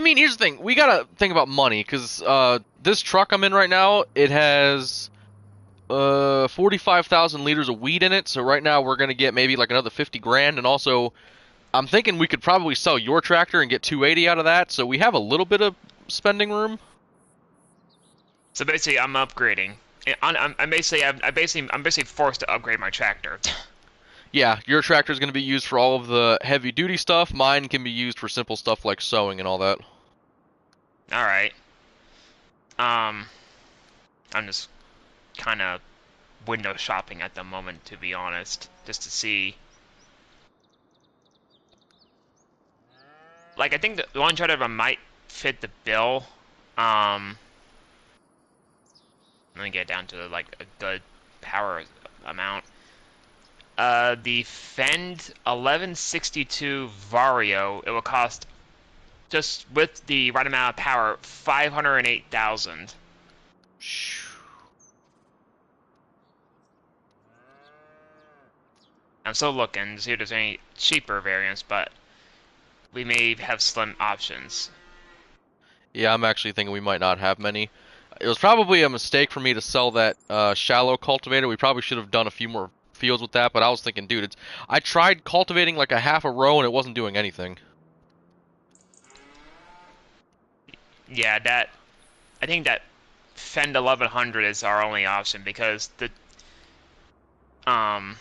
mean, here's the thing. We gotta think about money, because this truck I'm in right now, it has 45,000 liters of wheat in it, so right now we're gonna get maybe like another 50 grand, and also I'm thinking we could probably sell your tractor and get 280 out of that, so we have a little bit of spending room. So basically, I'm upgrading. I'm basically forced to upgrade my tractor. Yeah, your tractor is going to be used for all of the heavy duty stuff. Mine can be used for simple stuff like sewing and all that. All right. Um, I'm just kind of window shopping at the moment, to be honest, just to see. Like, I think the one tractor might fit the bill. Um, Let me get down to like a good power amount. The Fend 1162 Vario, it will cost, just with the right amount of power, 508,000. I'm still looking to see if there's any cheaper variants, but we may have slim options. Yeah, I'm actually thinking we might not have many. It was probably a mistake for me to sell that shallow cultivator. We probably should have done a few more fields with that, but I was thinking, dude, I tried cultivating like a half a row and it wasn't doing anything. Yeah, I think that Fend 1100 is our only option because um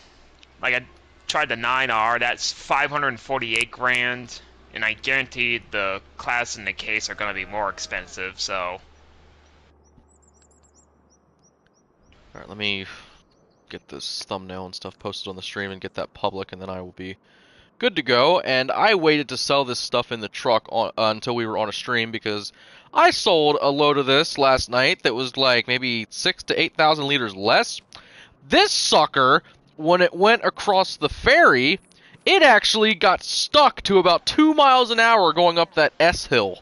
like I tried the 9R, that's 548 grand, and I guarantee the class and the case are going to be more expensive, so Alright, let me get this thumbnail and stuff posted on the stream and get that public, and then I will be good to go. And I waited to sell this stuff in the truck until we were on a stream, because I sold a load of this last night that was like maybe 6,000 to 8,000 liters less. This sucker, when it went across the ferry, it actually got stuck to about 2 miles an hour going up that S hill.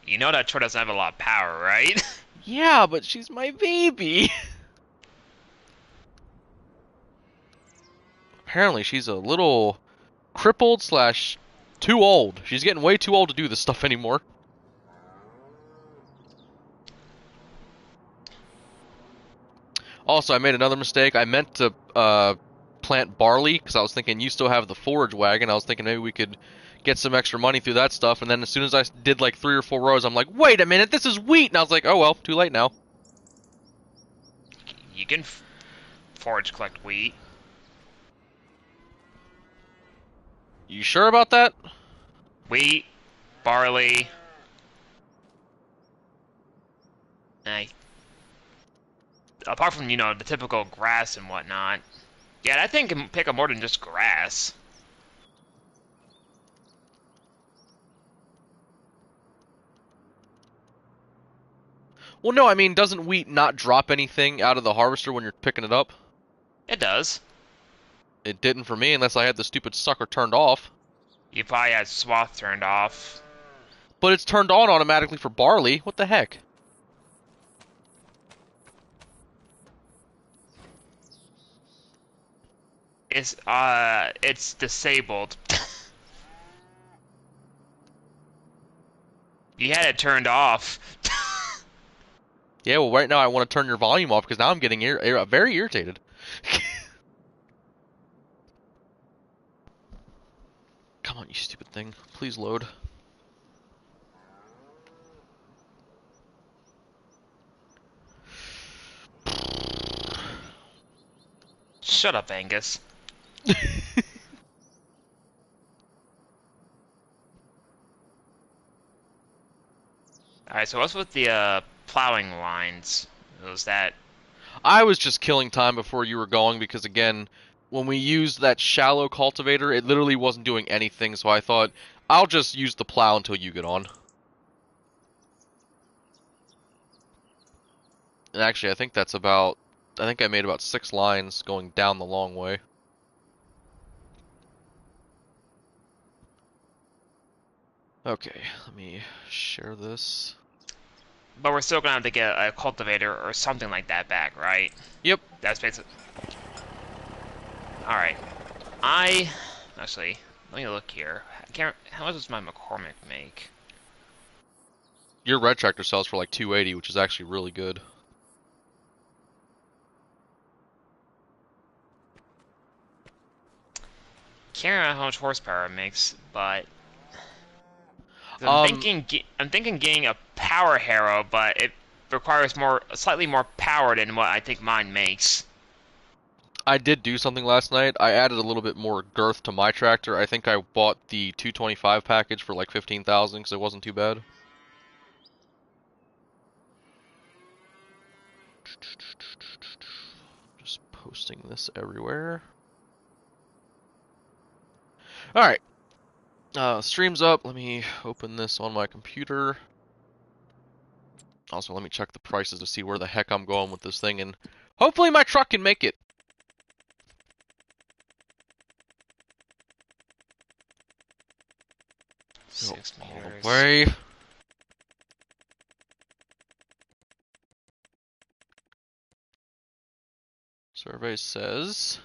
you know that truck doesn't have a lot of power, right? Yeah, but she's my baby. Apparently she's a little crippled slash too old. She's getting way too old to do this stuff anymore. Also, I made another mistake. I meant to plant barley, because I was thinking you still have the forage wagon. I was thinking maybe we could get some extra money through that stuff. And then as soon as I did like 3 or 4 rows, I'm like, wait a minute, this is wheat. And I was like, oh well, too late now. You can forage collect wheat. You sure about that? Wheat, barley. I, apart from, the typical grass and whatnot. Yeah, that thing can pick up more than just grass. Well, no, I mean, doesn't wheat not drop anything out of the harvester when you're picking it up? It does. It didn't for me unless I had the stupid sucker turned off. You probably had swath turned off. But it's turned on automatically for barley. What the heck? It's disabled. You had it turned off. Yeah, well, right now I want to turn your volume off because now I'm getting very irritated. Come on, you stupid thing. Please load. Shut up, Angus. Alright, so what's with the plowing lines? Was that... I was just killing time before you were going because, again, when we used that shallow cultivator, it literally wasn't doing anything, so I thought, I'll just use the plow until you get on. And actually, I think that's about... I think I made about 6 lines going down the long way. Okay, let me share this. But we're still gonna have to get a cultivator or something like that back, right? Yep. That's basically... Alright. Actually, let me look here. How much does my McCormick make? Your red tractor sells for like 280, which is actually really good. Can't remember how much horsepower it makes, but Um, I'm thinking getting a power harrow, but it requires slightly more power than what I think mine makes. I did do something last night. I added a little bit more girth to my tractor. I think I bought the 225 package for like 15,000 because it wasn't too bad. Just posting this everywhere. Alright. Stream's up. Let me open this on my computer. Also, let me check the prices to see where the heck I'm going with this thing, and hopefully my truck can make it. 6 All meters. the way. Survey says...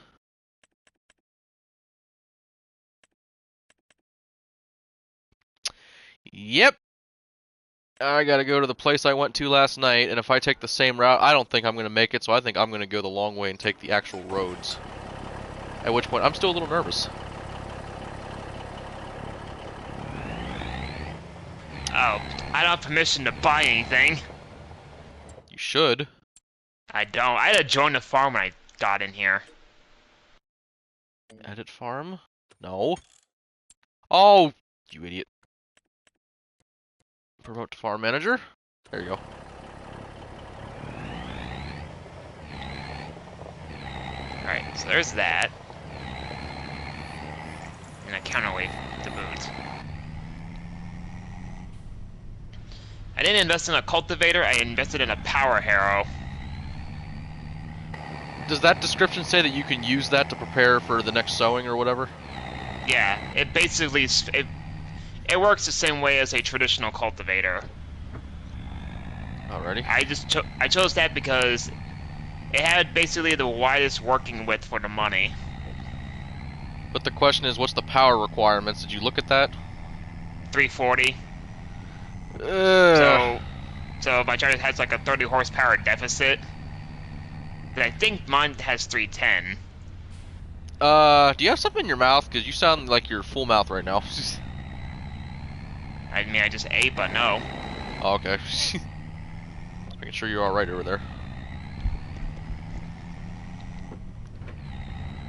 Yep. I gotta go to the place I went to last night, and if I take the same route, I don't think I'm gonna make it, so I think I'm gonna go the long way and take the actual roads. At which point, I'm still a little nervous. Oh, I don't have permission to buy anything. You should. I don't. I had to join the farm when I got in here. Edit farm? No. Oh, you idiot. Promote to farm manager. There you go. Alright, so there's that. And a counterweight to boot. I didn't invest in a cultivator, I invested in a power harrow. Does that description say that you can use that to prepare for the next sowing or whatever? Yeah, it basically it works the same way as a traditional cultivator. Alrighty. I chose that because it had basically the widest working width for the money. But the question is, what's the power requirements? Did you look at that? 340. So my tractor has like a 30 horsepower deficit. But I think mine has 310. Do you have something in your mouth? Because you sound like you're full mouth right now. I mean, I just ate, but no. Oh, okay. Making sure you're alright over there.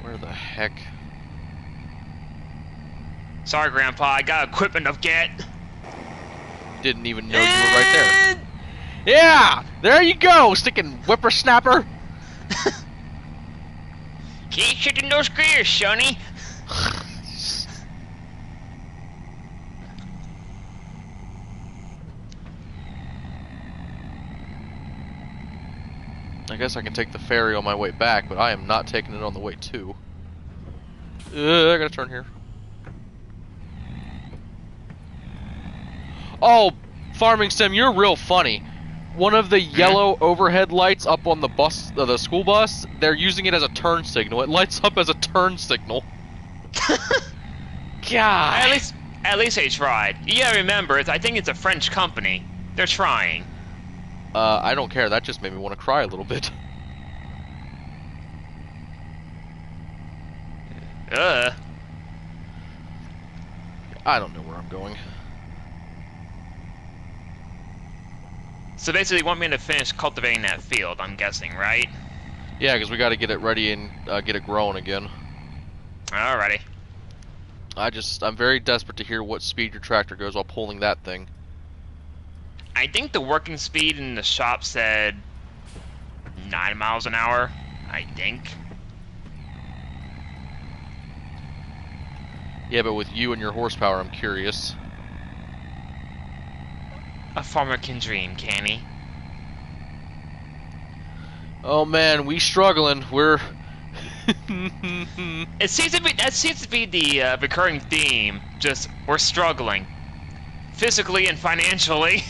Where the heck? Sorry, Grandpa, I got equipment to get. Didn't even know you were right there. Yeah! There you go, sticking whippersnapper! Keep shooting those gears, Sonny. I guess I can take the ferry on my way back, but I am not taking it on the way to. I gotta turn here. Oh, Farming Sim, you're real funny. One of the yellow overhead lights up on the bus, the school bus, they're using it as a turn signal. It lights up as a turn signal. God. At least they tried. You gotta remember, I think it's a French company. They're trying. I don't care. That just made me want to cry a little bit. I don't know where I'm going. So basically, you want me to finish cultivating that field, I'm guessing, right? Yeah, because we got to get it ready and get it growing again. Alrighty. I'm very desperate to hear what speed your tractor goes while pulling that thing. I think the working speed in the shop said 9 miles an hour, I think. Yeah, but with you and your horsepower, I'm curious. A farmer can dream, can he? Oh man, we struggling. We're... That seems to be the recurring theme. Just, we're struggling. Physically and financially.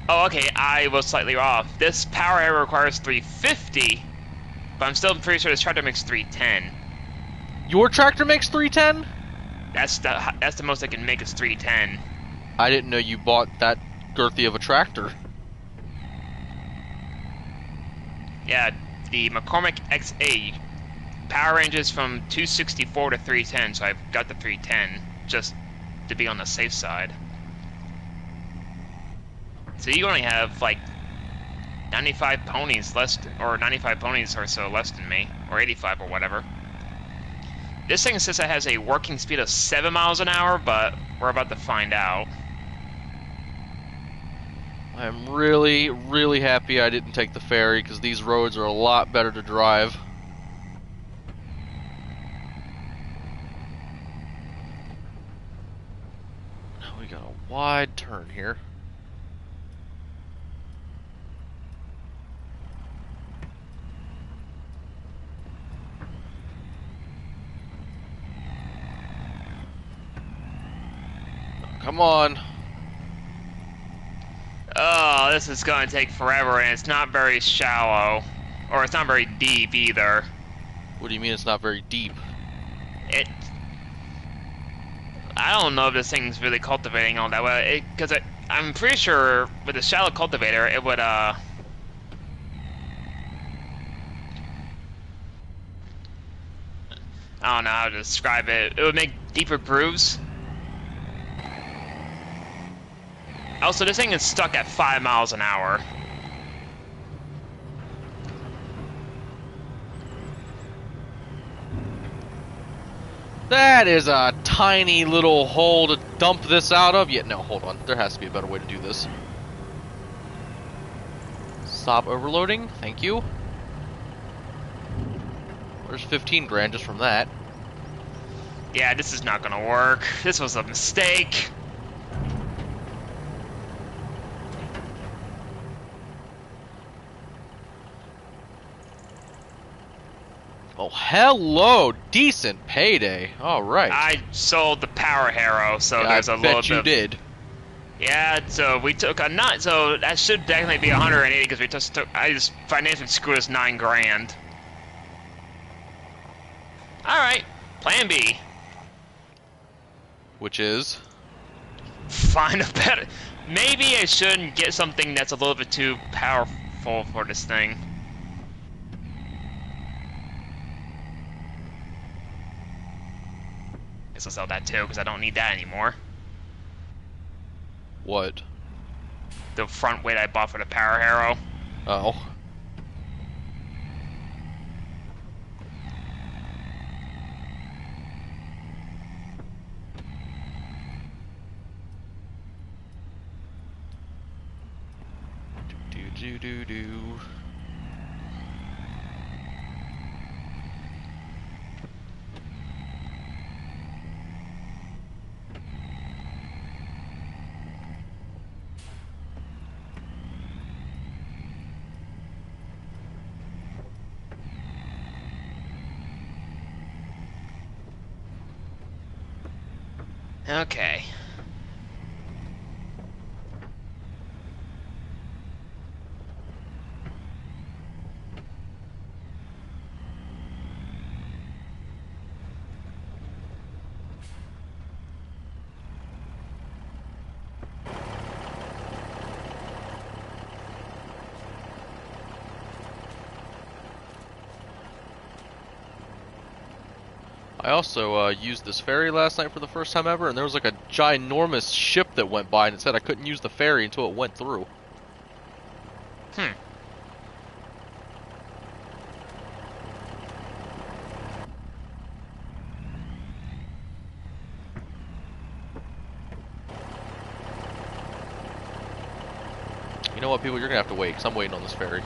Oh, okay, I was slightly off. This power arrow requires 350, but I'm still pretty sure this tractor makes 310. Your tractor makes 310? That's the most I can make is 310. I didn't know you bought that girthy of a tractor. Yeah, the McCormick XA power ranges from 264 to 310, so I've got the 310 just to be on the safe side. So you only have like 95 ponies less, or 95 ponies or so less than me, or 85 or whatever. This thing says it has a working speed of 7 miles an hour, but we're about to find out. I'm really, really happy I didn't take the ferry, because these roads are a lot better to drive. Now we got a wide turn here. Come on. Oh, this is going to take forever, and it's not very shallow. Or it's not very deep, either. What do you mean it's not very deep? It... I don't know if this thing's really cultivating all that well, because I'm pretty sure with a shallow cultivator, it would, I don't know how to describe it. It would make deeper grooves. Also, this thing is stuck at 5 miles an hour. That is a tiny little hole to dump this out of. Yeah, no, hold on. There has to be a better way to do this. Stop overloading. Thank you. There's 15 grand just from that. Yeah, this is not gonna work. This was a mistake. Oh, hello! Decent payday. Alright. I sold the Power Harrow, so Yeah, there's I a little bet bit. you did. Yeah, so we took a nut, so that should definitely be 180 because we just took. I just financially screwed us 9 grand. All right, Plan B. Which is? Find a better. Maybe I shouldn't get something that's a little bit too powerful for this thing. Guess I'll sell that too because I don't need that anymore. What? The front weight I bought for the Power Harrow. Oh. Do. Okay. I also used this ferry last night for the first time ever, and there was like a ginormous ship that went by, and it said I couldn't use the ferry until it went through. Hmm. You know what, people? You're gonna have to wait, because I'm waiting on this ferry.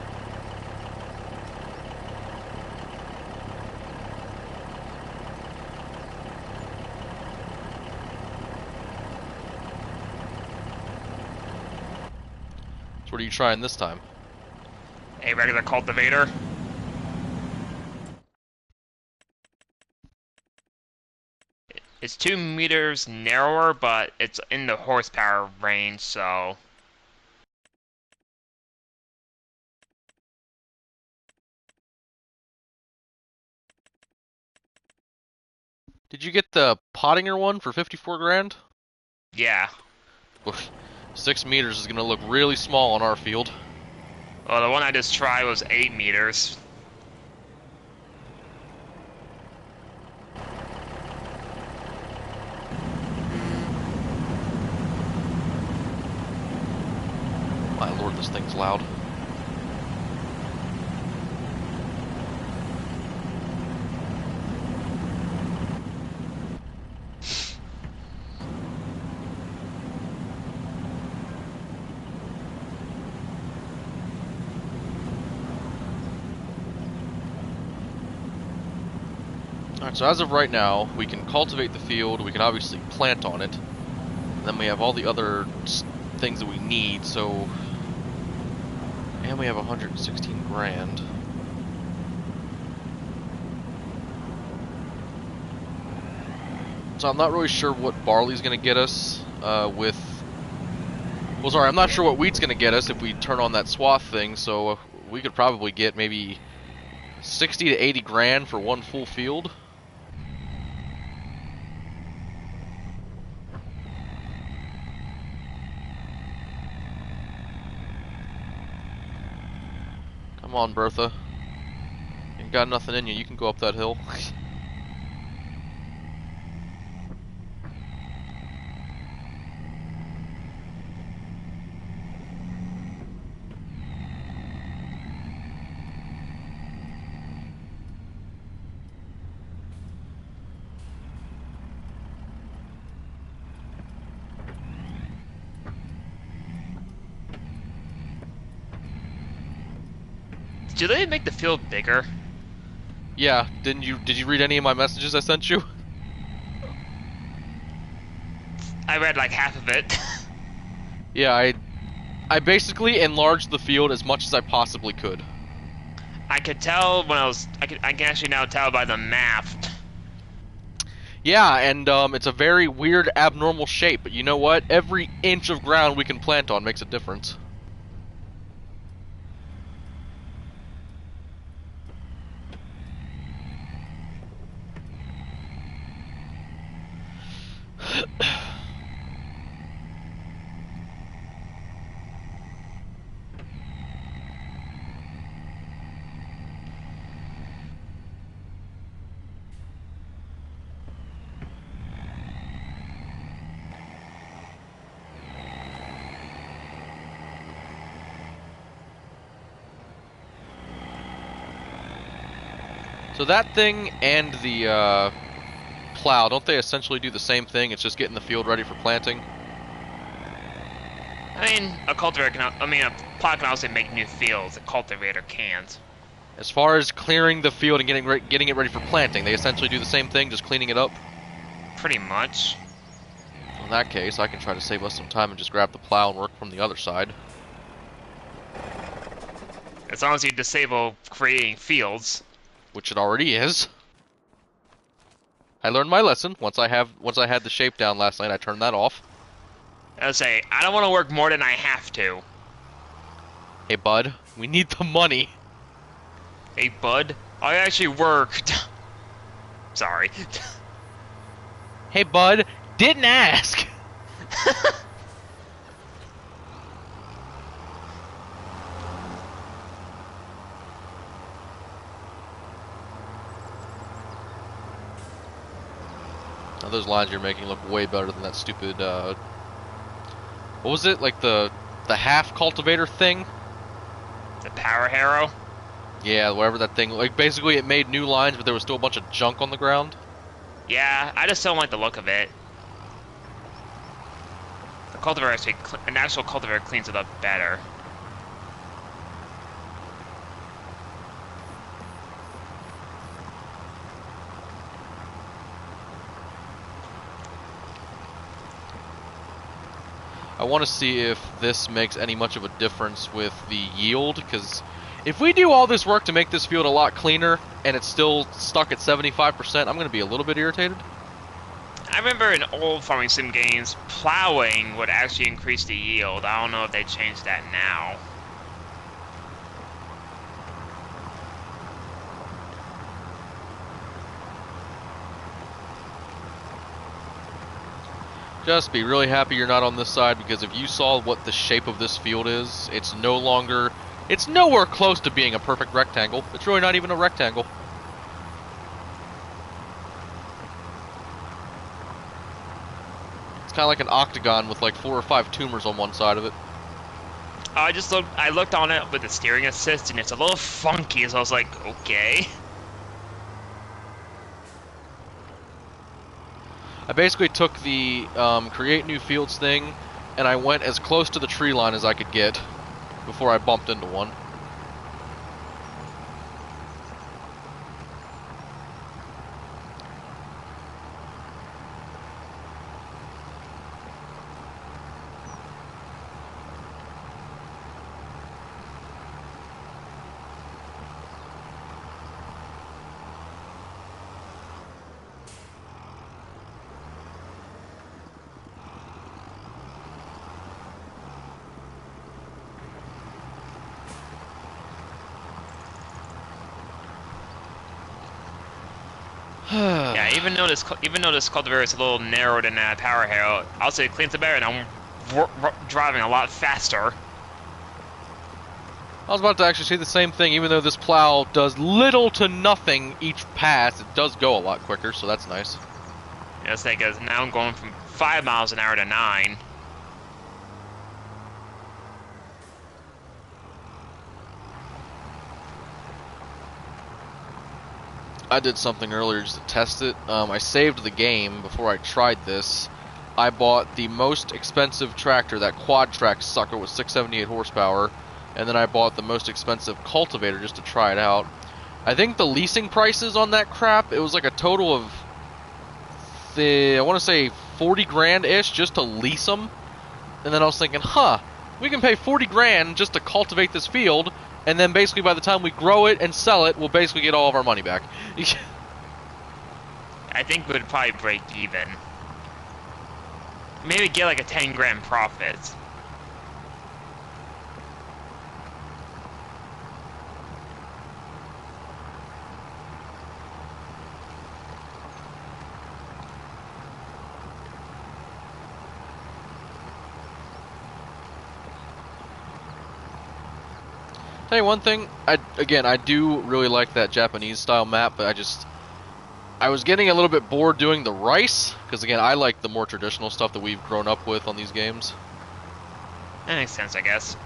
So what are you trying this time? A regular cultivator. It's 2 meters narrower, but it's in the horsepower range, so Did you get the Pottinger one for 54 grand? Yeah. 6 meters is gonna look really small on our field. Well, the one I just tried was 8 meters. My lord, this thing's loud. Alright, so as of right now, we can cultivate the field, we can obviously plant on it, and then we have all the other things that we need, so... And we have 116 grand. So I'm not really sure what barley's gonna get us, with... Well, sorry, I'm not sure what wheat's gonna get us if we turn on that swath thing, so we could probably get maybe 60 to 80 grand for one full field. Come on, Bertha. You ain't got nothing in you, you can go up that hill. Did they make the field bigger? Yeah, did you read any of my messages I sent you? I read like half of it. Yeah, I basically enlarged the field as much as I possibly could. I could tell when I can actually now tell by the map. Yeah, and it's a very weird, abnormal shape, but you know what? Every inch of ground we can plant on makes a difference. So that thing and the plow, don't they essentially do the same thing? It's just getting the field ready for planting? I mean, a cultivator can. I mean, a plow can also make new fields. A cultivator can't. As far as clearing the field and getting it ready for planting, they essentially do the same thing, just cleaning it up? Pretty much. In that case, I can try to save us some time and just grab the plow and work from the other side. As long as you disable creating fields. Which it already is. I learned my lesson. Once I had the shape down last night, I turned that off. I say, I don't want to work more than I have to. Hey bud, we need the money. Hey bud, I actually worked. Sorry. Hey bud, didn't ask. Now those lines you're making look way better than that stupid, what was it? Like the half cultivator thing? The power harrow? Yeah, whatever that thing, like basically it made new lines, but there was still a bunch of junk on the ground. Yeah, I just don't like the look of it. The cultivator actually, an actual cultivator cleans it up better. I want to see if this makes any much of a difference with the yield, because if we do all this work to make this field a lot cleaner, and it's still stuck at 75%, I'm going to be a little bit irritated. I remember in old farming sim games, plowing would actually increase the yield. I don't know if they changed that now. Just be really happy you're not on this side, because if you saw what the shape of this field is, it's no longer... It's nowhere close to being a perfect rectangle. It's really not even a rectangle. It's kind of like an octagon with like 4 or 5 tumors on one side of it. I looked on it with the steering assist, and it's a little funky, so I was like, okay. I basically took the create new fields thing, and I went as close to the tree line as I could get before I bumped into one. Yeah, even though this cultivator is a little narrower than that power harrow, I'll say it cleans it better, and I'm driving a lot faster. I was about to actually say the same thing. Even though this plow does little to nothing each pass, it does go a lot quicker, so that's nice. Yeah, it's like, now I'm going from 5 miles an hour to 9. I did something earlier just to test it. I saved the game before I tried this. I bought the most expensive tractor, that quad track sucker with 678 horsepower, and then I bought the most expensive cultivator just to try it out. I think the leasing prices on that crap, it was like a total of, I want to say 40 grand-ish just to lease them. And then I was thinking, huh, we can pay 40 grand just to cultivate this field, and then basically by the time we grow it and sell it, we'll basically get all of our money back. I think we'd probably break even. Maybe get like a 10 grand profit. Tell you one thing, I do really like that Japanese style map, but I was getting a little bit bored doing the rice, because again, I like the more traditional stuff that we've grown up with on these games. That makes sense, I guess.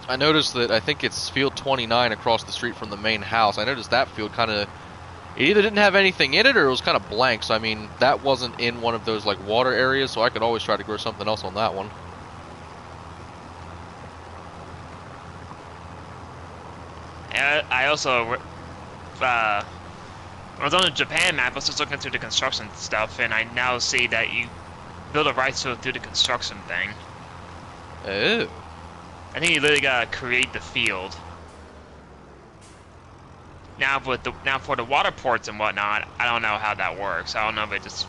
I noticed that, I think it's field 29 across the street from the main house. I noticed that field kind of, it either didn't have anything in it or it was kind of blank, so I mean, that wasn't in one of those like water areas, so I could always try to grow something else on that one. I also, when I was on the Japan map, I was just looking through the construction stuff, and I now see that you build a rice field through the construction thing. Oh. I think you literally gotta create the field. Now for the water ports and whatnot, I don't know how that works. I don't know if it just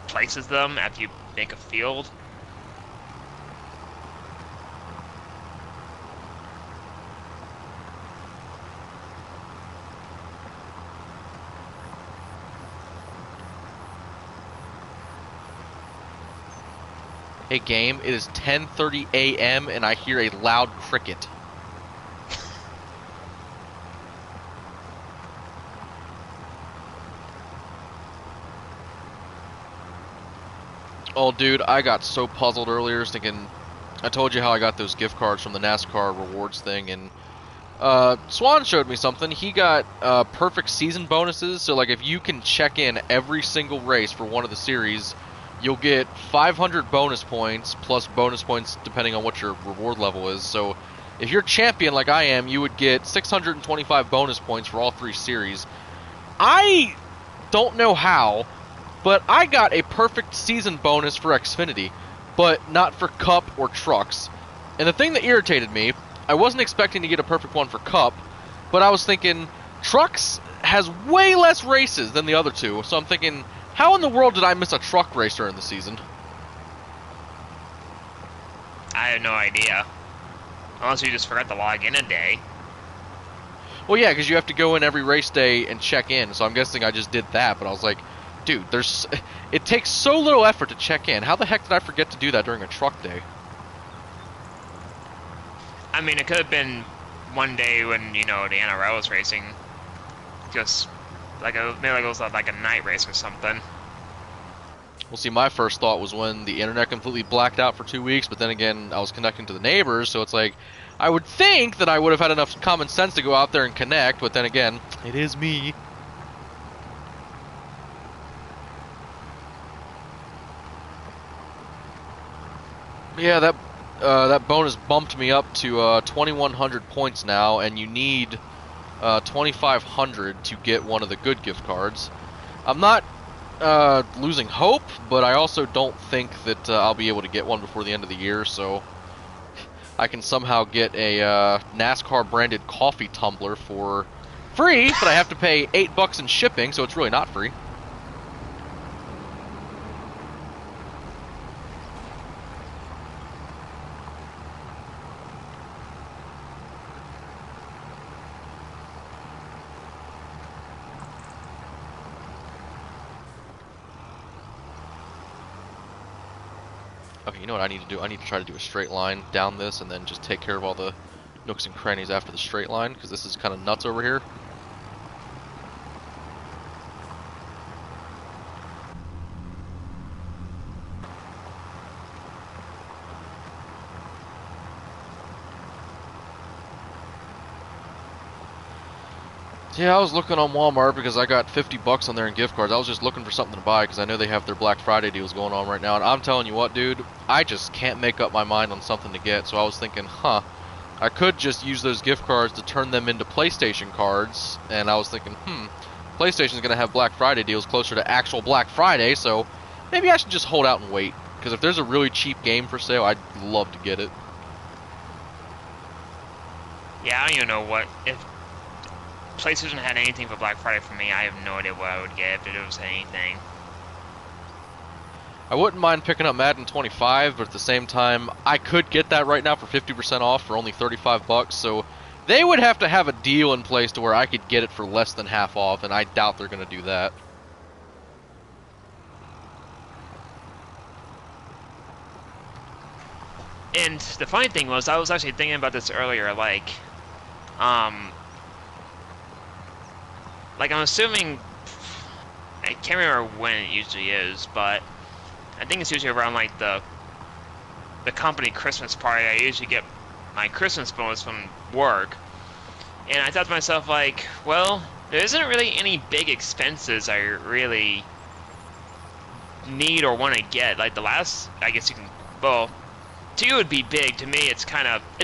places them after you make a field. Hey game, it is 10:30 a.m. and I hear a loud cricket. Oh dude, I got so puzzled earlier thinking, I told you how I got those gift cards from the NASCAR rewards thing, and Swan showed me something. He got perfect season bonuses, so like if you can check in every single race for one of the series, you'll get 500 bonus points, plus bonus points depending on what your reward level is. So if you're champion like I am, you would get 625 bonus points for all 3 series. I don't know how, but I got a perfect season bonus for Xfinity, but not for Cup or Trucks. And the thing that irritated me, I wasn't expecting to get a perfect one for Cup, but I was thinking, Trucks has way less races than the other two, so I'm thinking, how in the world did I miss a truck race during the season? I have no idea. Unless you just forgot to log in a day. Well, yeah, because you have to go in every race day and check in. So I'm guessing I just did that. But I was like, dude, it takes so little effort to check in. How the heck did I forget to do that during a truck day? I mean, it could have been one day when, you know, the NRL was racing. Just maybe like it was like a night race or something. Well, see, my first thought was when the internet completely blacked out for 2 weeks, but then again, I was connecting to the neighbors, so it's like, I would think that I would have had enough common sense to go out there and connect, but then again, it is me. Yeah, that bonus bumped me up to 2,100 points now, and you need 2,500 to get one of the good gift cards. I'm not losing hope, but I also don't think that I'll be able to get one before the end of the year, so I can somehow get a NASCAR branded coffee tumbler for free, but I have to pay $8 in shipping, so it's really not free. Okay, you know what I need to do? I need to try to do a straight line down this and then just take care of all the nooks and crannies after the straight line, because this is kind of nuts over here. Yeah, I was looking on Walmart because I got $50 on there in gift cards. I was just looking for something to buy because I know they have their Black Friday deals going on right now. And I'm telling you what, dude, I just can't make up my mind on something to get. So I was thinking, I could just use those gift cards to turn them into PlayStation cards. And I was thinking, PlayStation's going to have Black Friday deals closer to actual Black Friday. So maybe I should just hold out and wait. Because if there's a really cheap game for sale, I'd love to get it. Yeah, I don't even know what if PlayStation had anything for Black Friday for me. I have no idea what I would get if it was anything. I wouldn't mind picking up Madden 25, but at the same time, I could get that right now for 50% off for only $35, so they would have to have a deal in place to where I could get it for less than half off, and I doubt they're going to do that. And the funny thing was, I was actually thinking about this earlier, like I'm assuming, I can't remember when it usually is, but I think it's usually around like the company Christmas party. I usually get my Christmas bonus from work, and I thought to myself, like, well, there isn't really any big expenses I really need or want to get. Like the last, I guess you can, well, to you would be big. To me, it's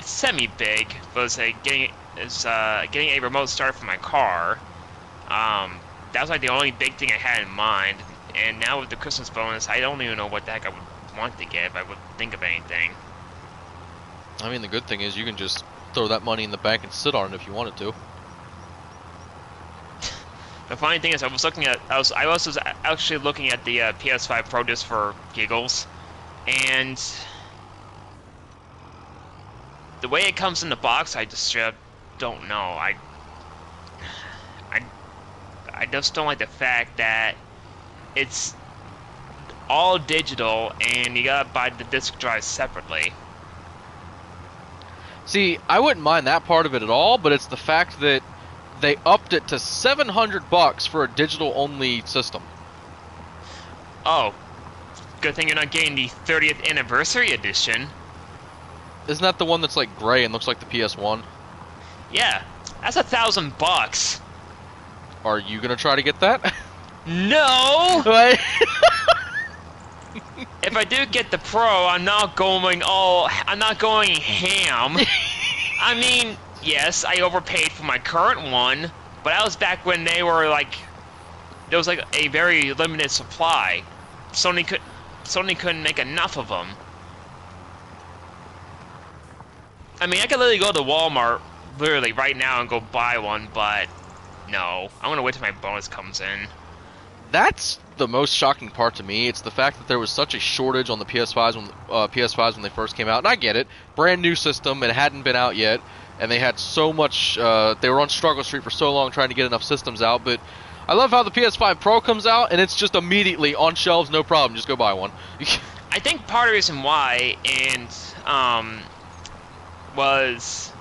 semi-big. But it's like getting a remote start for my car. That was like the only big thing I had in mind, and now with the Christmas bonus, I don't even know what the heck I would want to get if I would think of anything. I mean, the good thing is you can just throw that money in the bank and sit on it if you wanted to. The funny thing is, I was actually looking at the PS5 Pro just for giggles, and the way it comes in the box, I just straight up don't know. I just don't like the fact that it's all digital and you gotta buy the disc drive separately. See, I wouldn't mind that part of it at all, but it's the fact that they upped it to $700 for a digital-only system. Oh, good thing you're not getting the 30th anniversary edition. Isn't that the one that's like gray and looks like the PS1? Yeah, that's $1,000. Are you gonna try to get that? No! What? If I do get the Pro, I'm not going ham. I mean, yes, I overpaid for my current one, but that was back when they were like, there was like a very limited supply. Sony couldn't make enough of them. I mean, I could literally go to Walmart literally right now and go buy one, but no, I'm gonna wait till my bonus comes in. That's the most shocking part to me. It's the fact that there was such a shortage on the PS5s when they first came out. And I get it, brand new system, it hadn't been out yet, and they had so much. They were on struggle street for so long trying to get enough systems out. But I love how the PS5 Pro comes out and it's just immediately on shelves, no problem. Just go buy one. I think part of the reason why, was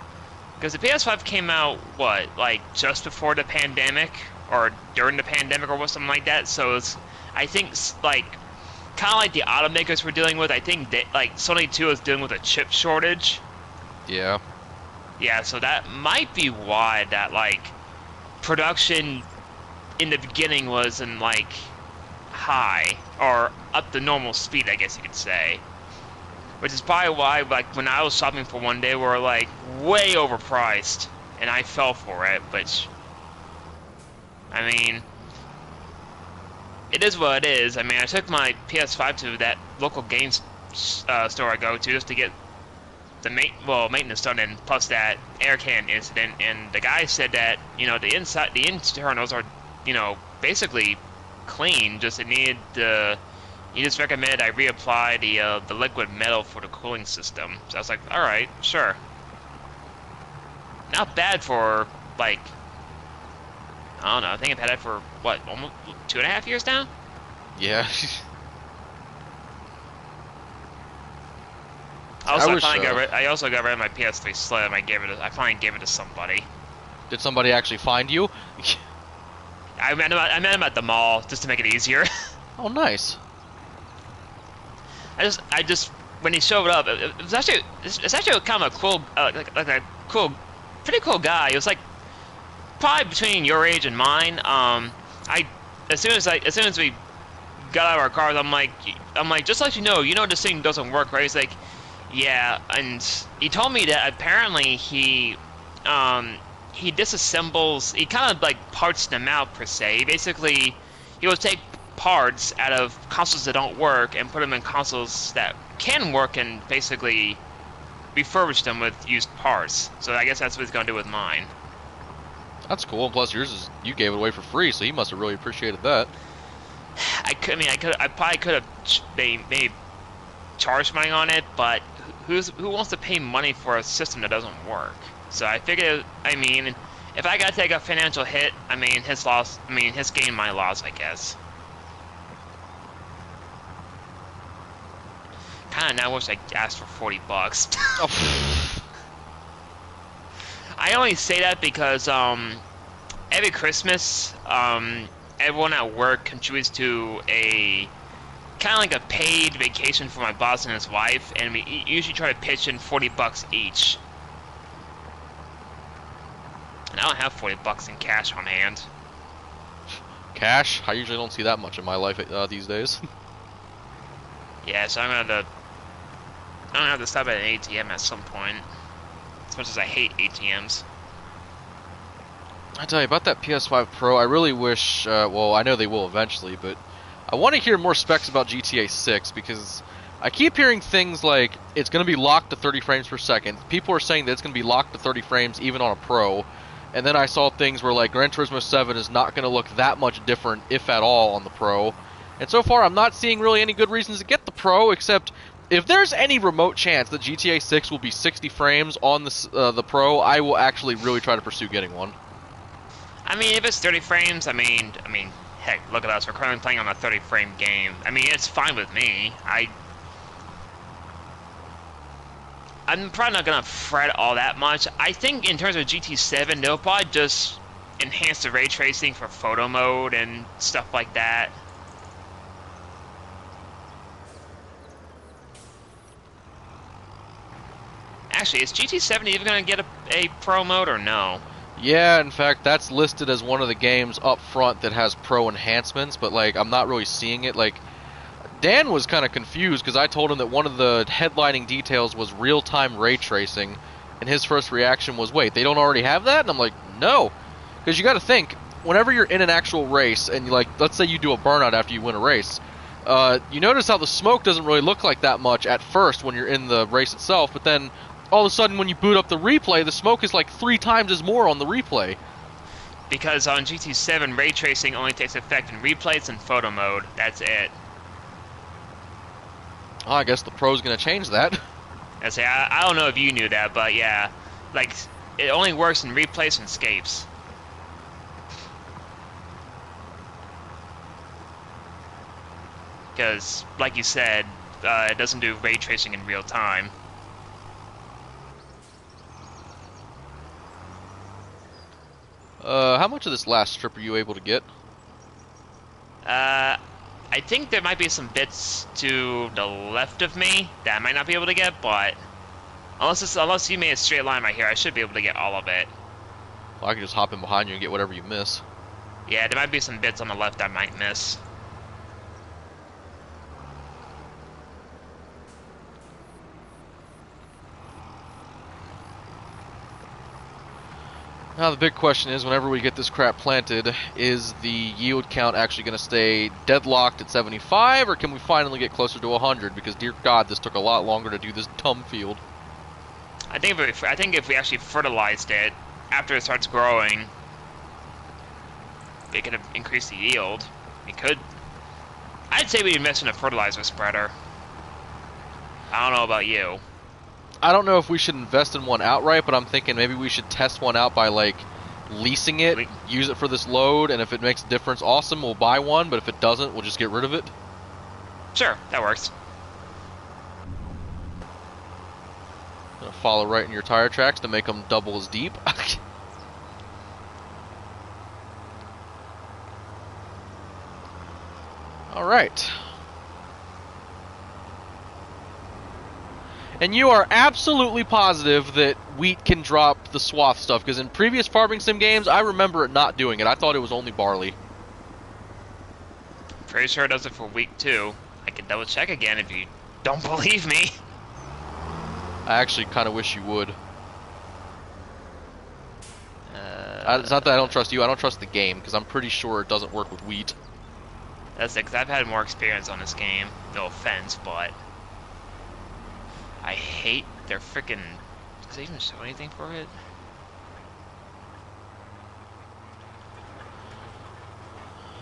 because the PS5 came out like just before the pandemic or during the pandemic or something like that. So it's, I think, like kind of like the automakers were dealing with. I think that like Sony too is dealing with a chip shortage. Yeah. Yeah, so that might be why that like production in the beginning wasn't like high or up to normal speed, I guess you could say. Which is probably why, like, when I was shopping for one, they were like way overpriced, and I fell for it. Which, I mean, it is what it is. I mean, I took my PS5 to that local games store I go to just to get the maintenance done, and plus that air can incident. And the guy said that, you know, the internals are, you know, basically clean. Just it needed he just recommended I reapply the liquid metal for the cooling system. So I was like, all right, sure. Not bad for like, I don't know. I think I've had it for what, almost 2.5 years now. Yeah. I also got rid of my PS3 Slim. I finally gave it to somebody. Did somebody actually find you? I met him at the mall just to make it easier. Oh, nice. I just when he showed up, it's actually kind of a cool, pretty cool guy. It was like probably between your age and mine. As soon as we got out of our cars, I'm like, just to let you know, this thing doesn't work, right? He's like, yeah, and he told me that apparently he disassembles, he kind of like parts them out per se. Basically, he will take parts out of consoles that don't work and put them in consoles that can work and basically refurbish them with used parts. So I guess that's what he's gonna do with mine. That's cool. And plus, yours is, you gave it away for free, so he must have really appreciated that. I probably could have maybe charged money on it, but who wants to pay money for a system that doesn't work? So I figured, if I gotta take a financial hit, his gain, my loss, I guess. Kinda now wish I asked for $40. Oh. I only say that because every Christmas, everyone at work contributes to a kind of like a paid vacation for my boss and his wife, and we usually try to pitch in $40 each. And I don't have $40 in cash on hand. Cash? I usually don't see that much in my life these days. Yeah, so I'm gonna have to stop at an ATM at some point. As much as I hate ATMs. I tell you, about that PS5 Pro, I really wish, well, I know they will eventually, but I want to hear more specs about GTA 6, because I keep hearing things like it's going to be locked to 30 frames per second. People are saying that it's going to be locked to 30 frames even on a Pro. And then I saw things where, like, Gran Turismo 7 is not going to look that much different, if at all, on the Pro. And so far, I'm not seeing really any good reasons to get the Pro, except if there's any remote chance that GTA 6 will be 60 frames on the Pro, I will actually really try to pursue getting one. If it's 30 frames, heck, look at us. We're currently playing on a 30-frame game. It's fine with me. I'm probably not gonna fret all that much. I think in terms of GT7, they'll probably just enhance the ray tracing for photo mode and stuff like that. Actually, is GT7 even gonna get a pro mode or no? Yeah, in fact, that's listed as one of the games up front that has pro enhancements, but, like, I'm not really seeing it. Like, Dan was kind of confused because I told him that one of the headlining details was real-time ray tracing, and his first reaction was, wait, they don't already have that? And I'm like, no. Because you got to think, whenever you're in an actual race, and, like, let's say you do a burnout after you win a race, you notice how the smoke doesn't really look like that much at first when you're in the race itself, but then all of a sudden when you boot up the replay, the smoke is like 3 times as more on the replay. Because on GT7, ray tracing only takes effect in replays and photo mode. That's it. Oh, I guess the pro's gonna change that. I don't know if you knew that, but yeah, like it only works in replays and escapes. Because, like you said, it doesn't do ray tracing in real time. How much of this last strip are you able to get? I think there might be some bits to the left of me that I might not be able to get, but unless you made a straight line right here, I should be able to get all of it. Well, I can just hop in behind you and get whatever you miss. Yeah, there might be some bits on the left I might miss. Now the big question is, whenever we get this crap planted, is the yield count actually going to stay deadlocked at 75, or can we finally get closer to 100? Because, dear God, this took a lot longer to do this dumb field. I think if we actually fertilized it after it starts growing, it could increase the yield. It could. I'd say we invest in a fertilizer spreader. I don't know about you. I don't know if we should invest in one outright, but I'm thinking maybe we should test one out by, like, leasing it, use it for this load, and if it makes a difference, awesome, we'll buy one, but if it doesn't, we'll just get rid of it. Sure, that works. Gonna follow right in your tire tracks to make them double as deep. Alright. And you are absolutely positive that wheat can drop the swath stuff, because in previous farming sim games, I remember it not doing it. I thought it was only barley. Pretty sure it does it for week 2. I can double check again if you don't believe me. I actually kind of wish you would. It's not that I don't trust you, I don't trust the game, because I'm pretty sure it doesn't work with wheat. That's it, 'cause I've had more experience on this game. No offense, but I hate their frickin'. Does it even show anything for it?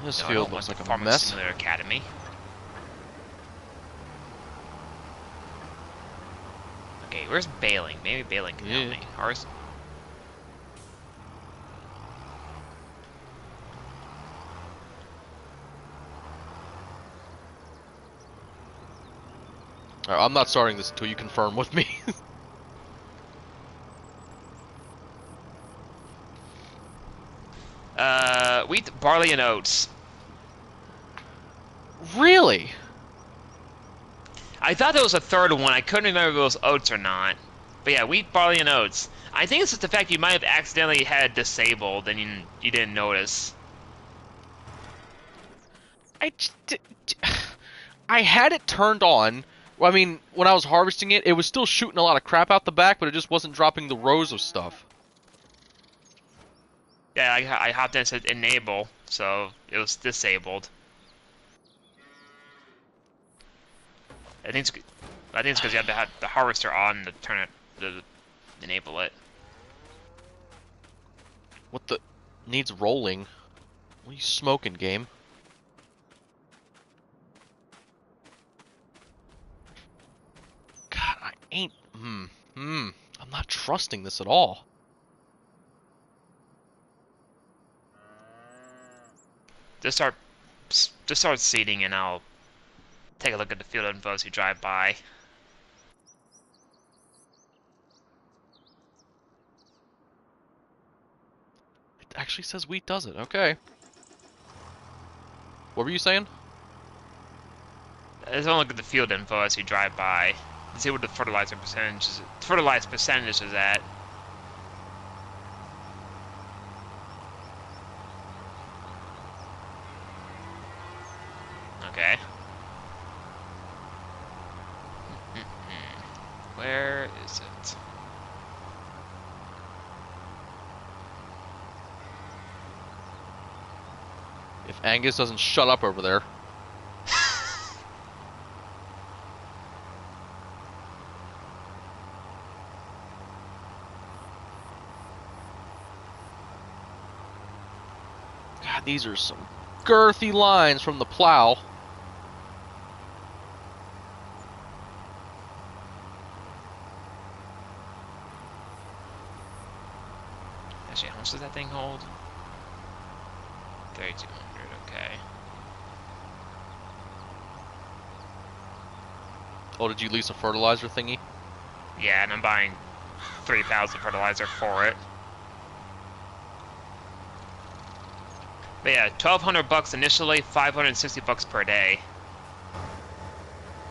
This No, field looks like a Farming mess. Simulator Academy. Okay, where's baling? Maybe baling can help me. Ours. Alright, I'm not starting this until you confirm with me. Wheat, barley, and oats. Really? I thought there was a third one. I couldn't remember if it was oats or not. But yeah, wheat, barley, and oats. I think it's just the fact you might have accidentally had it disabled and you didn't notice. I had it turned on. Well, I mean, when I was harvesting it, it was still shooting a lot of crap out the back, but it just wasn't dropping the rows of stuff. Yeah, I hopped in and said enable, so it was disabled. I think it's because you have to have the harvester on to turn it to enable it. What the? Needs rolling. What are you smoking, game? God, I ain't. I'm not trusting this at all. Just start seeding, and I'll take a look at the field info as you drive by. It actually says wheat does it. Okay. What were you saying? Just want to look at the field info as you drive by and see what the fertilizer percentage is at. Okay. Where is it? If Angus doesn't shut up over there. God, these are some girthy lines from the plow. Actually, how much does that thing hold? 3,200, okay. Oh, did you lease a fertilizer thingy? Yeah, and I'm buying 3,000 fertilizer for it. But yeah, 1,200 bucks initially, 560 bucks per day.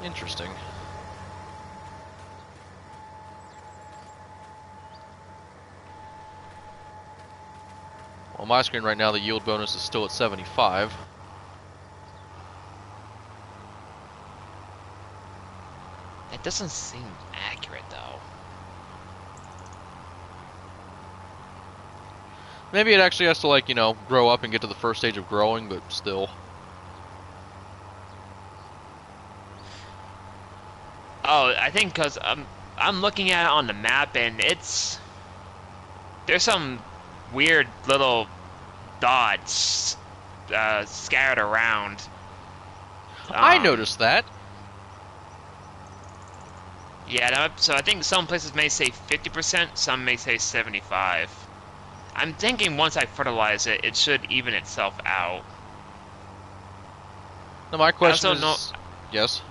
Interesting. On my screen right now, the yield bonus is still at 75. That doesn't seem accurate, though. Maybe it actually has to, like, you know, grow up and get to the first stage of growing, but still. Oh, I think because I'm looking at it on the map, and there's some weird little dots scattered around. I noticed that. Yeah, so I think some places may say 50%, some may say 75. I'm thinking once I fertilize it, it should even itself out. Now my I question also know. is, yes.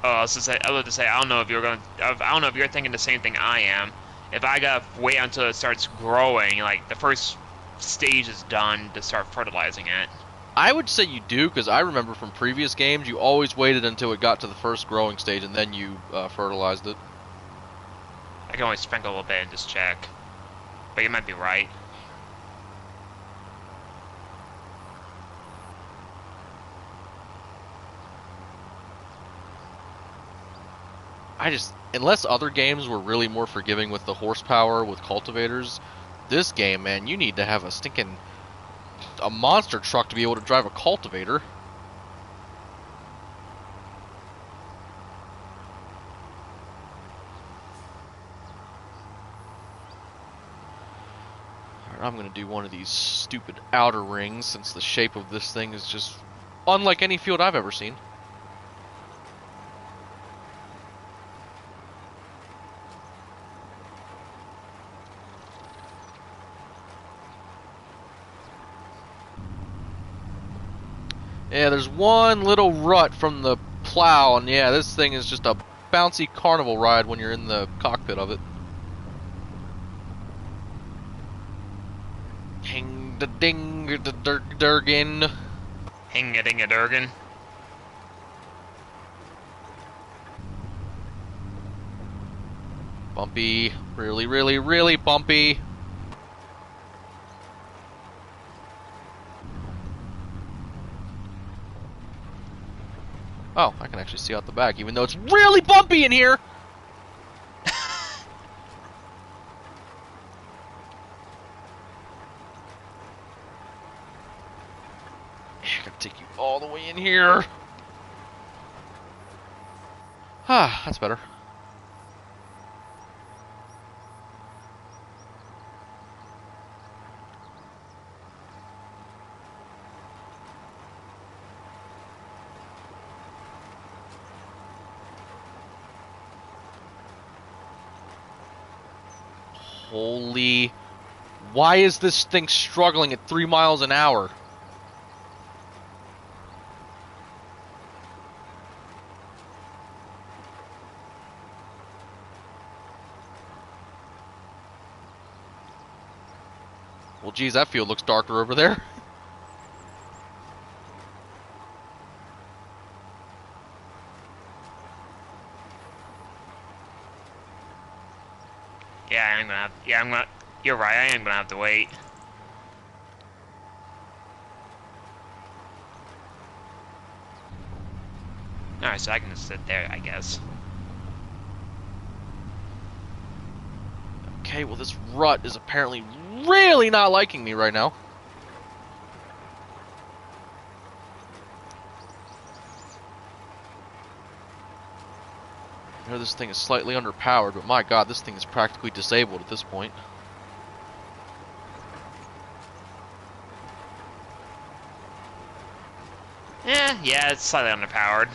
Oh, I was about to say, I don't know if I don't know if you're thinking the same thing I am. If I gotta wait until it starts growing, like the first stage is done to start fertilizing it. I would say you do, because I remember from previous games, you always waited until it got to the first growing stage and then you fertilized it. I can always sprinkle a little bit and just check. But you might be right. Unless other games were really more forgiving with the horsepower with cultivators, this game, man, you need to have a monster truck to be able to drive a cultivator. Alright, I'm gonna do one of these stupid outer rings since the shape of this thing is just unlike any field I've ever seen. Yeah, there's one little rut from the plow, and yeah, this thing is just a bouncy carnival ride when you're in the cockpit of it. Hing da ding da durgin. Hing-a-ding-a-durgan. Bumpy. Really, really, really bumpy. Oh, I can actually see out the back, even though it's really bumpy in here! I gotta take you all the way in here. Ah, that's better. Holy... Why is this thing struggling at 3 miles an hour? Well, geez, that field looks darker over there. Yeah, I'm gonna. You're right. I am gonna have to wait. All right, so I can just sit there, I guess. Okay, well, this rut is apparently really not liking me right now. I know this thing is slightly underpowered, but my god, this thing is practically disabled at this point. Yeah, it's slightly underpowered.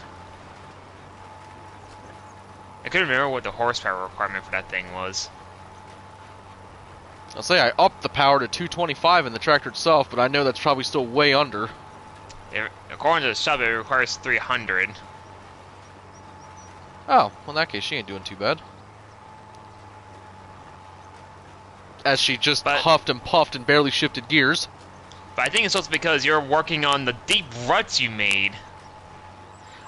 I couldn't remember what the horsepower requirement for that thing was. I'll say I upped the power to 225 in the tractor itself, but I know that's probably still way under. According to the sub, it requires 300. Oh, well in that case she ain't doing too bad. As she just huffed and puffed and barely shifted gears. But I think it's also because you're working on the deep ruts you made.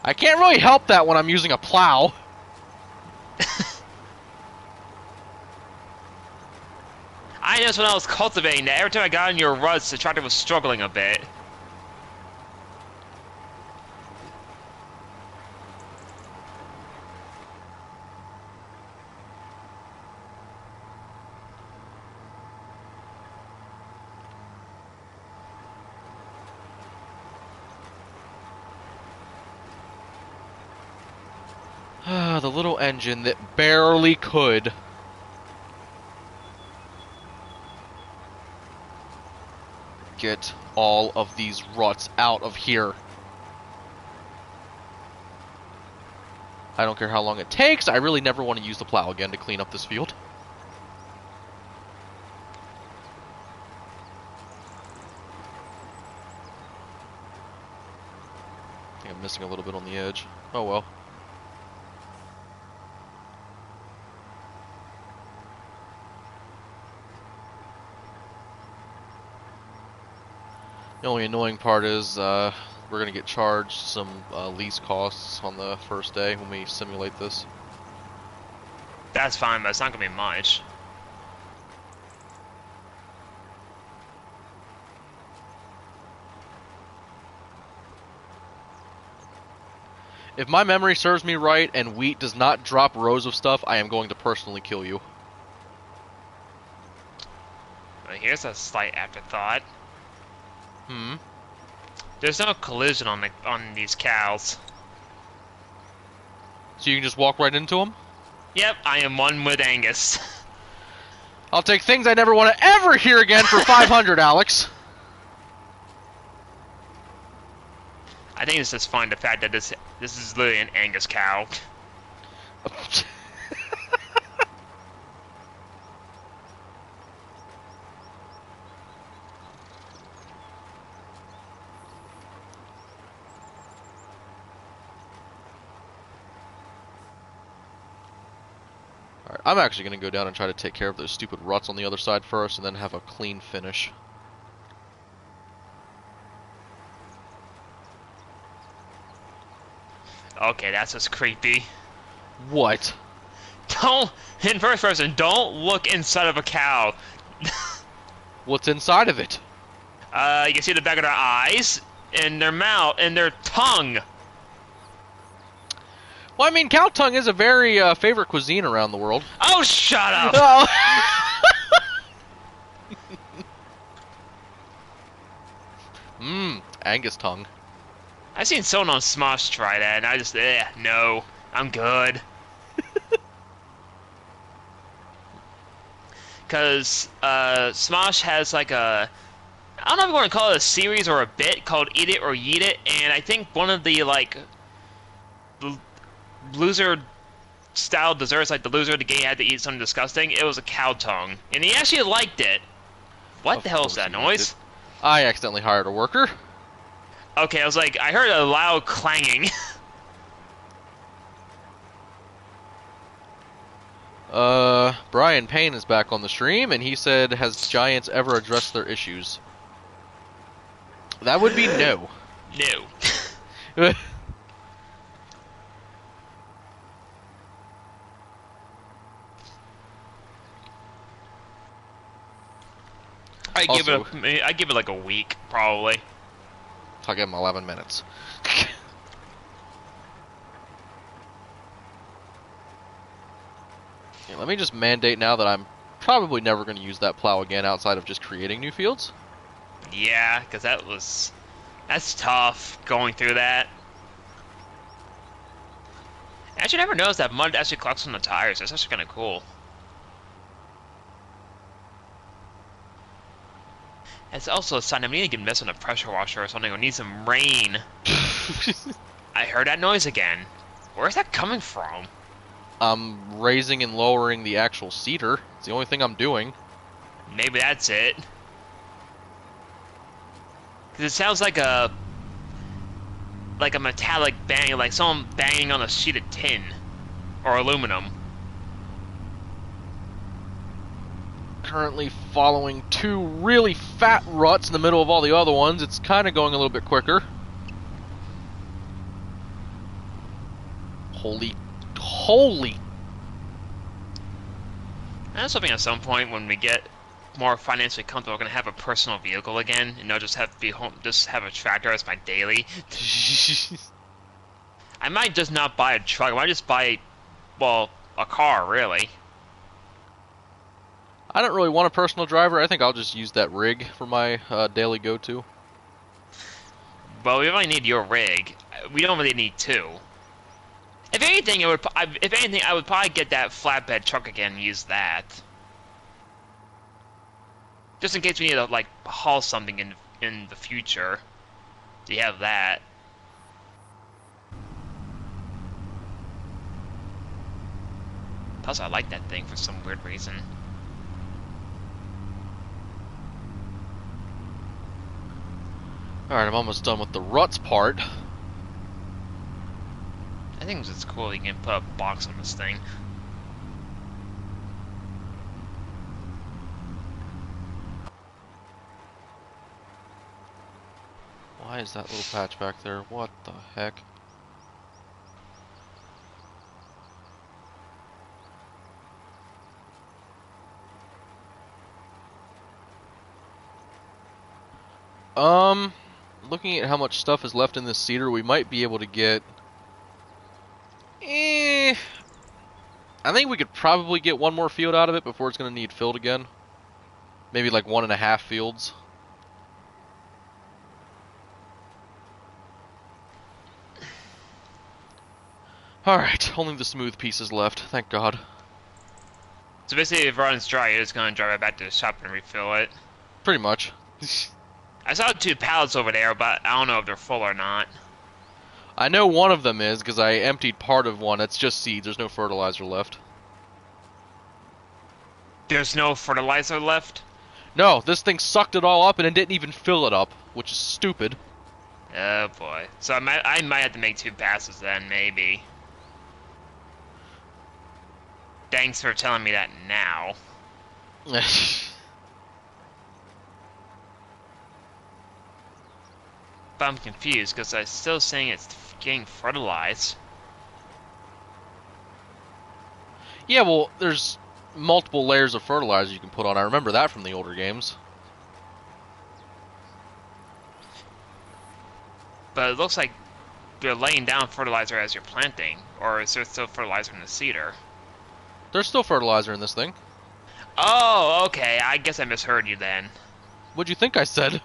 I can't really help that when I'm using a plow. I noticed when I was cultivating that every time I got in your ruts, the tractor was struggling a bit. The little engine that barely could. Get all of these ruts out of here. I don't care how long it takes, I really never want to use the plow again to clean up this field. I think I'm missing a little bit on the edge. Oh well. The only annoying part is we're going to get charged some lease costs on the first day when we simulate this. That's fine, but it's not going to be much. If my memory serves me right and wheat does not drop rows of stuff, I am going to personally kill you. Well, here's a slight afterthought. There's no collision on these cows. So you can just walk right into them? Yep, I am one with Angus. I'll take things I never want to ever hear again for 500, Alex. I think it's just fun, the fact that this is literally an Angus cow. Alright, I'm actually going to go down and try to take care of those stupid ruts on the other side first and then have a clean finish. Okay, that's just creepy. What? Don't, in first person, don't look inside of a cow. What's inside of it? You can see the back of their eyes, and their mouth, and their tongue. Well, I mean, cow tongue is a very favorite cuisine around the world. Oh, shut up! Oh. Angus tongue. I've seen someone on Smosh try that, and I just, no, I'm good. Because Smosh has like a, I don't know if you want to call it a series or a bit called Eat It or Yeet It, and I think one of the like loser style desserts, like the loser of the game had to eat something disgusting, it was a cow tongue, and he actually liked it. What the hell is that noise? I accidentally hired a worker. Okay, I was like, I heard a loud clanging. Brian Payne is back on the stream, and he said, has Giants ever addressed their issues? That would be no. No. I give it like a week, probably. I'll give him 11 minutes. Yeah, let me just mandate now that I'm probably never going to use that plow again outside of just creating new fields. Yeah, because that's tough going through that. I actually never noticed that mud actually collects on the tires. That's actually kind of cool. It's also a sign that we need to get mess on a pressure washer or something, or need some rain. I heard that noise again. Where's that coming from? I'm raising and lowering the actual seater. It's the only thing I'm doing. Maybe that's it. Cause it sounds like a metallic bang, like someone banging on a sheet of tin or aluminum. Currently following two really fat ruts in the middle of all the other ones. It's kind of going a little bit quicker. Holy. I was hoping at some point when we get more financially comfortable, we're gonna have a personal vehicle again, and not just have to be home, just have a tractor as my daily. I might just not buy a truck. I might just buy, well, a car, really. I don't really want a personal driver. I think I'll just use that rig for my daily go-to. But we only need your rig. We don't really need two. If anything, I would probably get that flatbed truck again and use that. Just in case we need to, like, haul something in the future. So you have that. Plus, I like that thing for some weird reason. Alright, I'm almost done with the ruts part. I think it's cool you can put a box on this thing. Why is that little patch back there? What the heck? Looking at how much stuff is left in this seeder, we might be able to get... I think we could probably get one more field out of it before it's going to need filled again. Maybe like 1.5 fields. Alright, only the smooth pieces left, thank God. So basically, if it runs dry, you're just gonna drive it back to the shop and refill it. Pretty much. I saw 2 pallets over there, but I don't know if they're full or not. I know one of them is, because I emptied part of one. It's just seeds, there's no fertilizer left. There's no fertilizer left? No, this thing sucked it all up and it didn't even fill it up, which is stupid. Oh boy. So I might have to make 2 passes then, maybe. Thanks for telling me that now. But I'm confused, because I'm still saying it's getting fertilized. Yeah, well, there's multiple layers of fertilizer you can put on. I remember that from the older games. But it looks like you're laying down fertilizer as you're planting, or is there still fertilizer in the seeder? There's still fertilizer in this thing. Oh, okay, I guess I misheard you then. What'd you think I said?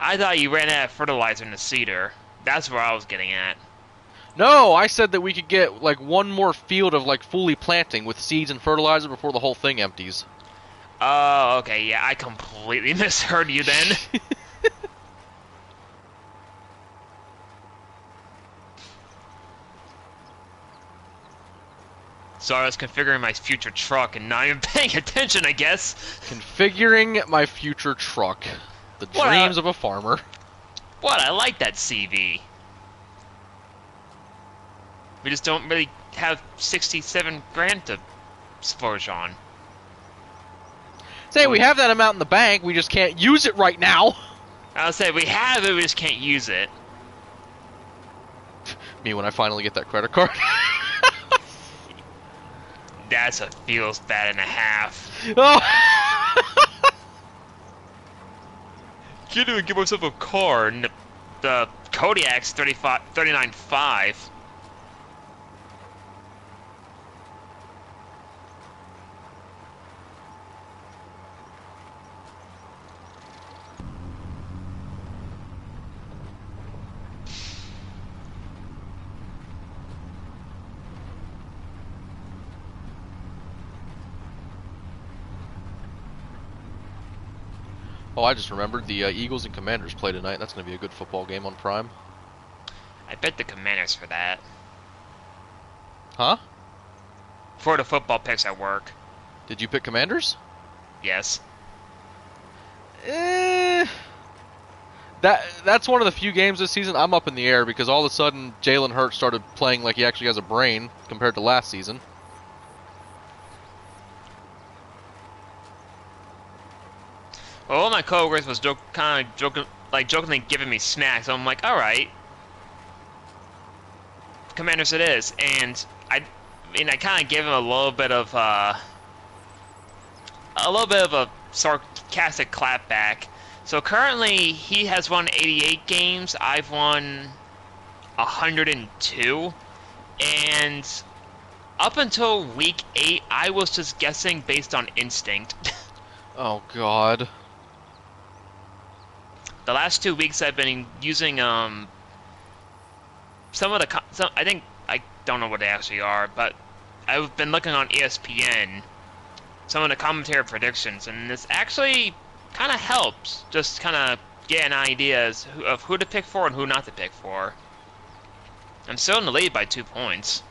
I thought you ran out of fertilizer in the seeder. That's where I was getting at. No, I said that we could get, like, one more field of, like, fully planting with seeds and fertilizer before the whole thing empties. Oh, okay, yeah, I completely misheard you then. So I was configuring my future truck and not even paying attention, I guess. Configuring my future truck. The dreams of a farmer. What? I like that CV. We just don't really have 67 grand to splurge on. Say, we have that amount in the bank, we just can't use it right now. I'll say we have it, we just can't use it. Me when I finally get that credit card. That's a feels bad and a half. Oh! Can't even give myself a car. And the Kodiak's 39.5. Oh, I just remembered the Eagles and Commanders play tonight. That's going to be a good football game on Prime. I bet the Commanders for that. Huh? For the football picks at work. Did you pick Commanders? Yes. Eh, that's one of the few games this season I'm up in the air because all of a sudden Jalen Hurts started playing like he actually has a brain compared to last season. Well, one of my coworkers was kind of joking, like jokingly giving me smacks. So I'm like, all right, Commanders it is, and I kind of gave him a little bit of a sarcastic clap back. So currently he has won 88 games. I've won 102, and up until week 8, I was just guessing based on instinct. Oh God. The last 2 weeks I've been using some of the I think I don't know what they actually are, but I've been looking on ESPN some of the commentary predictions, and this actually kind of helps just kind of get an idea of who to pick for and who not to pick for. I'm still in the lead by 2 points.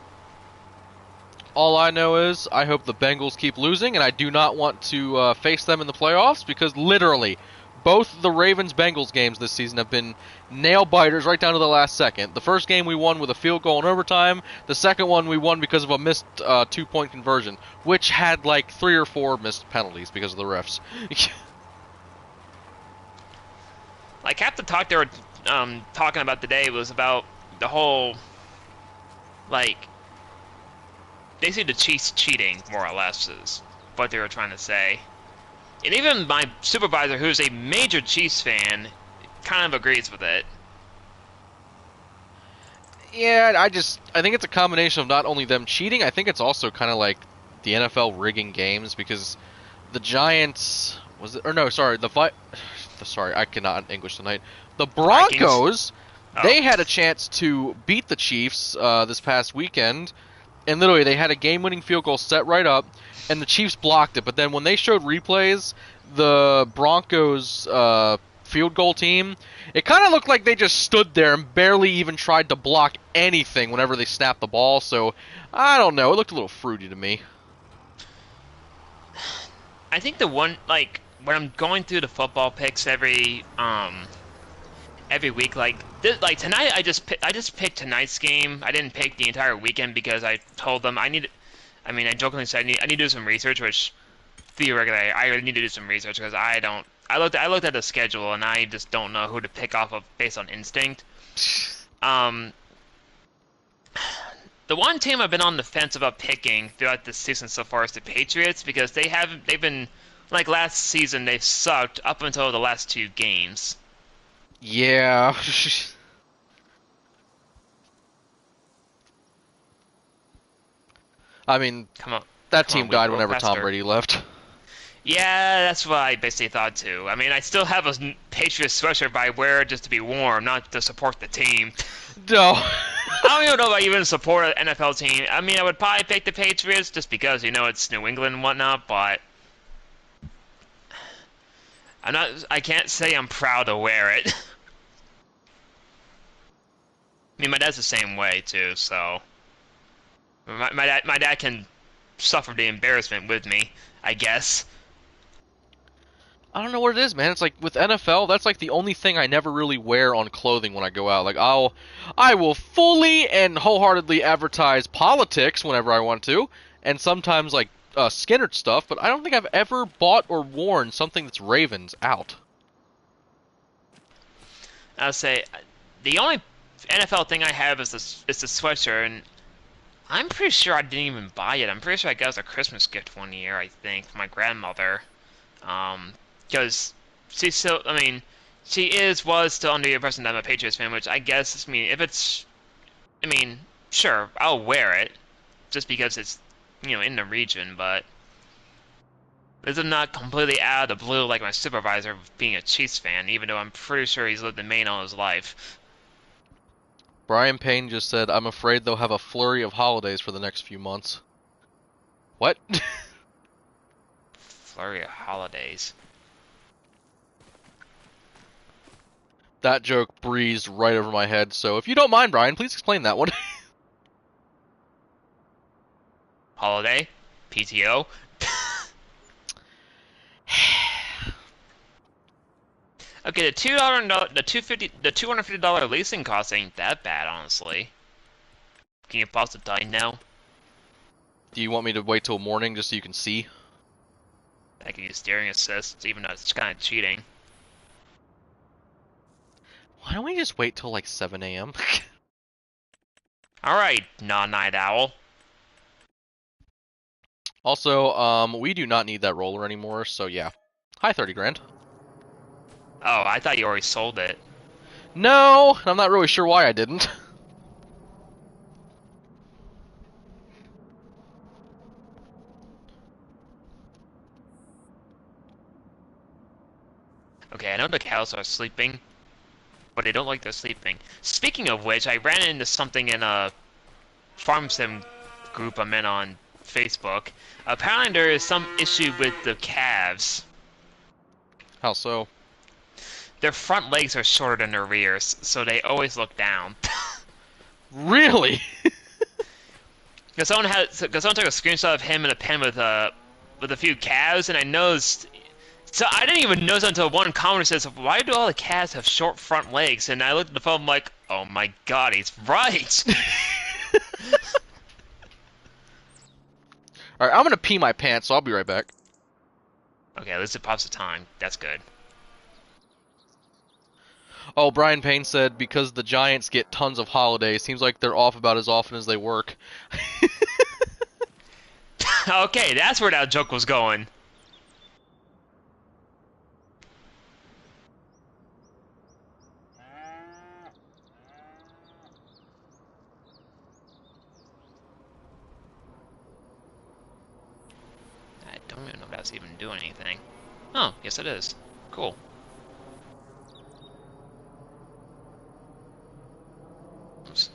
All I know is I hope the Bengals keep losing, and I do not want to face them in the playoffs because literally both the Ravens-Bengals games this season have been nail-biters right down to the last second. The first game we won with a field goal in overtime. The second one we won because of a missed 2-point conversion, which had like 3 or 4 missed penalties because of the refs. Like half the talk they were talking about today was about the whole, like, basically the Chiefs cheating, more or less, is what they were trying to say. And even my supervisor, who's a major Chiefs fan, kind of agrees with it. Yeah, I think it's a combination of not only them cheating, I think it's also kind of like the NFL rigging games because the Giants was it or no, sorry, sorry, I cannot English tonight. The Vikings? Broncos, Oh. they had a chance to beat the Chiefs this past weekend, and literally they had a game-winning field goal set right up, and the Chiefs blocked it. But then when they showed replays, the Broncos field goal team, it kind of looked like they just stood there and barely even tried to block anything whenever they snapped the ball. So I don't know, it looked a little fruity to me. I think the one, like, when I'm going through the football picks every week, like tonight I just picked tonight's game. I didn't pick the entire weekend because I told them I jokingly said I need to do some research, which theoretically I really need to do some research because I looked at the schedule and I just don't know who to pick off of based on instinct. Um, the one team I've been on the fence about picking throughout this season so far is the Patriots because they've been, like, last season they've sucked up until the last 2 games. Yeah. I mean, Come on, that come on, team we died grow whenever Tom faster. Brady left. Yeah, that's what I basically thought too. I mean, I still have a Patriots sweatshirt, but I wear it just to be warm, not to support the team. No. I don't even know if I even support an NFL team. I mean, I would probably pick the Patriots just because, it's New England and whatnot, but I can't say I'm proud to wear it. I mean, my dad's the same way too, so my dad can suffer the embarrassment with me, I guess. I don't know what it is, man. It's like with NFL, that's like the only thing I never really wear on clothing when I go out. Like I will fully and wholeheartedly advertise politics whenever I want to, and sometimes like Skinner stuff. But I don't think I've ever bought or worn something that's Ravens out. I'll say the only NFL thing I have is the sweatshirt, and I'm pretty sure I didn't even buy it. I'm pretty sure I got it as a Christmas gift one year, I think, from my grandmother. Because I mean, was still under the impression that I'm a Patriots fan, which I guess, I mean, I mean, sure, I'll wear it, just because it's, in the region, but this is not completely out of the blue like my supervisor being a Chiefs fan, even though I'm pretty sure he's lived in Maine all his life. Brian Payne just said, "I'm afraid they'll have a flurry of holidays for the next few months." What? Flurry of holidays. That joke breezed right over my head, so if you don't mind, Brian, please explain that one. Holiday, PTO. Okay, the $250 leasing cost ain't that bad, honestly. Can you pause the time now? Do you want me to wait till morning just so you can see? I can use steering assist, even though it's kind of cheating. Why don't we just wait till like 7 a.m.? Alright, non-night owl. Also, we do not need that roller anymore, so yeah. Hi, 30 grand. Oh, I thought you already sold it. No, I'm not really sure why I didn't. Okay, I know the cows are sleeping, but they don't like their sleeping. Speaking of which, I ran into something in a farm sim group I'm in on Facebook. Apparently there is some issue with the calves. How so? Their front legs are shorter than their rears, so they always look down. Really? Because someone took a screenshot of him in a pen with a few calves, and I noticed. So I didn't even notice until one commenter says, "Why do all the calves have short front legs?" And I looked at the phone, I'm like, "Oh my god, he's right." Alright, I'm gonna pee my pants, so I'll be right back. Okay, at least it pops the time. That's good. Oh, Brian Payne said because the Giants get tons of holidays, seems like they're off about as often as they work. Okay, that's where that joke was going. I don't even know if that's even doing anything. Oh, yes it is. Cool. Oops.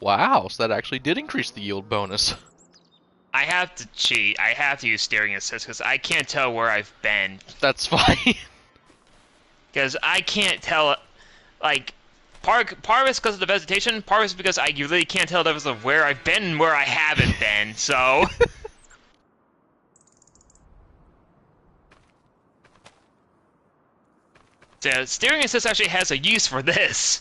Wow, so that actually did increase the yield bonus. I have to cheat. I have to use steering assist because I can't tell where I've been. That's fine. Because I can't tell, like, part of it's because of the vegetation, part of it's because I really can't tell the difference of where I've been and where I haven't been, so... The steering assist actually has a use for this.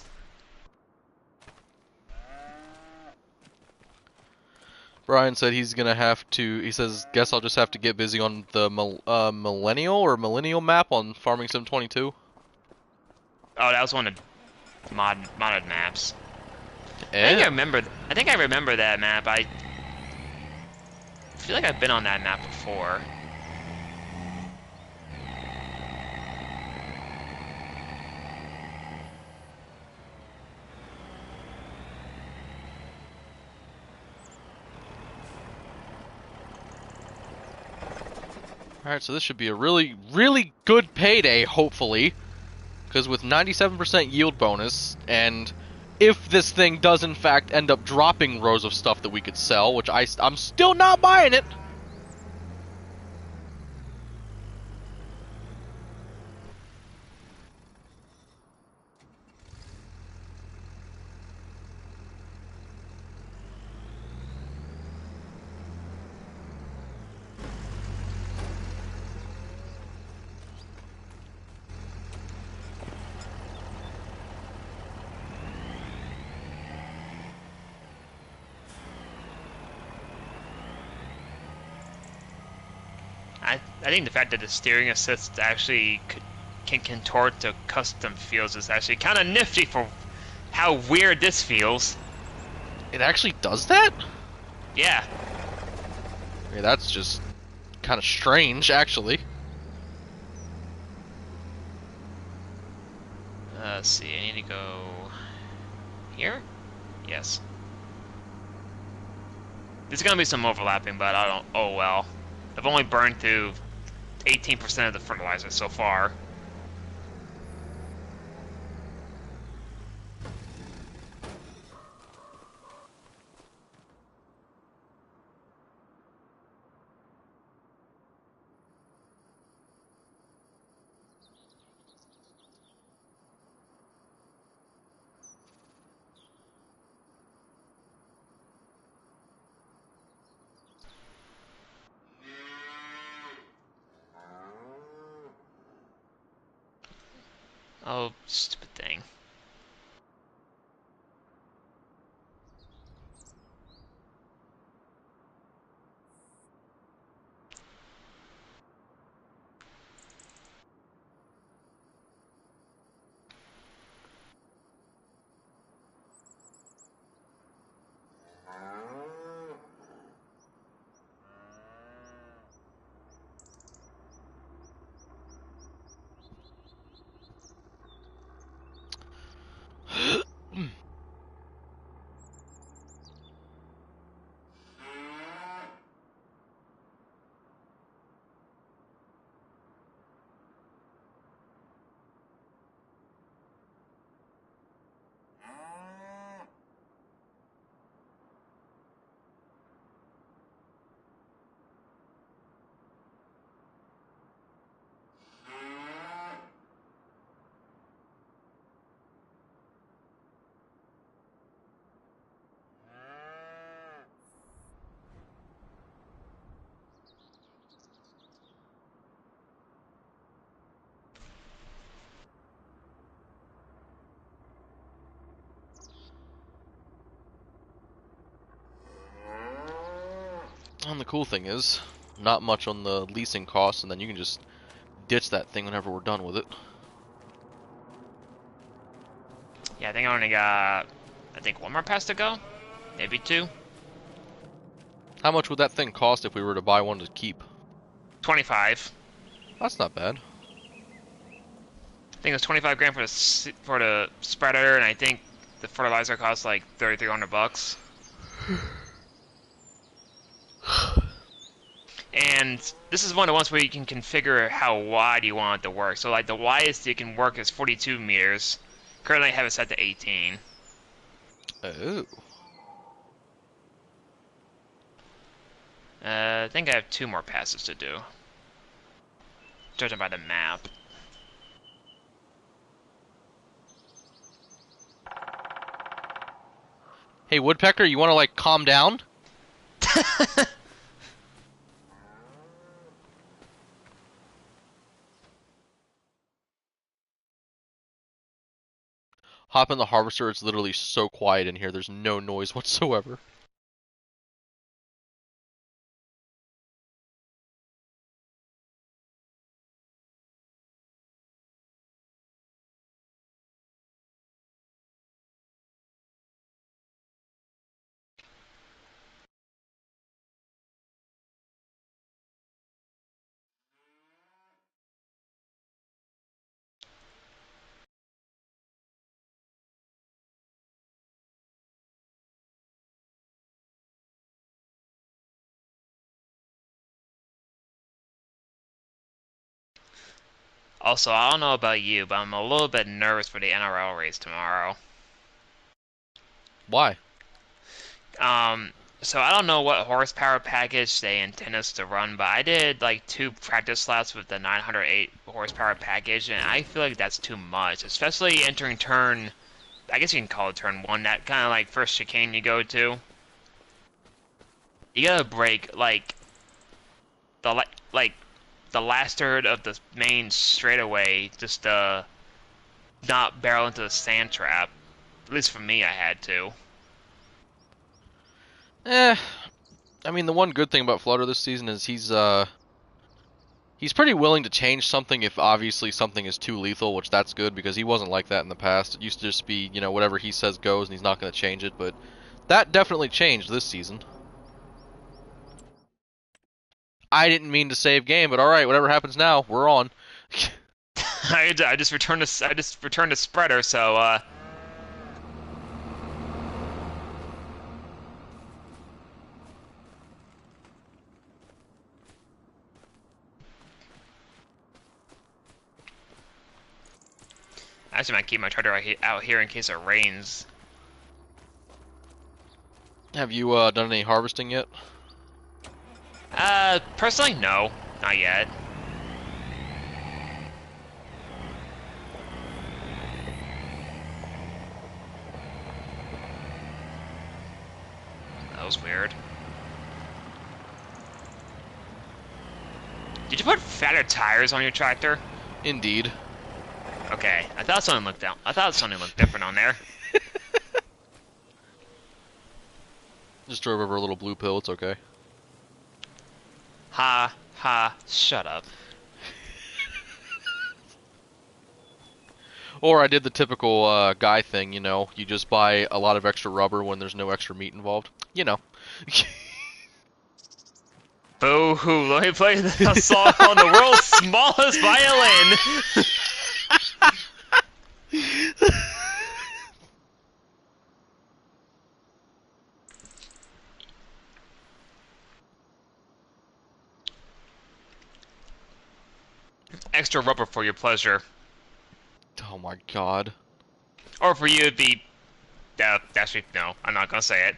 Brian said he's gonna have to. He says, "Guess I'll just have to get busy on the millennial map on Farming Sim 22." Oh, that was one of the modded maps. I think I Yeah. remember. I think I remember that map. I feel like I've been on that map before. Alright, so this should be a really, really good payday, hopefully. Because with 97% yield bonus, and if this thing does in fact end up dropping rows of stuff that we could sell, which I'm still not buying it. I think the fact that the steering assist actually can contort to custom fields is actually kind of nifty for how weird this feels. It actually does that? Yeah. Yeah, that's just kind of strange, actually. Let's see. I need to go here. Yes. There's gonna be some overlapping, but I don't. Oh well. I've only burned through 18% of the fertilizer so far. Oh, stupid thing. And the cool thing is, not much on the leasing costs, and then you can just ditch that thing whenever we're done with it. Yeah, I think I only got. I think one more pass to go. Maybe two. How much would that thing cost if we were to buy one to keep? 25. That's not bad. I think it was 25 grand for the spreader, and I think the fertilizer costs like 3,300 bucks. And this is one of the ones where you can configure how wide you want it to work. So like the widest you can work is 42 meters. Currently I have it set to 18. Oh. I think I have two more passes to do. Judging by the map. Hey, Woodpecker, you want to, like, calm down? Hop in the harvester, it's literally so quiet in here, there's no noise whatsoever. Also, I don't know about you, but I'm a little bit nervous for the NRL race tomorrow. Why? Um, so I don't know what horsepower package they intend us to run, but I did like 2 practice laps with the 908 horsepower package, and I feel like that's too much, especially entering turn. I guess you can call it turn one. That kind of like first chicane you go to. You gotta brake like the last third of the main straightaway, just not barrel into the sand trap. At least for me, I had to. Eh, I mean, the one good thing about Flutter this season is he's pretty willing to change something if obviously something is too lethal, which that's good because he wasn't like that in the past. It used to just be, you know, whatever he says goes and he's not going to change it, but that definitely changed this season. I didn't mean to save game, but alright, whatever happens now, we're on. I just returned a spreader, so I actually might keep my tractor out here in case it rains. Have you done any harvesting yet? Personally, no, not yet. That was weird. Did you put fatter tires on your tractor? Indeed. Okay, I thought something looked down. I thought something looked different on there. Just drove over a little blue pill, it's okay. Ha ha! Shut up. Or I did the typical guy thing, you know, you just buy a lot of extra rubber when there's no extra meat involved. You know. Boo hoo! Let me play the song on the world's smallest violin. Extra rubber for your pleasure, Oh my god. or for you it'd be. Actually, no, I'm not gonna say it.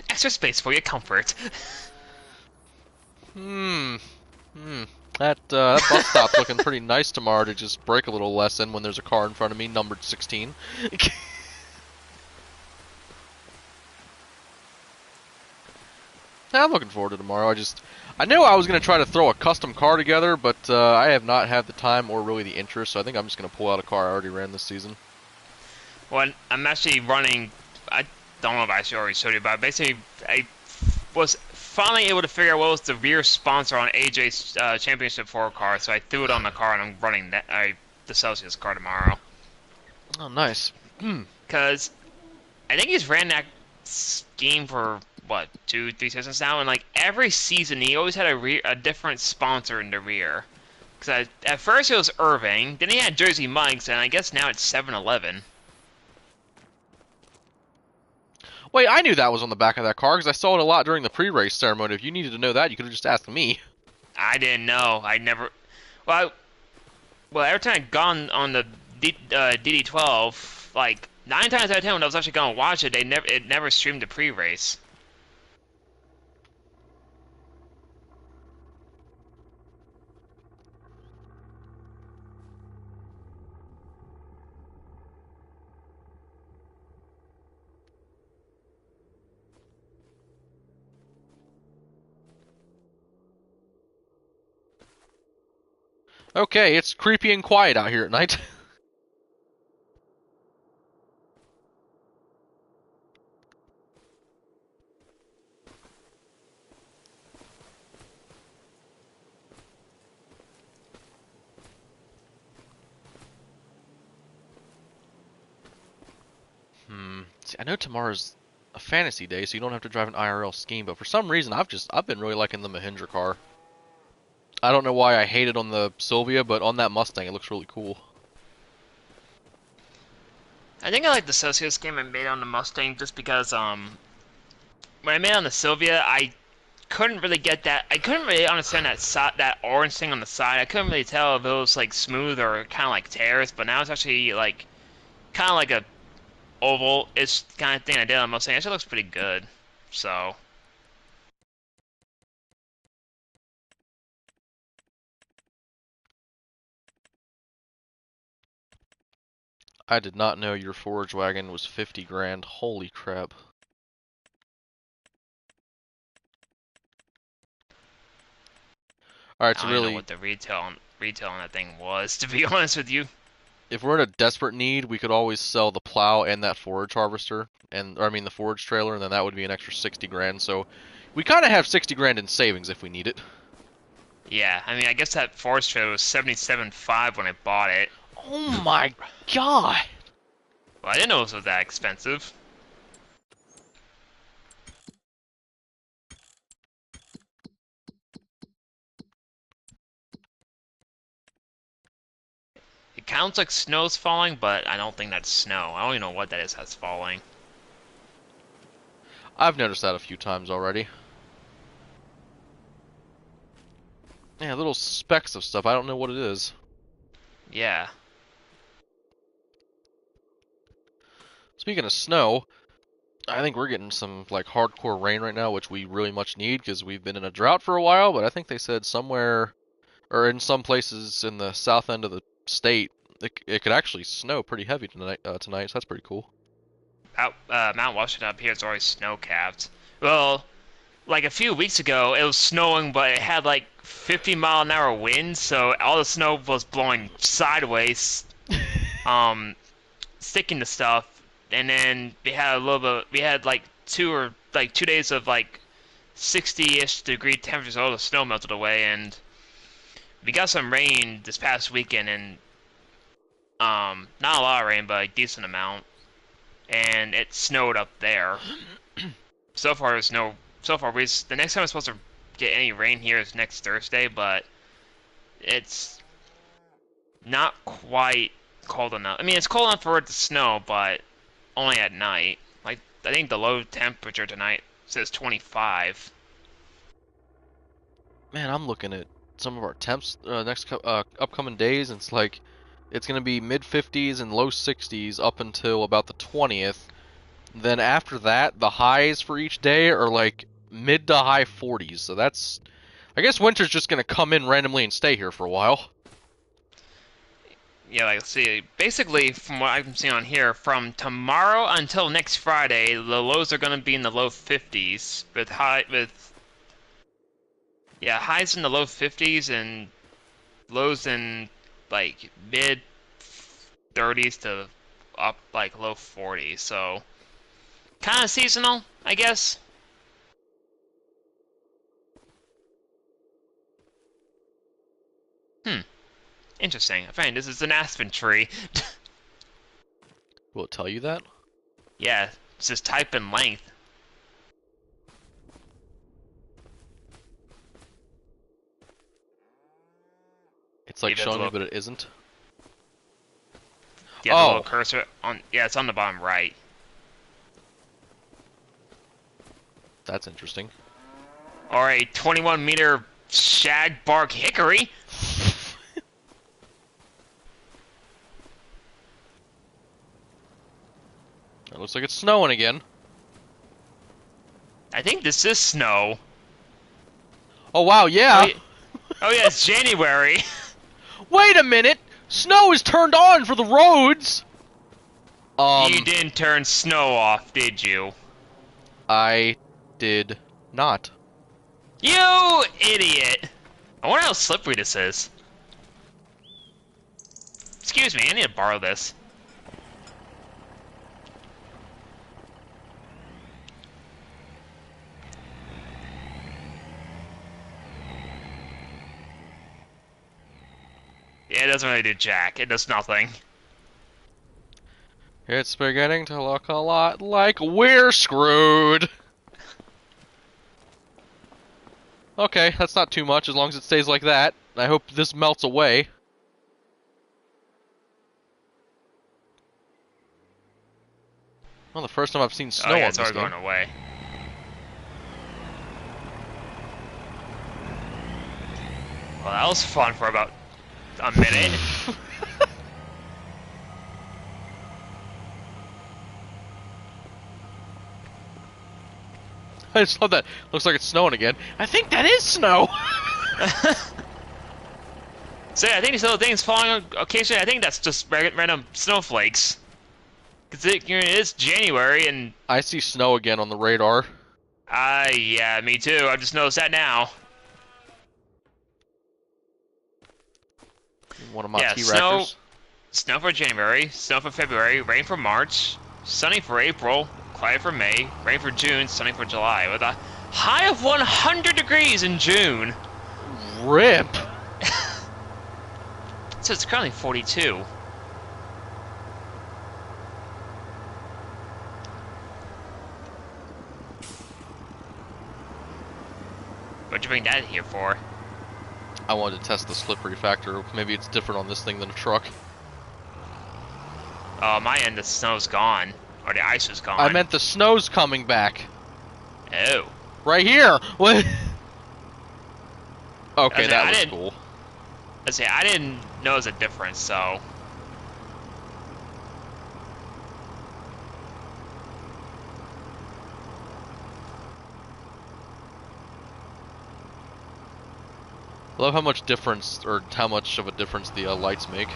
Extra space for your comfort. Hmm. Hmm. That bus stop's looking pretty nice tomorrow to just brake a little less in when there's a car in front of me, numbered 16. I'm looking forward to tomorrow. I knew I was going to try to throw a custom car together, but I have not had the time or really the interest, so I think I'm just going to pull out a car I already ran this season. Well, I'm actually running. I don't know if I already showed you, but basically, I was finally able to figure out what was the rear sponsor on AJ's Championship 4 car, so I threw it on the car, and I'm running the Celsius car tomorrow. Oh, nice. Because I think he's ran that scheme for, what, 2, 3 seasons now, and like every season he always had a different sponsor in the rear. Because at first it was Irving, then he had Jersey Mike's, and I guess now it's 7-Eleven. Wait, I knew that was on the back of that car because I saw it a lot during the pre-race ceremony. If you needed to know that, you could have just asked me. I didn't know. I never. Well, every time I gone on the DD12, like 9 times out of 10 when I was actually gonna watch it, it never streamed the pre-race. Okay, it's creepy and quiet out here at night. See, I know tomorrow's a fantasy day, so you don't have to drive an IRL scheme, but for some reason I've been really liking the Mahindra car. I don't know why I hate it on the Sylvia, but on that Mustang it looks really cool. I think I like the Celsius game I made on the Mustang just because when I made on the Sylvia, I couldn't really get that. I couldn't really understand that orange thing on the side. I couldn't really tell if it was like smooth or kind of like tears. But now it's actually like kind of like a oval-ish kind of thing I did on Mustang. It actually looks pretty good. So I did not know your forage wagon was 50 grand. Holy crap. Alright, I so don't even know really, what the retail on that thing was, to be honest with you. if we're in a desperate need, we could always sell the plow and that forage harvester, or I mean the forage trailer, and then that would be an extra 60 grand. So we kind of have 60 grand in savings if we need it. Yeah, I mean, I guess that forest trailer was 77.5 when I bought it. Oh my god! Well, I didn't know it was that expensive. It counts like snow's falling, but I don't think that's snow. I don't even know what that is that's falling. I've noticed that a few times already. Yeah, little specks of stuff. I don't know what it is. Yeah. Speaking of snow, I think we're getting some like hardcore rain right now, which we really much need because we've been in a drought for a while. But I think they said somewhere or in some places in the south end of the state, it could actually snow pretty heavy tonight. Tonight, so that's pretty cool. Mount Washington up here is already snow-capped. Well, like a few weeks ago, it was snowing, but it had like 50-mile-an-hour winds, so all the snow was blowing sideways, um, sticking to stuff. And then we had a little bit. We had like 2 days of like 60-ish degree temperatures. All the snow melted away, and we got some rain this past weekend, and not a lot of rain, but a decent amount. And it snowed up there. So far, there's no. So far, the next time we're supposed to get any rain here is next Thursday, but it's not quite cold enough. I mean, it's cold enough for it to snow, but only at night. Like, I think the low temperature tonight says 25. Man, I'm looking at some of our temps next upcoming days, and it's like it's gonna be mid 50s and low 60s up until about the 20th. Then after that, the highs for each day are like mid to high 40s. So that's, I guess winter's just gonna come in randomly and stay here for a while. Yeah, like, let's see. Basically, from what I'm seeing on here, from tomorrow until next Friday, the lows are going to be in the low 50s yeah, highs in the low 50s and lows in like mid 30s to up like low 40s. So kind of seasonal, I guess. Hmm, interesting. I find this is an aspen tree. Will it tell you that? Yeah, it says type and length. It's You like have to showing me, look. but it isn't. You have the little Oh, cursor on. Yeah, it's on the bottom right. that's interesting. Or a 21-meter shagbark hickory. It looks like it's snowing again. I think this is snow. Oh wow, Oh, yeah. oh yeah, it's January. Wait a minute. Snow is turned on for the roads. You didn't turn snow off, did you? I did not. You idiot! I wonder how slippery this is. Excuse me, I need to borrow this. Yeah, it doesn't really do jack. It does nothing. It's beginning to look a lot like we're screwed. Okay, that's not too much as long as it stays like that. I hope this melts away. Well, the first time I've seen Oh snow yeah, on it's this already game. going away. Well, that was fun for about a minute. I just love that. Looks like it's snowing again. I think that is snow. So yeah, I think these little things falling occasionally, I think that's just random snowflakes. Cause it is January and I see snow again on the radar. yeah, me too. I just noticed that now. One of my Yeah, snow, T-Raptors. snow for January, snow for February, rain for March, sunny for April, quiet for May, rain for June, sunny for July, with a high of 100 degrees in June. Rip. So it's currently 42. What'd you bring that here for? I wanted to test the slippery factor. Maybe it's different on this thing than a truck. Oh, my end, the snow's gone. Or the ice is gone. I meant the snow's coming back. Oh. Right here. What? Okay, that was cool. Let's say I didn't notice a difference, so. I love how much difference, or how much of a difference the lights make.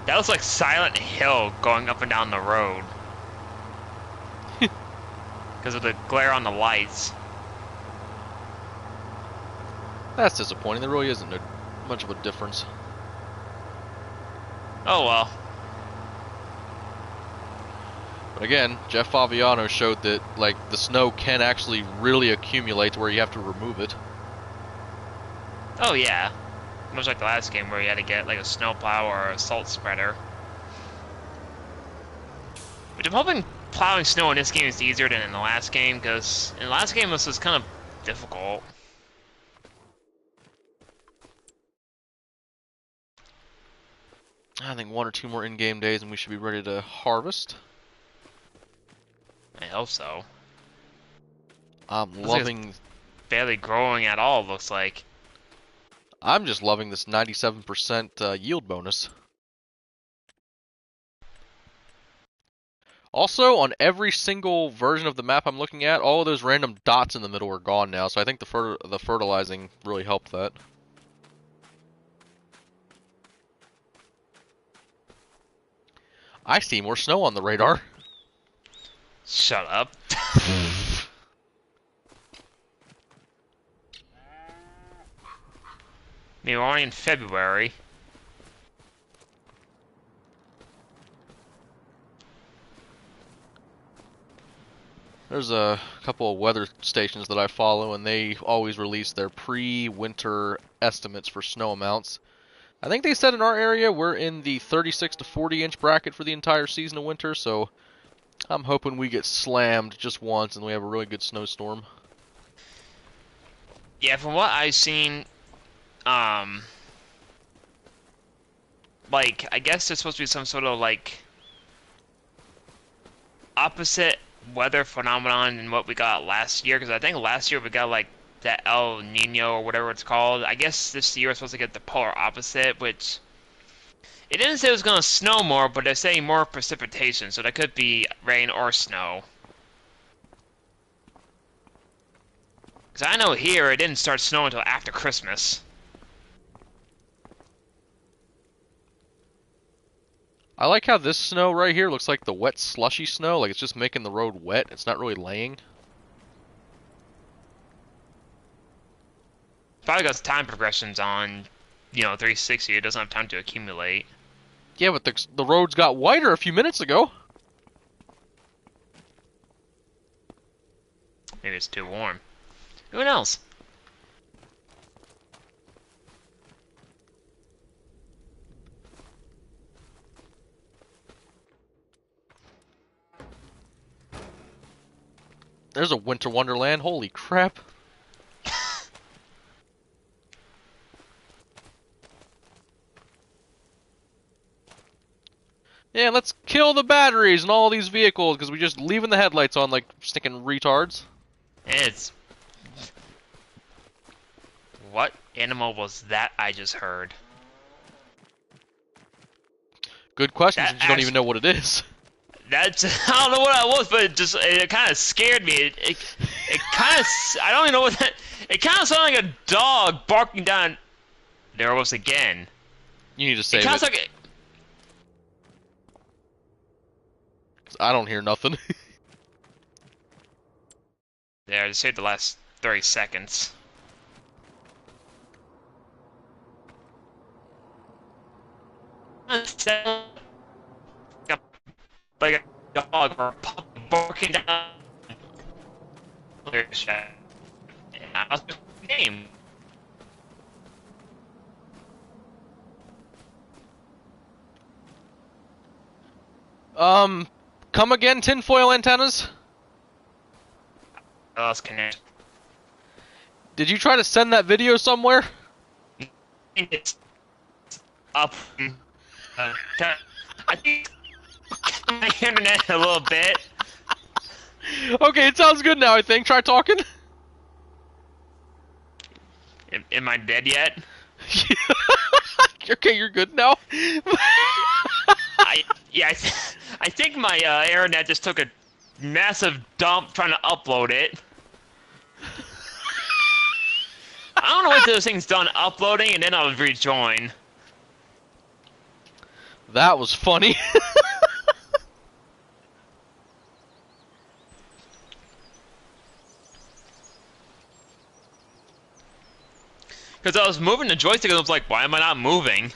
That was like Silent Hill going up and down the road. Because of the glare on the lights. That's disappointing. There really isn't much of a difference. Oh well. But again, Jeff Favignano showed that like the snow can actually really accumulate to where you have to remove it. Oh yeah. Much like the last game where you had to get like a snowplow or a salt spreader. Which I'm hoping plowing snow in this game is easier than in the last game, because in the last game this was kind of difficult. I think 1 or 2 more in-game days and we should be ready to harvest. I hope so. I'm Looks like loving... it's barely growing at all, looks like. I'm just loving this 97% yield bonus. Also, on every single version of the map I'm looking at, all of those random dots in the middle are gone now, so I think the fertilizing really helped that. I see more snow on the radar. Shut up. We're only in February. There's a couple of weather stations that I follow, and they always release their pre-winter estimates for snow amounts. I think they said in our area we're in the 36 to 40 inch bracket for the entire season of winter, so I'm hoping we get slammed just once and we have a really good snowstorm. Yeah, from what I've seen, like, I guess there's supposed to be some sort of, like, opposite weather phenomenon than what we got last year, because I think last year we got, like, that El Nino or whatever it's called. I guess this year we're supposed to get the polar opposite, which... It didn't say it was going to snow more, but they're saying more precipitation, so that could be rain or snow. Because I know here it didn't start snowing until after Christmas. I like how this snow right here looks like the wet slushy snow, like it's just making the road wet, it's not really laying. Probably got time progressions on, 360, it doesn't have time to accumulate. Yeah, but the roads got whiter a few minutes ago. Maybe it's too warm. Who knows? There's a winter wonderland, holy crap. man, let's kill the batteries in all these vehicles because we just leaving the headlights on like stinking retards. It's... What animal was that I just heard? Good question, That since you don't even know what it is. That's... I don't know what that was, but it kind of scared me. It kind of... I don't even know what that... It kind of sounded like a dog barking down... There it was again. You need to It save kind it. of like... I don't hear nothing. There, I just saved the last 30 seconds. Like a dog or a puppy barking down. There's that. I was game. Come again, tinfoil antennas? I lost connection. Did you try to send that video somewhere? It's up. I think my internet a little bit. Okay, it sounds good now, I think. Try talking. Am I dead yet? Okay, you're good now. I think my internet just took a massive dump trying to upload it. I don't know what those things done uploading, and then I'll rejoin. That was funny. Because I was moving the joystick, and I was like, why am I not moving?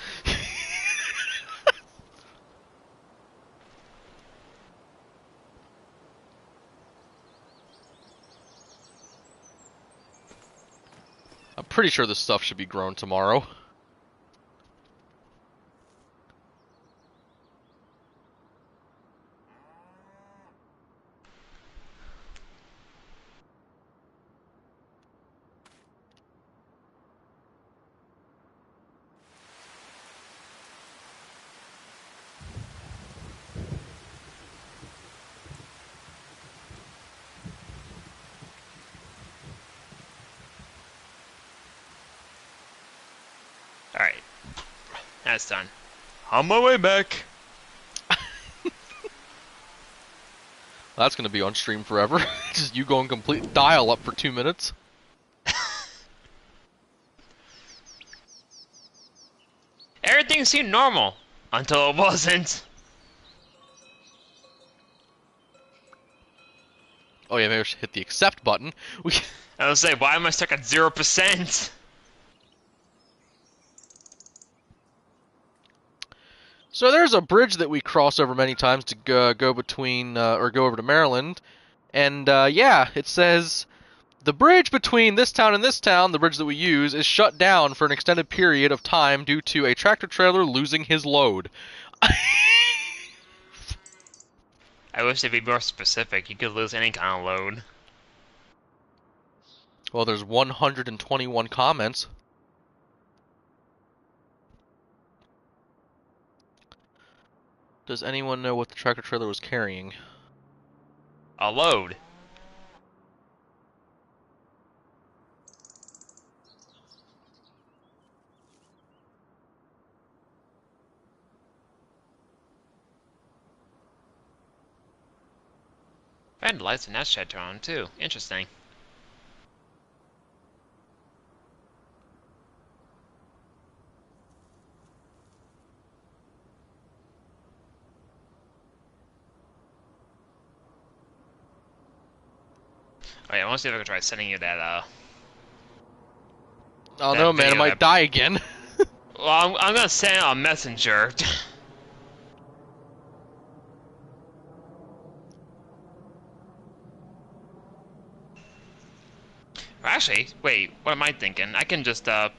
I'm pretty sure this stuff should be grown tomorrow. Alright. That's done. On my way back. That's gonna be on stream forever. Just you going complete dial up for 2 minutes. Everything seemed normal. Until it wasn't. Oh yeah, maybe I should hit the accept button. I was like, why am I stuck at 0%? So there's a bridge that we cross over many times to go between, or go over to Maryland. And yeah, it says, the bridge between this town and this town, the bridge that we use, is shut down for an extended period of time due to a tractor trailer losing his load. I wish they'd be more specific. You could lose any kind of load. Well, there's 121 comments. Does anyone know what the tractor trailer was carrying? A load. And lights and that shit on too. Interesting. Oh yeah, I want to see if I can try sending you that, Oh that no, man, it video might that- die again. Well, I'm gonna send it on Messenger. Actually, wait, what am I thinking? I can just, play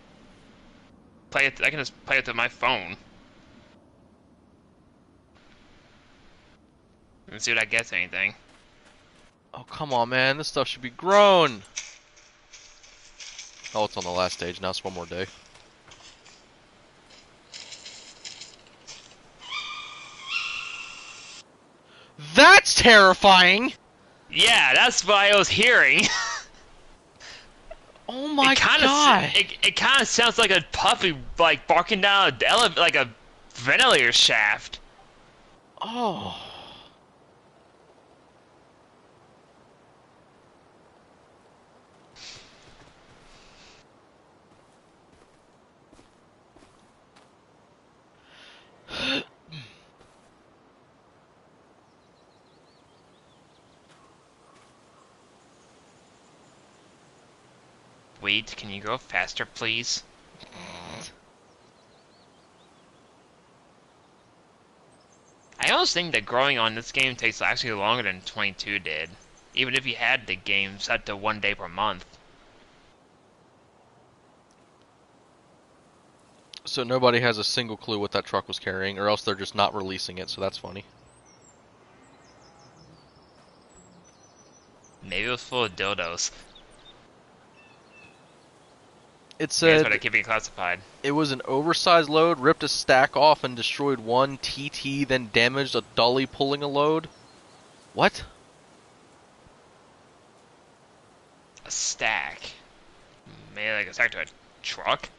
it, I can just play it to my phone. And see what I get to anything. Oh, come on, man. This stuff should be grown. Oh, it's on the last stage. Now it's one more day. That's terrifying! Yeah, that's what I was hearing. Oh my god! It kind of sounds like a puppy like barking down like a ventilator shaft. Oh. Wait, can you go faster, please? I almost think that growing on this game takes actually longer than 22 did, even if you had the game set to 1 day per month. So nobody has a single clue what that truck was carrying, or else they're just not releasing it, so that's funny. Maybe it was full of dildos. It Maybe that's why said they keep it classified. it was an oversized load, ripped a stack off and destroyed one TT, then damaged a dolly pulling a load. What? A stack. Maybe like a stack to a truck?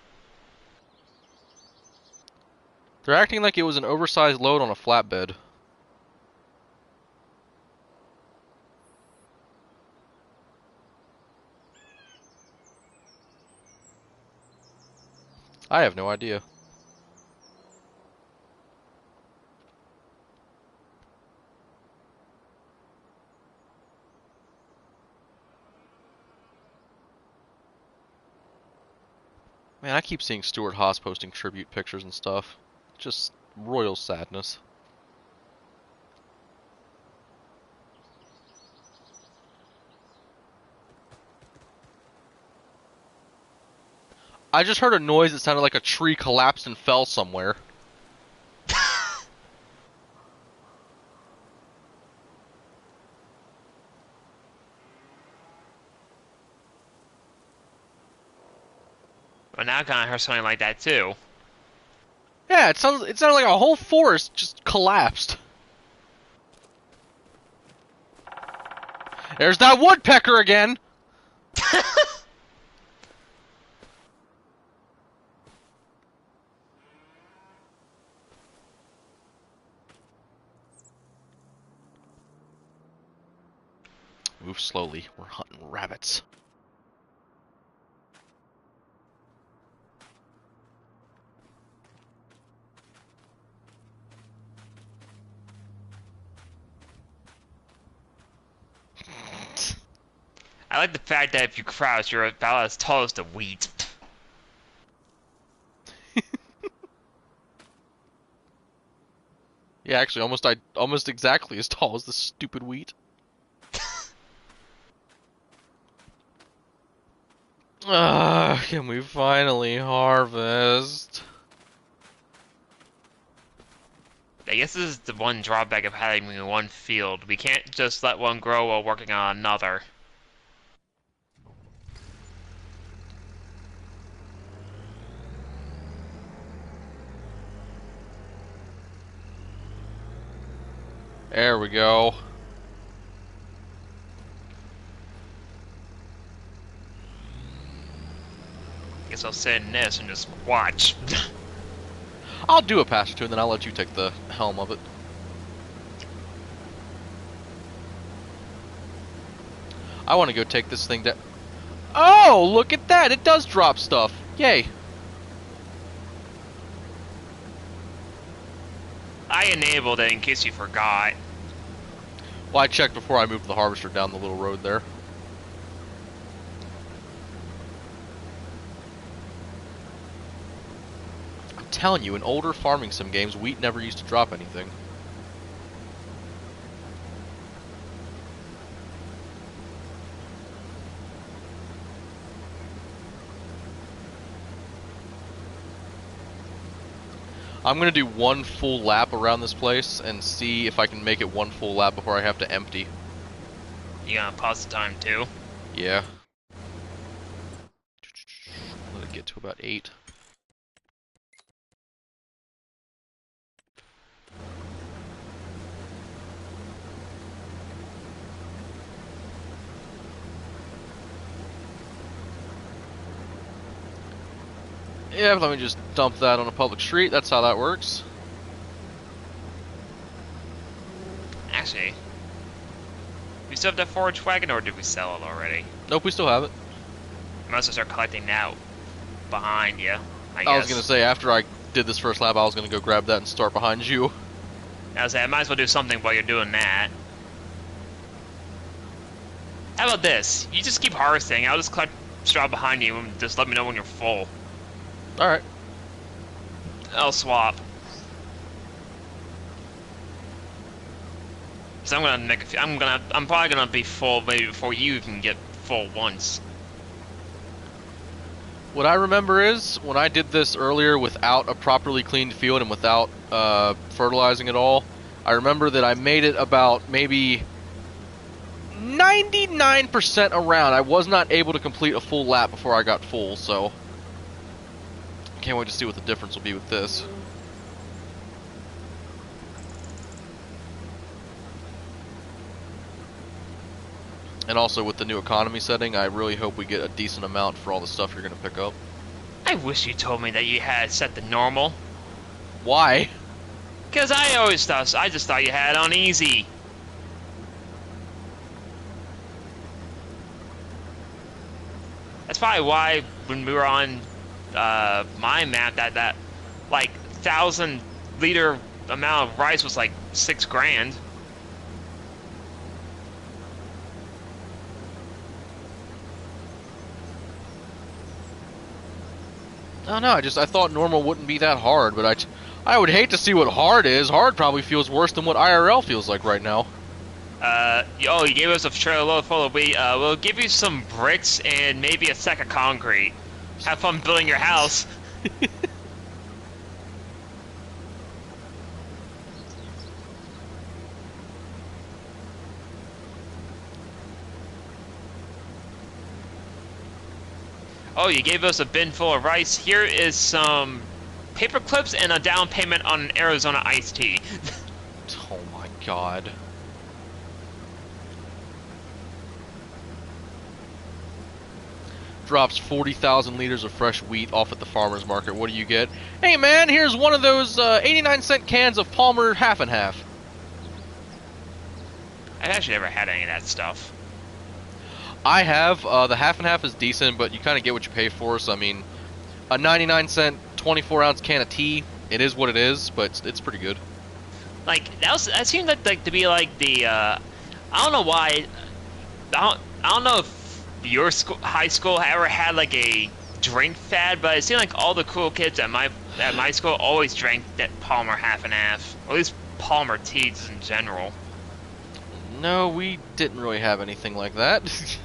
They're acting like it was an oversized load on a flatbed. I have no idea. Man, I keep seeing Stuart Haas posting tribute pictures and stuff. Just royal sadness. I just heard a noise that sounded like a tree collapsed and fell somewhere. Well, now I kind of heard something like that too. Yeah, it sounded like a whole forest just collapsed. There's that woodpecker again! Move slowly, we're hunting rabbits. I like the fact that if you crouch, you're about as tall as the wheat. Yeah, actually, almost exactly as tall as the stupid wheat. Can we finally harvest? I guess this is the one drawback of having one field. We can't just let one grow while working on another. There we go. Guess I'll sit in this and just watch. I'll do a pass or two, and then I'll let you take the helm of it. I want to go take this thing down. Oh, look at that! It does drop stuff. Yay. I enabled it in case you forgot. Well, I checked before I moved the harvester down the little road there. I'm telling you, in older farming sim games, wheat never used to drop anything. I'm gonna do one full lap around this place and see if I can make it one full lap before I have to empty. You gonna pause the time too? Yeah. Let it get to about 8. Yeah, let me just dump that on a public street. That's how that works. Actually, we still have that forage wagon, or did we sell it already? Nope, we still have it. I must have start collecting now behind you, I I was gonna guess. say, after I did this first lap, I was gonna go grab that and start behind you. I was say I might as well do something while you're doing that. How about this? You just keep harvesting. I'll just collect straw behind you and just let me know when you're full. Alright. I'll swap. So I'm gonna make a few, I'm probably gonna be full maybe before you can get full once. What I remember is, when I did this earlier without a properly cleaned field and without fertilizing it all, I remember that I made it about maybe 99% around. I was not able to complete a full lap before I got full, so can't wait to see what the difference will be with this. And also with the new economy setting, I really hope we get a decent amount for all the stuff you're going to pick up. I wish you told me that you had set the normal. Why? Cause I just thought you had it on easy. That's probably why when we were on my map that like 1,000 liter amount of rice was like 6 grand. I don't know, I thought normal wouldn't be that hard, but I would hate to see what hard is. Hard probably feels worse than what IRL feels like right now. You gave us a trailer load full of wheat. We'll give you some bricks and maybe a sack of concrete. Have fun building your house. Oh, you gave us a bin full of rice. Here is some paper clips and a down payment on an Arizona iced tea. Oh my god. Drops 40,000 liters of fresh wheat off at the farmer's market. What do you get? Hey man, here's one of those 89-cent cans of Palmer half and half. I've actually never had any of that stuff. I have. The half and half is decent, but you kind of get what you pay for. So, I mean, a 99-cent 24-ounce can of tea, it is what it is, but it's pretty good. Like, that seemed like to be like the, I don't know why, I don't know if your high school ever had like a drink fad, but it seemed like all the cool kids at my school always drank that Palmer half and half, or at least Palmer teas in general. No, we didn't really have anything like that.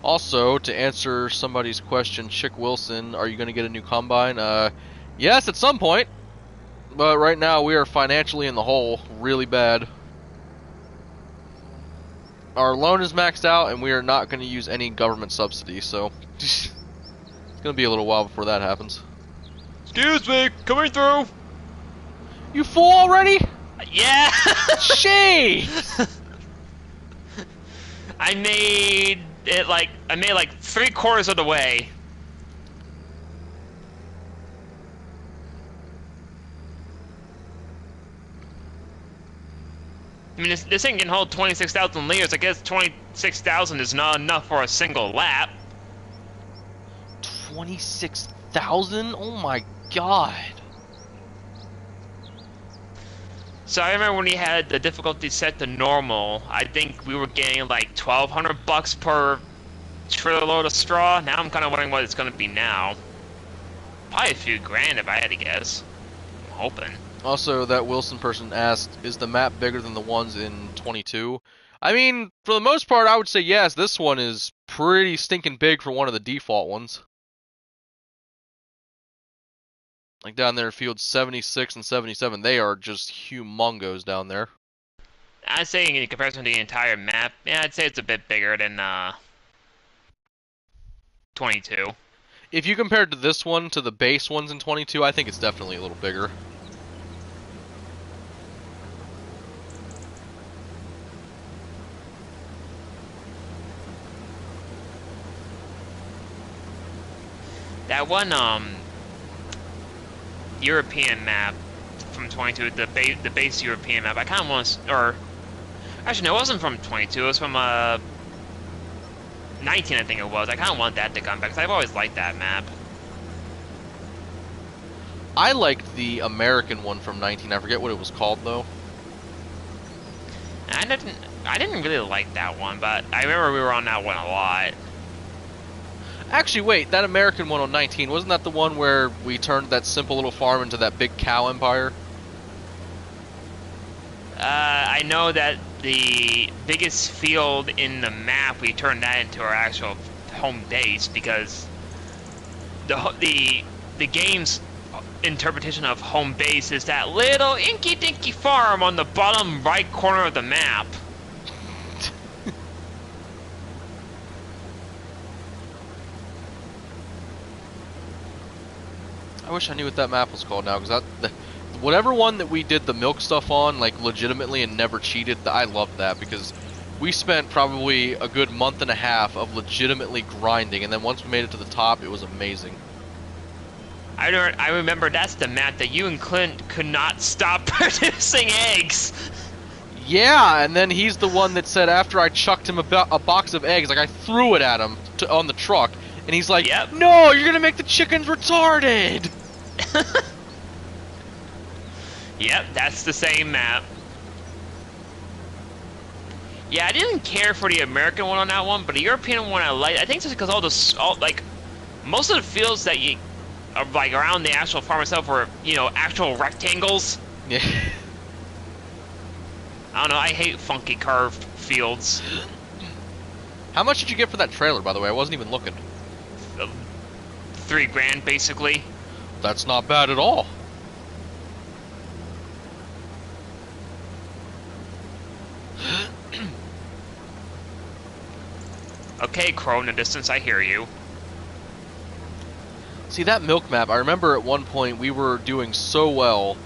Also, to answer somebody's question, Chick Wilson, are you going to get a new combine? Yes, at some point. But right now, we are financially in the hole really bad. Our loan is maxed out, and we are not going to use any government subsidy, so it's going to be a little while before that happens. Excuse me, coming through. You full already? Yeah. Jeez! I made like 3/4 of the way. I mean, this thing can hold 26,000 liters. I guess 26,000 is not enough for a single lap. 26,000? Oh my god. So I remember when we had the difficulty set to normal, I think we were getting like 1,200 bucks per trailer load of straw. Now I'm kind of wondering what it's going to be now. Probably a few grand if I had to guess. I'm hoping. Also, that Wilson person asked, is the map bigger than the ones in 22? I mean, for the most part, I would say yes. This one is pretty stinking big for one of the default ones. Like down there, fields 76 and 77, they are just humongous down there. I'd say in comparison to the entire map, yeah, I'd say it's a bit bigger than 22. If you compared to this one to the base ones in 22, I think it's definitely a little bigger. That one European map from 22, the base European map. I kind of want to, or actually no, it wasn't from 22. It was from 19, I think it was. I kind of want that to come back because I've always liked that map. I liked the American one from 19. I forget what it was called though. I didn't really like that one, but I remember we were on that one a lot. Actually, wait, that American one on 19, wasn't that the one where we turned that simple little farm into that big cow empire? I know that the biggest field in the map, we turned that into our actual home base because the game's interpretation of home base is that little inky-dinky farm on the bottom right corner of the map. I wish I knew what that map was called now, because whatever one that we did the milk stuff on, like, legitimately and never cheated, I loved that, because we spent probably a good month and a half of legitimately grinding, and then once we made it to the top, it was amazing. I remember that's the map that you and Clint could not stop producing eggs. Yeah, and then he's the one that said after I chucked him a box of eggs, like I threw it at him on the truck, and he's like, Yep. "No, you're gonna make the chickens retarded." Yep, that's the same map. Yeah, I didn't care for the American one on that one, but the European one I liked. I think just because like most of the fields that you are like around the actual farm itself were, you know, actual rectangles. Yeah. I don't know. I hate funky curved fields. How much did you get for that trailer, by the way? I wasn't even looking. $3 grand, basically. That's not bad at all. Okay, crow in the distance, I hear you. See, that milk map, I remember at one point we were doing so well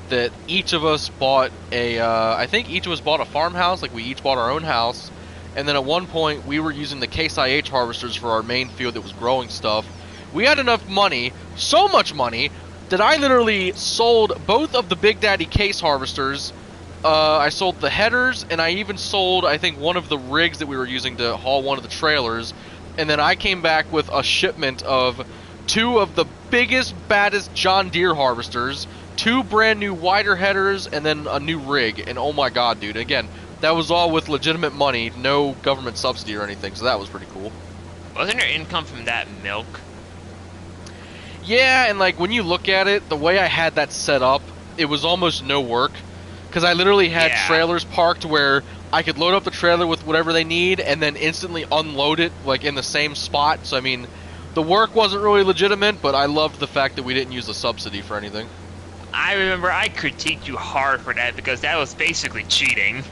that each of us bought I think each of us bought a farmhouse, like we each bought our own house, and then at one point we were using the Case IH harvesters for our main field that was growing stuff. We had enough money, so much money, that I literally sold both of the Big Daddy Case harvesters. I sold the headers, and I even sold, I think, one of the rigs that we were using to haul one of the trailers, and then I came back with a shipment of 2 of the biggest, baddest John Deere harvesters, 2 brand new wider headers, and then a new rig, and oh my god, dude, again, that was all with legitimate money, no government subsidy or anything, so that was pretty cool. Wasn't your income from that milk? Yeah, and like, when you look at it, the way I had that set up, it was almost no work, because I literally had trailers parked where I could load up the trailer with whatever they need, and then instantly unload it, like, in the same spot, so I mean, the work wasn't really legitimate, but I loved the fact that we didn't use the subsidy for anything. I remember I critiqued you hard for that because that was basically cheating.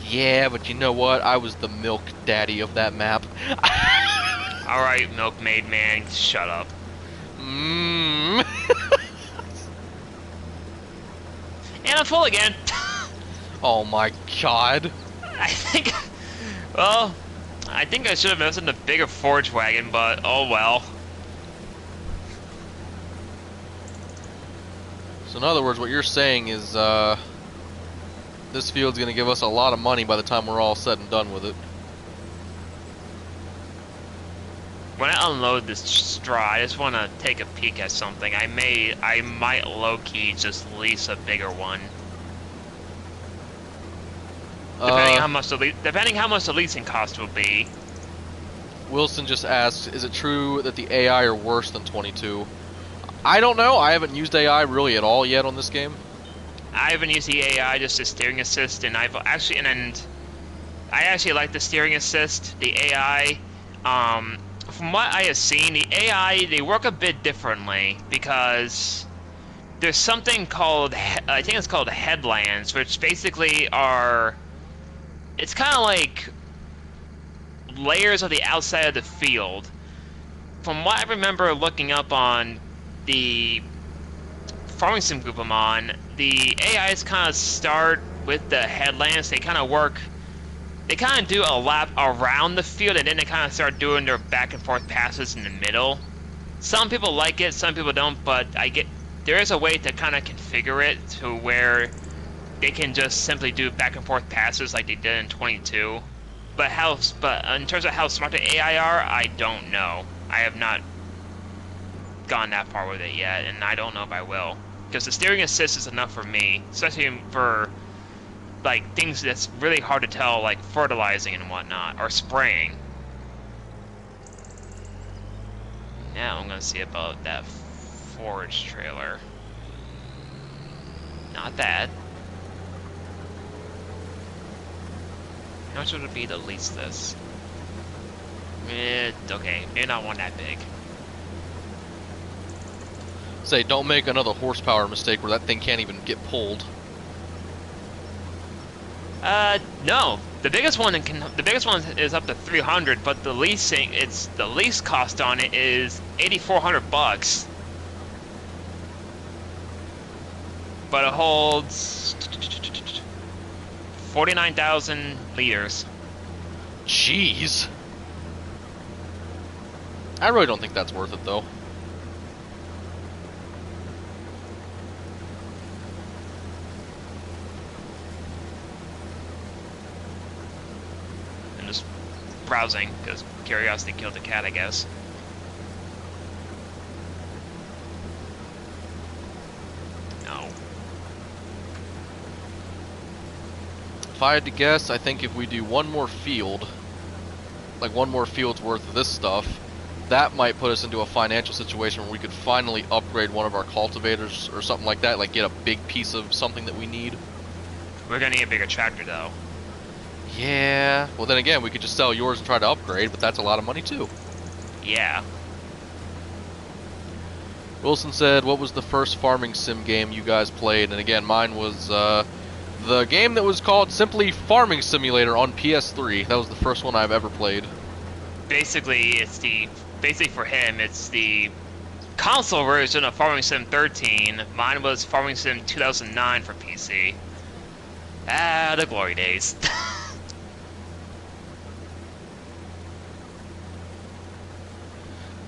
Yeah, but you know what? I was the milk daddy of that map. Alright, milkmaid man, shut up. Mmm. And I'm full again. Oh my god. I think I should have invested in a bigger forge wagon, but oh well. So in other words, what you're saying is, this field's gonna give us a lot of money by the time we're all said and done with it. When I unload this straw, I just want to take a peek at something. I might low-key just lease a bigger one. Depending how much the leasing cost will be. Wilson just asked, is it true that the AI are worse than 22? I don't know. I haven't used AI really at all yet on this game. I haven't used the AI, just the steering assist, and I actually like the steering assist. The AI, from what I have seen, the AI, they work a bit differently because there's something called, I think it's called headlands, which basically are, it's kind of like layers of the outside of the field. From what I remember looking up on the farming sim group I'm on, the AIs kind of start with the headlands. They kind of do a lap around the field, and then they kind of start doing their back and forth passes in the middle. some people like it, some people don't, but there is a way to kind of configure it to where they can just simply do back and forth passes like they did in 22. But in terms of how smart the AI are, I don't know. I have not gone that far with it yet, and I don't know if I will. Because the steering assist is enough for me, especially for like things that's really hard to tell, like fertilizing and whatnot, or spraying. Now I'm gonna see about that forage trailer. Not that. How much would it be to lease this? Okay, maybe not one that big. Say, don't make another horsepower mistake where that thing can't even get pulled. No. The biggest one is up to 300, but the lease cost on it is $8,400. But it holds 49,000 liters. Jeez. I really don't think that's worth it, though. I'm just browsing, because curiosity killed the cat, I guess. No. If I had to guess, I think if we do one more field, like one more field's worth of this stuff, that might put us into a financial situation where we could finally upgrade one of our cultivators or something like that, like get a big piece of something that we need. We're gonna need a bigger tractor, though. Yeah. Well, then again, we could just sell yours and try to upgrade, but that's a lot of money too. Yeah. Wilson said, what was the first farming sim game you guys played? And again, mine was the game that was called simply Farming Simulator on PS3. That was the first one I've ever played. Basically for him, it's the console version of Farming Sim 13. Mine was Farming Sim 2009 for PC. Ah, the glory days.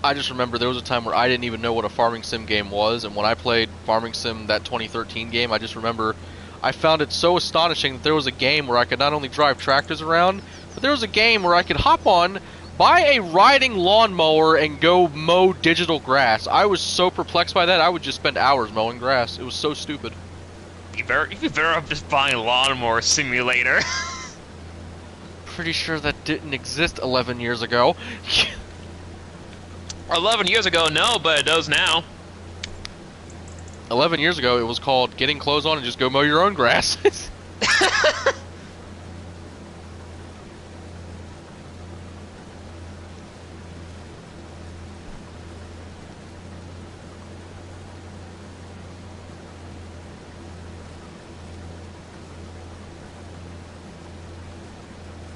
I just remember there was a time where I didn't even know what a farming sim game was, and when I played Farming Sim, that 2013 game, I just remember I found it so astonishing that there was a game where I could not only drive tractors around, but there was a game where I could hop on, buy a riding lawnmower, and go mow digital grass. I was so perplexed by that, I would just spend hours mowing grass. It was so stupid. You better off just buying Lawnmower Simulator. Pretty sure that didn't exist 11 years ago. 11 years ago, no, but it does now. 11 years ago, it was called getting clothes on and just go mow your own grass.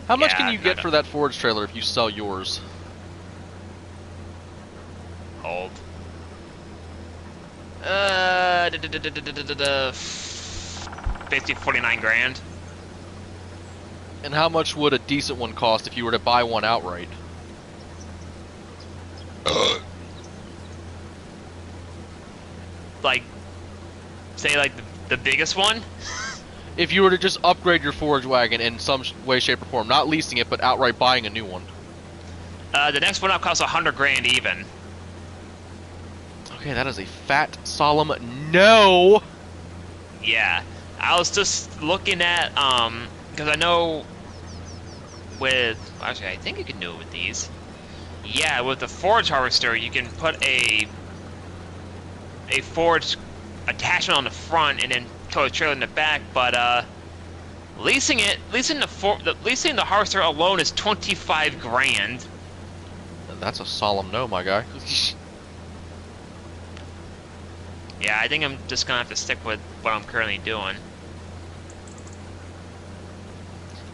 How much can you get for that forage trailer if you sell yours? Hold. Basically 49 grand. And how much would a decent one cost if you were to buy one outright? Like, say like the biggest one? If you were to just upgrade your forage wagon in some way, shape, or form, not leasing it, but outright buying a new one. The next one up costs 100 grand even. Okay, that is a fat, solemn no! Yeah. I was just looking at, because I know actually, I think you can do it with these. Yeah, with the forage harvester, you can put a forage attachment on the front and then tow a trailer in the back, but, leasing the harvester alone is 25 grand. That's a solemn no, my guy. Yeah, I think I'm just gonna have to stick with what I'm currently doing.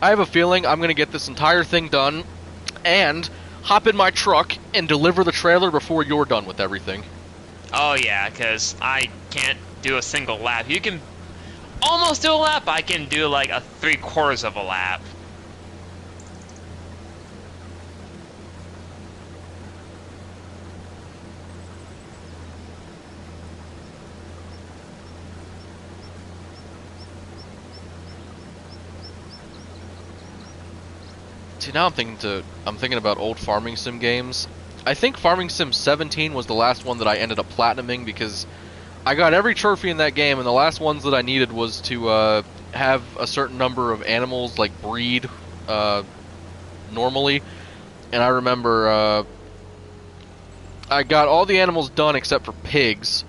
I have a feeling I'm gonna get this entire thing done and hop in my truck and deliver the trailer before you're done with everything. Oh yeah, because I can't do a single lap. You can almost do a lap, I can do like a 3/4 of a lap. See, now I'm thinking about old Farming Sim games. I think Farming Sim 17 was the last one that I ended up platinuming because I got every trophy in that game, and the last ones that I needed was to have a certain number of animals like breed normally. And I remember I got all the animals done except for pigs.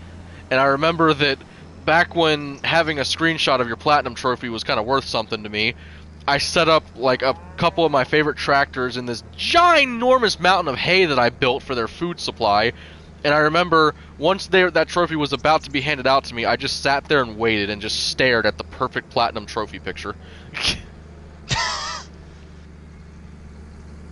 And I remember that back when having a screenshot of your platinum trophy was kind of worth something to me, I set up like a couple of my favorite tractors in this ginormous mountain of hay that I built for their food supply. And I remember once that trophy was about to be handed out to me, I just sat there and waited and just stared at the perfect platinum trophy picture.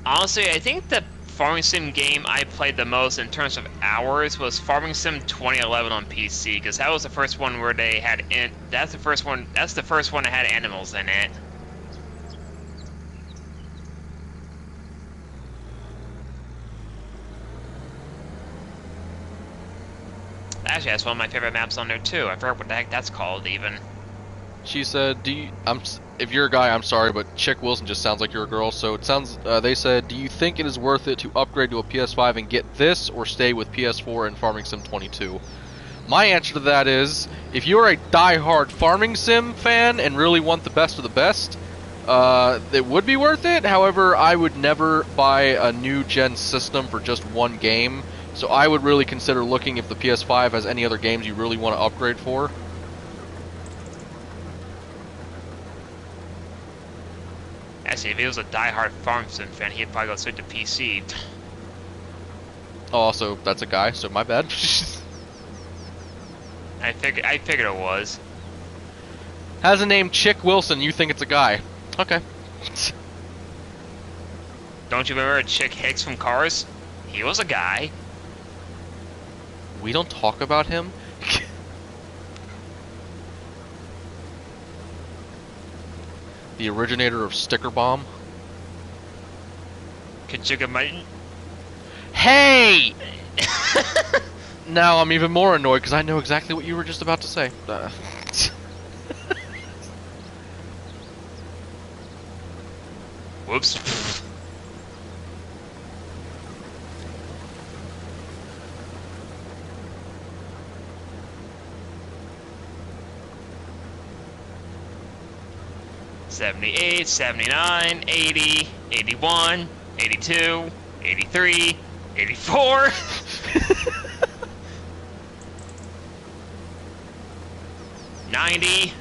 Honestly, I think the Farming Sim game I played the most in terms of hours was Farming Sim 2011 on PC, because that was the first one where they had that's the first one that had animals in it. Actually, that's one of my favorite maps on there too. I forgot what the heck that's called even. She said, if you're a guy, I'm sorry, but Chick Wilson just sounds like you're a girl, so it sounds, they said, do you think it is worth it to upgrade to a PS5 and get this, or stay with PS4 and Farming Sim 22? My answer to that is, if you're a die-hard Farming Sim fan and really want the best of the best, it would be worth it. However, I would never buy a new gen system for just one game, so I would really consider looking if the PS5 has any other games you really want to upgrade for. Actually, if he was a die-hard Farming Sim fan, he'd probably go straight to PC. Oh, also, that's a guy, so my bad. I figured it was. Has a name Chick Wilson, you think it's a guy. Okay. Don't you remember Chick Hicks from Cars? He was a guy. We don't talk about him? The originator of Sticker Bomb? Kajuga Mutton? Hey! Now I'm even more annoyed because I know exactly what you were just about to say. Whoops. '78, '79, '80, '81, '82, '83, '84. '90.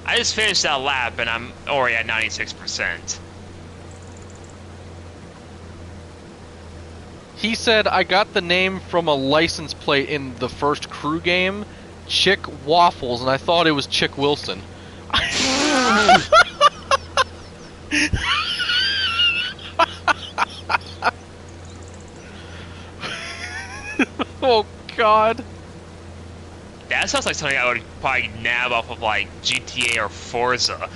I just finished that lap and I'm already at 96%. He said, I got the name from a license plate in the first crew game, Chick Waffles, and I thought it was Chick Wilson. Oh, God. That sounds like something I would probably nab off of like GTA or Forza.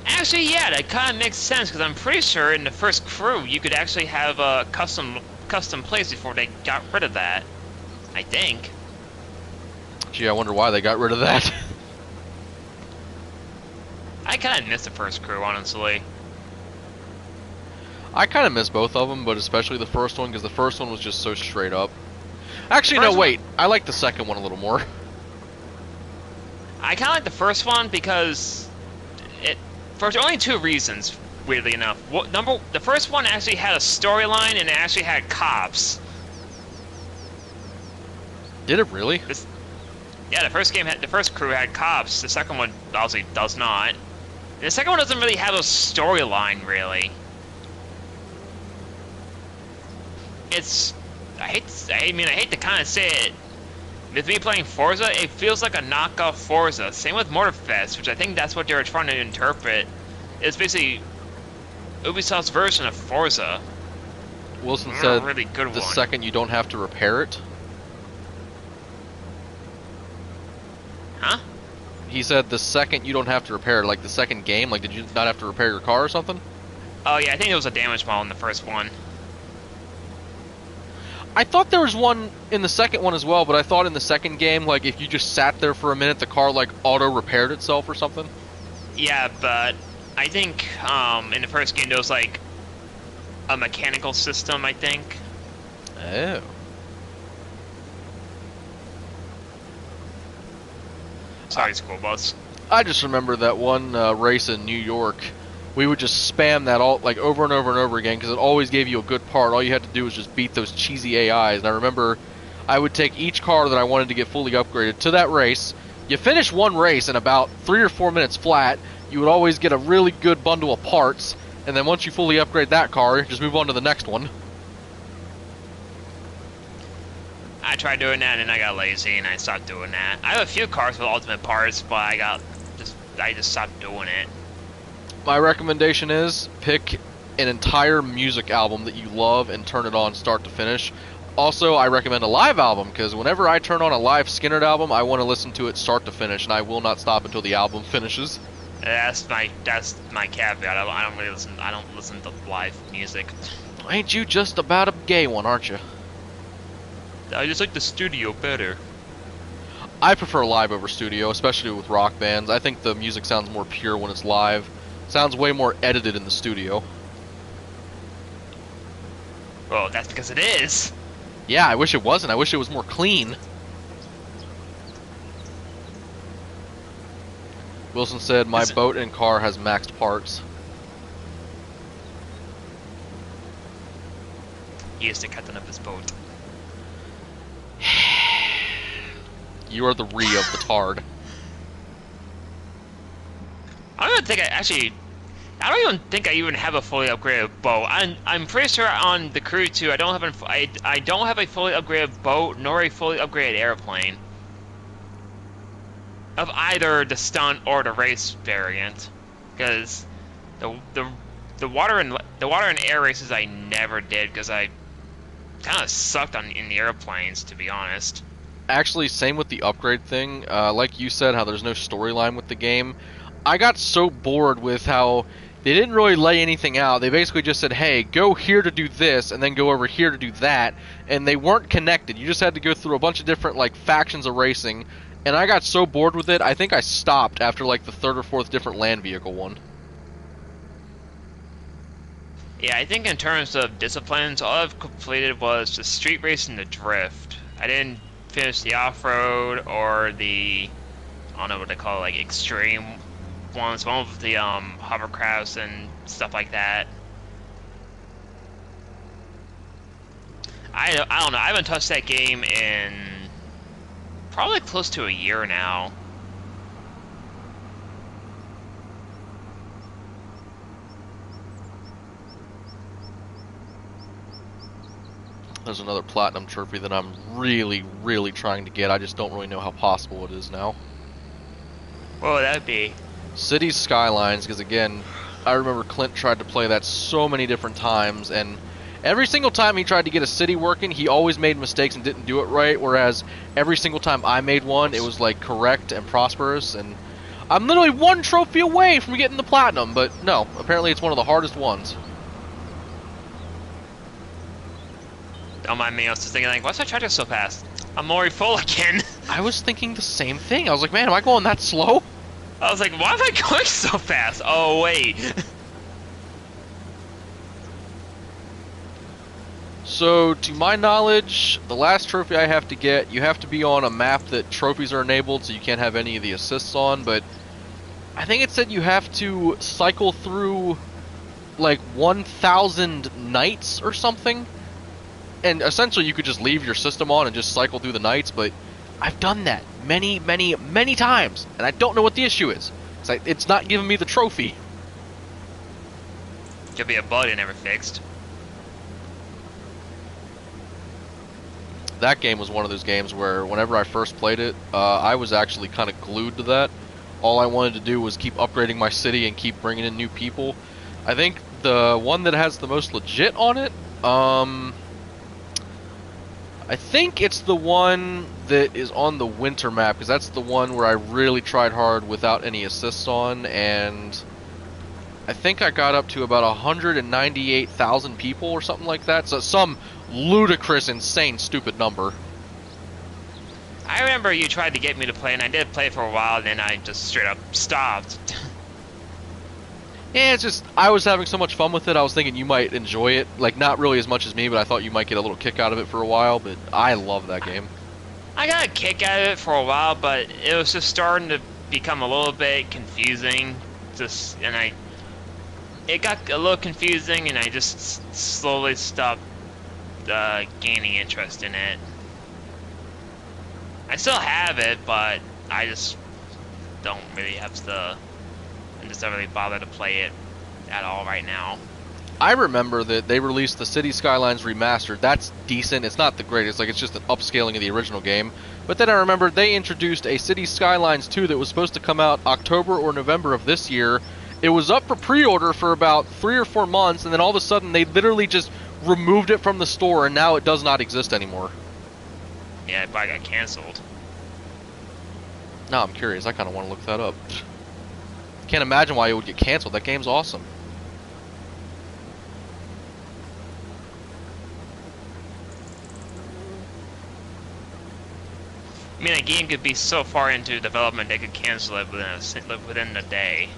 Actually, yeah, that kind of makes sense because I'm pretty sure in the first crew you could actually have a custom place before they got rid of that. I think. Gee, I wonder why they got rid of that. I kind of miss the first crew, honestly. I kind of miss both of them, but especially the first one because the first one was just so straight up. Actually, First no, wait. I like the second one a little more. I kind of like the first one because for only two reasons, weirdly enough. The first one actually had a storyline and it actually had cops. Did it really? Yeah, the first crew had cops. The second one obviously does not. And the second one doesn't really have a storyline, really. I hate to kind of say it. With me playing Forza, it feels like a knockoff Forza. Same with Motorfest, which I think that's what they were trying to interpret. It's basically Ubisoft's version of Forza. Wilson Not said a really good the one. second you don't have to repair it. Huh? He said the second you don't have to repair it, like the second game, like did you not have to repair your car or something? Oh yeah, I think it was a damage model in the first one. I thought there was one in the second one as well, but I thought in the second game, like, if you just sat there for a minute, the car, like, auto-repaired itself or something. Yeah, but I think in the first game there was like a mechanical system, I think. Oh. Sorry, school bus. I just remember that one race in New York. We would just spam that all like over and over and over again because it always gave you a good part. All you had to do was just beat those cheesy AIs. And I remember I would take each car that I wanted to get fully upgraded to that race. You finish one race in about 3 or 4 minutes flat. You would always get a really good bundle of parts, and then once you fully upgrade that car, just move on to the next one. I tried doing that and I got lazy and I stopped doing that. I have a few cars with ultimate parts, but I just stopped doing it. My recommendation is pick an entire music album that you love and turn it on start to finish. Also, I recommend a live album because whenever I turn on a live Skinner album, I want to listen to it start to finish, and I will not stop until the album finishes. That's my caveat. I don't really listen. I don't listen to live music. Ain't you just about a gay one, aren't you? I just like the studio better. I prefer live over studio, especially with rock bands. I think the music sounds more pure when it's live. Sounds way more edited in the studio. Well, that's because it is. Yeah, I wish it wasn't. I wish it was more clean. Wilson said, my boat and car has maxed parts. He is the captain of his boat. You are the re of the tard. I don't even think I even have a fully upgraded boat. I'm pretty sure on the Crew 2 I don't have a fully upgraded boat nor a fully upgraded airplane. Of either the stunt or the race variant, because the water and air races I never did because I kind of sucked in the airplanes, to be honest. Actually, same with the upgrade thing. Like you said, how there's no storyline with the game. I got so bored with how they didn't really lay anything out. They basically just said, hey, go here to do this, and then go over here to do that, and they weren't connected. You just had to go through a bunch of different like factions of racing, and I got so bored with it, I think I stopped after like the 3rd or 4th different land vehicle one. Yeah, I think in terms of disciplines, all I've completed was the street race and the drift. I didn't finish the off-road or the, I don't know what they call it, like extreme ones, one with the hovercrafts and stuff like that. I don't know, I haven't touched that game in probably close to a year now. There's another platinum trophy that I'm really, really trying to get. I just don't really know how possible it is now. What would that be? Cities Skylines, because again, I remember Clint tried to play that so many different times, and every single time he tried to get a city working, he always made mistakes and didn't do it right, whereas every single time I made one, it was like correct and prosperous, and I'm literally one trophy away from getting the platinum, but no, apparently it's one of the hardest ones. Don't mind me, I was just thinking like, why's that charger so fast? I'm already full again. I was thinking the same thing. I was like, man, am I going that slow? I was like, why am I going so fast? Oh, wait. So, to my knowledge, the last trophy I have to get, you have to be on a map that trophies are enabled, so you can't have any of the assists on, but I think it said you have to cycle through, like, 1,000 nights or something, and essentially you could just leave your system on and just cycle through the nights, but I've done that many, many, many times, and I don't know what the issue is. It's like, it's not giving me the trophy. Could be a bug they never fixed. That game was one of those games where whenever I first played it, I was actually kind of glued to that. All I wanted to do was keep upgrading my city and keep bringing in new people. I think the one that has the most legit on it, I think it's the one that is on the winter map, because that's the one where I really tried hard without any assists on, and I think I got up to about 198,000 people or something like that. So some ludicrous, insane, stupid number. I remember you tried to get me to play, and I did play for a while, and then I just straight up stopped. Yeah, it's just, I was having so much fun with it, I was thinking you might enjoy it. Like, not really as much as me, but I thought you might get a little kick out of it for a while, but I love that game. I got a kick out of it for a while, but it was just starting to become a little bit confusing. It got a little confusing, and I just slowly stopped gaining interest in it. I still have it, but I just don't really have the... I just don't really bother to play it at all right now. I remember that they released the City Skylines Remastered. That's decent. It's not the greatest. Like, it's just an upscaling of the original game. But then I remember they introduced a City Skylines 2 that was supposed to come out October or November of this year. It was up for pre-order for about 3 or 4 months, and then all of a sudden they literally just removed it from the store, and now it does not exist anymore. Yeah, it probably got canceled. Now I'm curious. I kind of want to look that up. Can't imagine why it would get canceled. That game's awesome. I mean, a game could be so far into development they could cancel it within a day.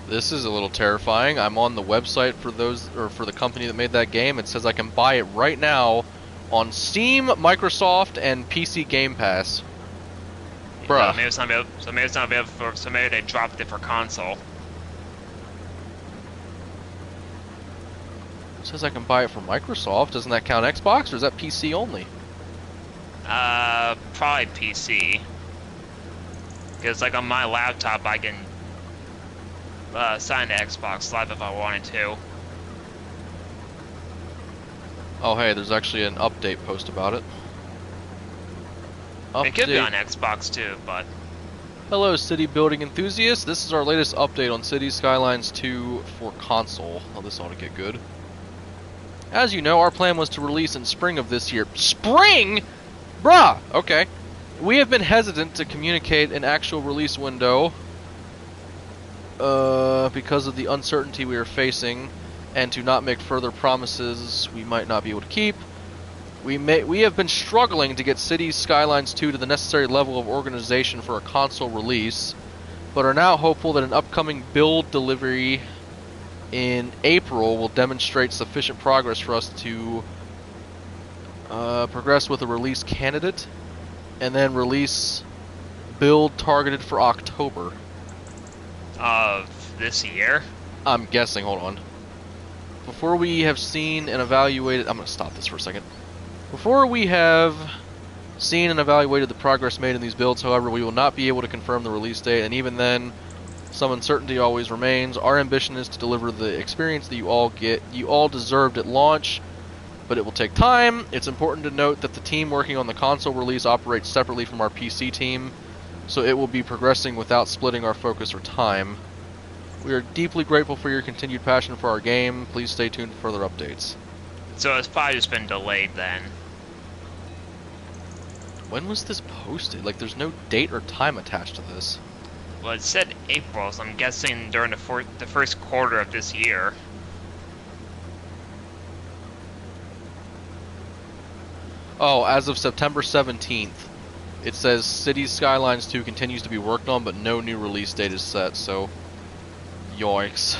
This is a little terrifying. I'm on the website for for the company that made that game. It says I can buy it right now on Steam, Microsoft, and PC Game Pass. Bruh. Maybe it's not available so maybe they dropped it for console. It says I can buy it for Microsoft. Doesn't that count Xbox, or is that PC only? Probably PC. Because, like, on my laptop, I can sign to Xbox Live if I wanted to. Oh, hey, there's actually an update post about it. It could be on Xbox, too, but... Hello, city building enthusiasts. This is our latest update on City Skylines 2 for console. Oh, this ought to get good. As you know, our plan was to release in spring of this year. Spring?! Bruh! Okay. We have been hesitant to communicate an actual release window because of the uncertainty we are facing, and to not make further promises we might not be able to keep. We have been struggling to get Cities Skylines 2 to the necessary level of organization for a console release, but are now hopeful that an upcoming build delivery in April will demonstrate sufficient progress for us to progress with a release candidate, and then release build targeted for October. Of this year? I'm guessing, hold on. Before we have seen and evaluated... I'm going to stop this for a second. Before we have seen and evaluated the progress made in these builds, however, we will not be able to confirm the release date, and even then, some uncertainty always remains. Our ambition is to deliver the experience that you all deserved at launch, but it will take time. It's important to note that the team working on the console release operates separately from our PC team, so it will be progressing without splitting our focus or time. We are deeply grateful for your continued passion for our game. Please stay tuned for further updates. So it's probably just been delayed then. When was this posted? Like, there's no date or time attached to this. Well, it said April, so I'm guessing during the first quarter of this year. Oh, as of September 17th, it says Cities Skylines 2 continues to be worked on, but no new release date is set, so... Yoinks.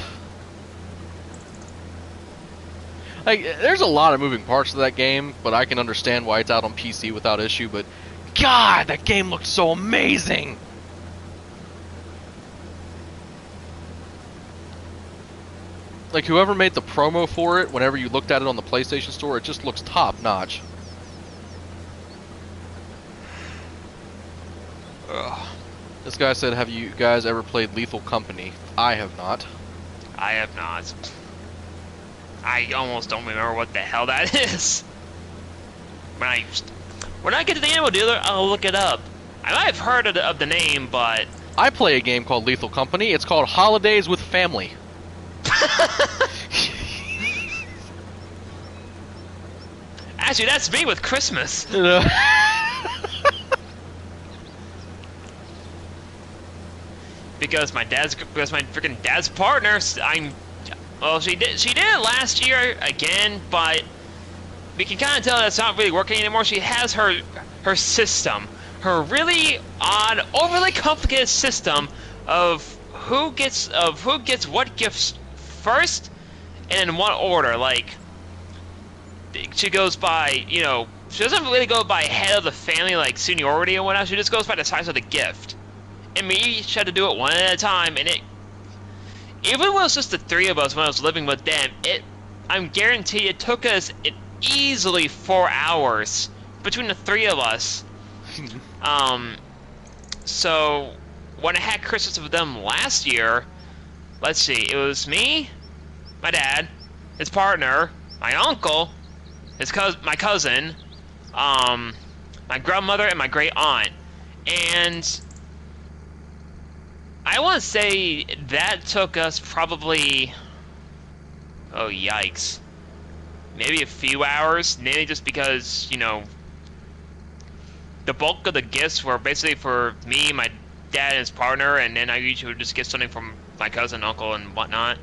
Like, there's a lot of moving parts to that game, but I can understand why it's out on PC without issue, but... God, that game looked so amazing! Like, whoever made the promo for it, whenever you looked at it on the PlayStation Store, it just looks top-notch. This guy said, have you guys ever played Lethal Company? I have not. I have not. I almost don't remember what the hell that is. When I get to the ammo dealer, I'll look it up. I might have heard of the name, but... I play a game called Lethal Company. It's called Holidays with Family. Actually, that's me with Christmas. because my freaking dad's partner. Well, she did it last year again, but we can kind of tell that's not really working anymore. She has her system, her really odd, overly complicated system of who gets what gifts first and in what order. Like, she goes by, you know, she doesn't really go by head of the family, like seniority and whatnot. She just goes by the size of the gift. And we each had to do it one at a time, and even when it was just the three of us when I was living with them, I'm guaranteed it took us easily 4 hours between the three of us. So when I had Christmas with them last year, let's see, it was me, my dad, his partner, my uncle, my cousin, my grandmother, and my great aunt. And I want to say that took us probably, oh yikes, maybe a few hours, maybe just because, you know, the bulk of the gifts were basically for me, my dad, and his partner, and then I usually would just get something from my cousin, uncle, and whatnot.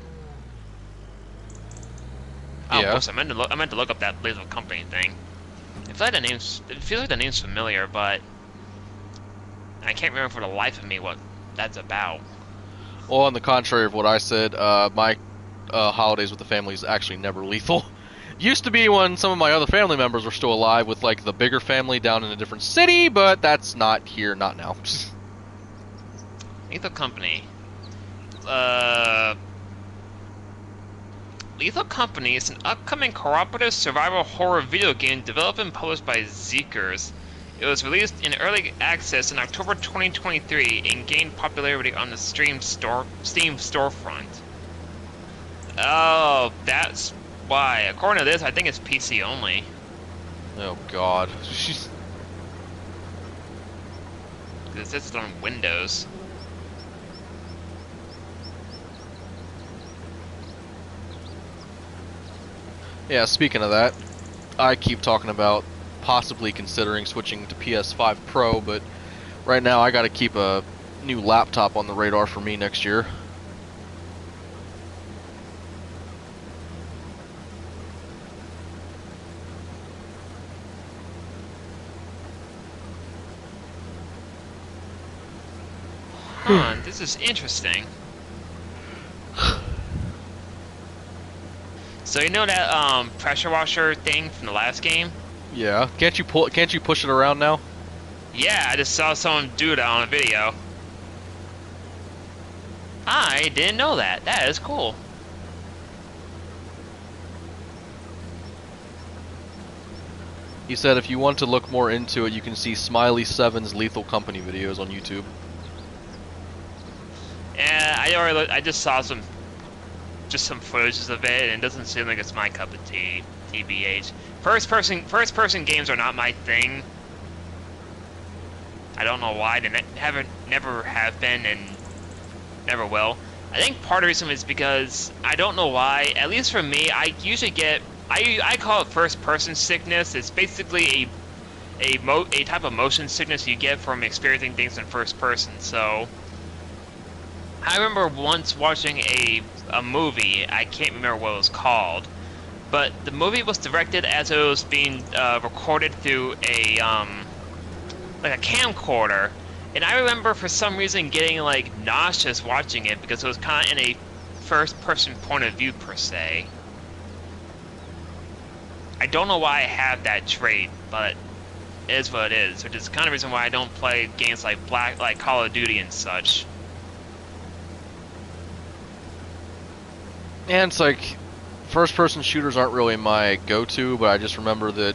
Oh, Yeah. of course, I meant to look up that Lethal Company thing. It feels like the name's familiar, but I can't remember for the life of me what that's about. Well, on the contrary of what I said, my holidays with the family is actually never lethal. Used to be when some of my other family members were still alive with, like, the bigger family down in a different city, but that's not here, not now. Lethal Company. Lethal Company is an upcoming cooperative survival horror video game developed and published by Zeekers. It was released in early access in October 2023 and gained popularity on the Steam storefront. Oh, that's why. According to this, I think it's PC only. Oh god. Because it's on Windows. Yeah, speaking of that, I keep talking about possibly considering switching to PS5 Pro, but right now I gotta keep a new laptop on the radar for me next year. Huh, this is interesting. So you know that pressure washer thing from the last game? Yeah. Can't you push it around now? Yeah, I just saw someone do that on a video. I didn't know that. That is cool. He said if you want to look more into it, you can see Smiley7's Lethal Company videos on YouTube. Yeah, I just saw some footages of it, and it doesn't seem like it's my cup of tea. TBH. First person games are not my thing. I don't know why. They never have been, and never will. I think part of the reason is because I don't know why. At least for me, I usually get I call it first person sickness. It's basically a type of motion sickness you get from experiencing things in first person. So I remember once watching a movie. I can't remember what it was called, but the movie was directed as it was being recorded through a like a camcorder, and I remember for some reason getting like nauseous watching it because it was kind of in a first-person point of view per se. I don't know why I have that trait, but it is what it is, which is kind of the reason why I don't play games like Call of Duty and such. And it's like, first-person shooters aren't really my go-to, but I just remember that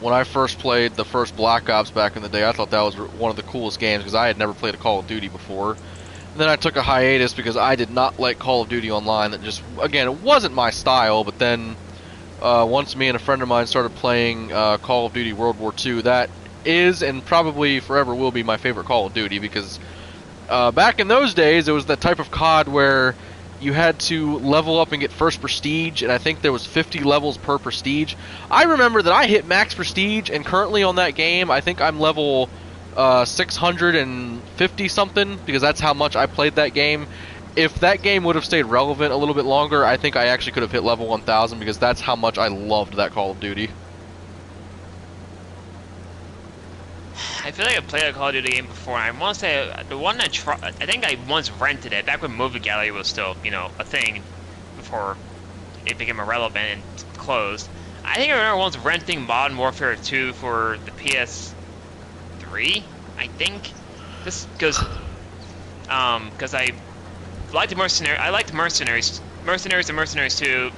when I first played the first Black Ops back in the day, I thought that was one of the coolest games because I had never played a Call of Duty before. And then I took a hiatus because I did not like Call of Duty Online. That just, again, it wasn't my style, but then once me and a friend of mine started playing Call of Duty World War II, that is and probably forever will be my favorite Call of Duty because back in those days, it was that type of COD where you had to level up and get first prestige, and I think there was 50 levels per prestige. I remember that I hit max prestige, and currently on that game, I think I'm level 650 something, because that's how much I played that game. If that game would have stayed relevant a little bit longer, I think I actually could have hit level 1000, because that's how much I loved that Call of Duty. I feel like I played a Call of Duty game before, and I want to say the one I think I once rented it back when Movie Gallery was still, you know, a thing before it became irrelevant and closed. I think I remember once renting Modern Warfare 2 for the PS3, I think, just because I liked the Mercenary. I liked Mercenaries and Mercenaries 2.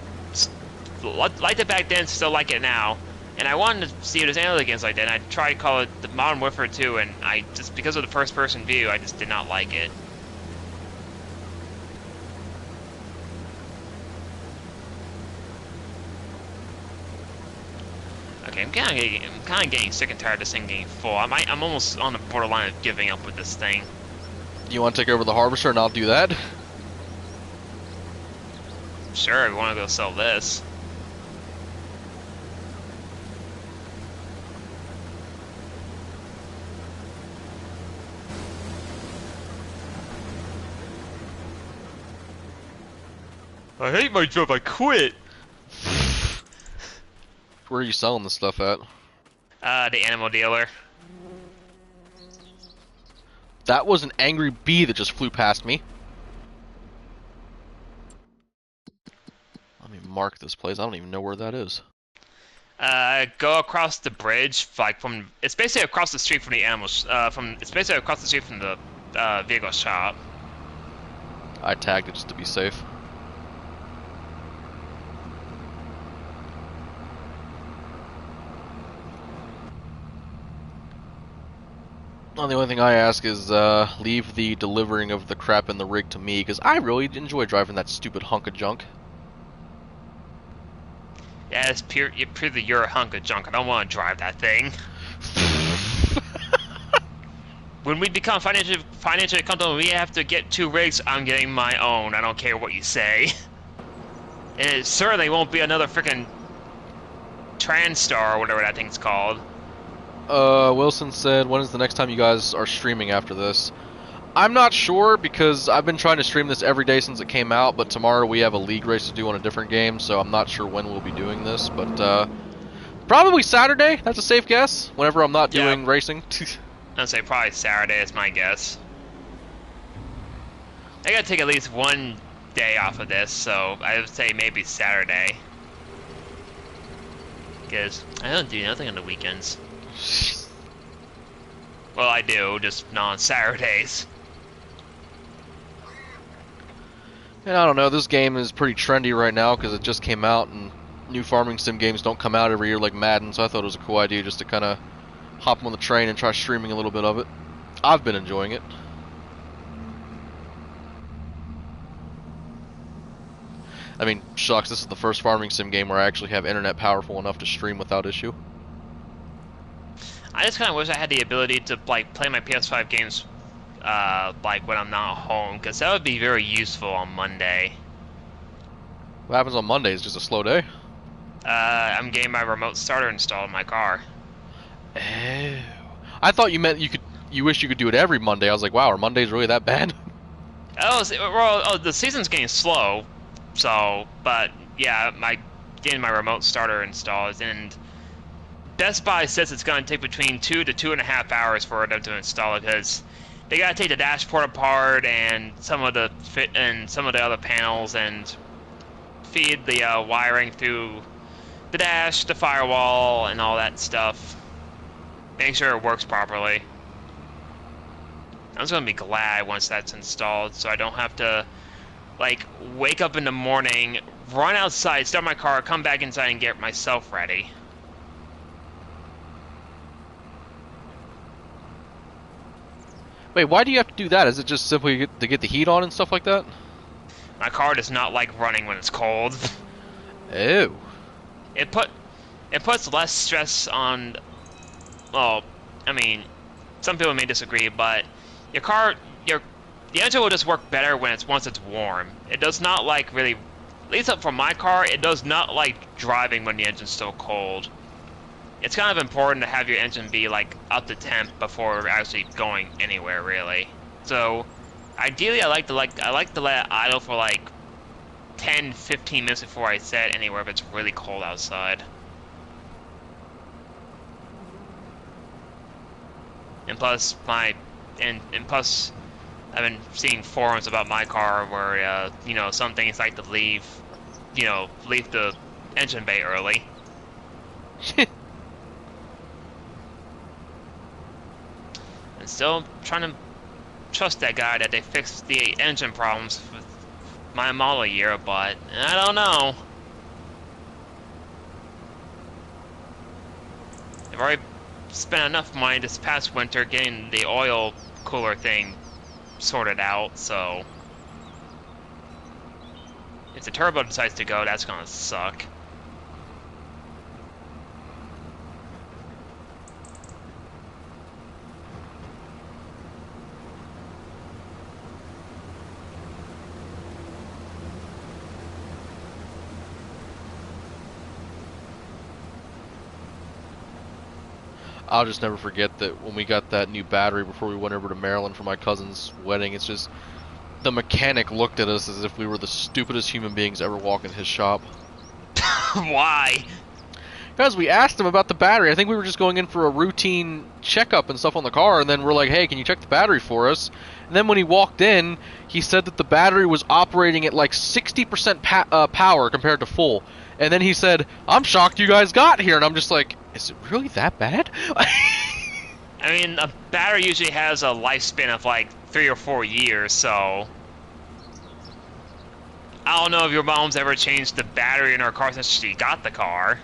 Liked it back then, still like it now. And I wanted to see if there's any other games like that. And I tried to call it the Modern Warfare 2, and I just, because of the first-person view, I just did not like it. Okay, I'm kind of getting sick and tired of this thing getting full. I'm almost on the borderline of giving up with this thing. You want to take over the Harvester and I'll do that? Sure, we want to go sell this. I hate my job, I quit! Where are you selling this stuff at? The animal dealer. That was an angry bee that just flew past me. Let me mark this place. I don't even know where that is. Go across the bridge, like it's basically across the street from the animals, it's basically across the street from the, vehicle shop. I tagged it just to be safe. Well, the only thing I ask is, leave the delivering of the crap in the rig to me, because I really enjoy driving that stupid hunk of junk. Yeah, it's purely you're a hunk of junk. I don't want to drive that thing. When we become financially comfortable, we have to get 2 rigs. I'm getting my own. I don't care what you say. And it certainly won't be another freaking TranStar or whatever that thing's called. Wilson said, when is the next time you guys are streaming after this? I'm not sure, because I've been trying to stream this every day since it came out, but tomorrow we have a league race to do on a different game, so I'm not sure when we'll be doing this, but, probably Saturday, that's a safe guess, whenever I'm not doing racing. I'd say probably Saturday is my guess. I gotta take at least one day off of this, so I would say maybe Saturday. Because I don't do nothing on the weekends. Well, I do, just not on Saturdays. And I don't know, this game is pretty trendy right now because it just came out, and new farming sim games don't come out every year like Madden, so I thought it was a cool idea just to kind of hop on the train and try streaming a little bit of it. I've been enjoying it. I mean, shucks, this is the first farming sim game where I actually have internet powerful enough to stream without issue. I just kind of wish I had the ability to like play my PS5 games like when I'm not home, because that would be very useful on Monday. What happens on Monday is just a slow day? I'm getting my remote starter installed in my car. Oh. I thought you meant you wish you could do it every Monday. I was like, wow, are Mondays really that bad? Oh, the season's getting slow, so, but yeah, getting my remote starter installed, and Best Buy says it's going to take between 2 to 2.5 hours for them to install it, because they got to take the dashboard apart and some of the other panels and feed the wiring through the dash, the firewall, and all that stuff. Make sure it works properly. I'm just gonna be glad once that's installed, so I don't have to like wake up in the morning, run outside, start my car, come back inside, and get myself ready. Wait, why do you have to do that? Is it just simply to get the heat on and stuff like that? My car does not like running when it's cold. Oh. It puts less stress on. Well, I mean, some people may disagree, but the engine will just work better once it's warm. It does not like really, at least for my car, it does not like driving when the engine's still cold. it's kind of important to have your engine be like up to temp before actually going anywhere, really. So ideally, I like to let it idle for like 10-15 minutes before I set anywhere if it's really cold outside. And plus and plus I've been seeing forums about my car where you know, some things like to leave the engine bay early. And still trying to trust that guy that they fixed the engine problems with my model year, but I don't know. I've already spent enough money this past winter getting the oil cooler thing sorted out, so if the turbo decides to go, that's gonna suck. I'll just never forget that when we got that new battery before we went over to Maryland for my cousin's wedding, it's just the mechanic looked at us as if we were the stupidest human beings ever walk in his shop. Why? Because we asked him about the battery. I think we were just going in for a routine checkup and stuff on the car, and then we're like, hey, can you check the battery for us? And then when he walked in, he said that the battery was operating at like 60% power compared to full. And then he said, I'm shocked you guys got here. And I'm just like, is it really that bad? I mean, a battery usually has a lifespan of like 3 or 4 years, so I don't know if your mom's ever changed the battery in her car since she got the car.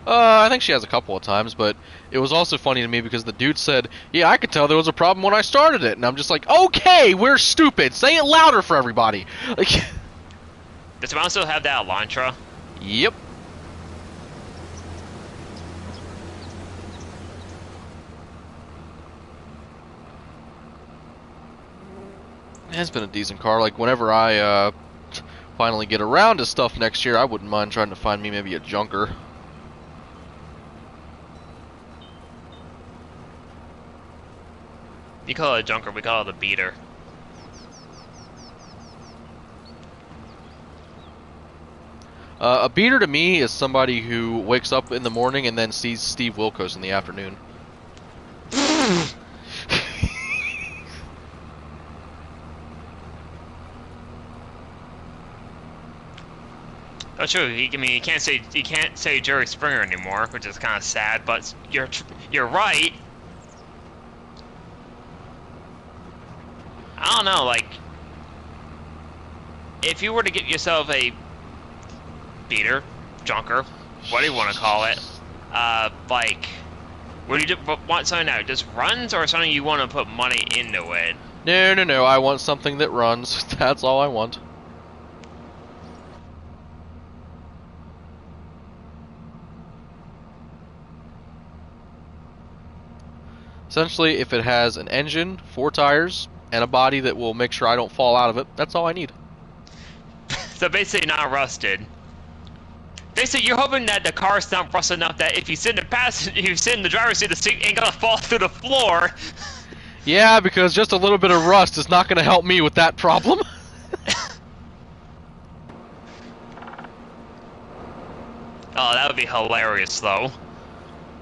I think she has a couple of times, but it was also funny to me because the dude said, yeah, I could tell there was a problem when I started it. And I'm just like, okay, we're stupid. Say it louder for everybody. Like, does your mom still have that Elantra? Yep. It's been a decent car. Like, whenever I finally get around to stuff next year, I wouldn't mind trying to find me maybe a junker. You call it a junker, we call it a beater. A beater to me is somebody who wakes up in the morning and then sees Steve Wilkos in the afternoon. Oh, true. I mean, you can't say Jerry Springer anymore, which is kind of sad. But you're right. I don't know. Like, if you were to get yourself a beater, junker, what do you want to call it? Like, would you want something that just runs, or something you want to put money into it? No. I want something that runs. That's all I want. Essentially, if it has an engine, 4 tires, and a body that will make sure I don't fall out of it, that's all I need. So basically not rusted. Basically, you're hoping that the car's not rusted enough that if you sit in the driver's seat, the seat ain't gonna fall through the floor. Yeah, because just a little bit of rust is not gonna help me with that problem. Oh, that would be hilarious, though.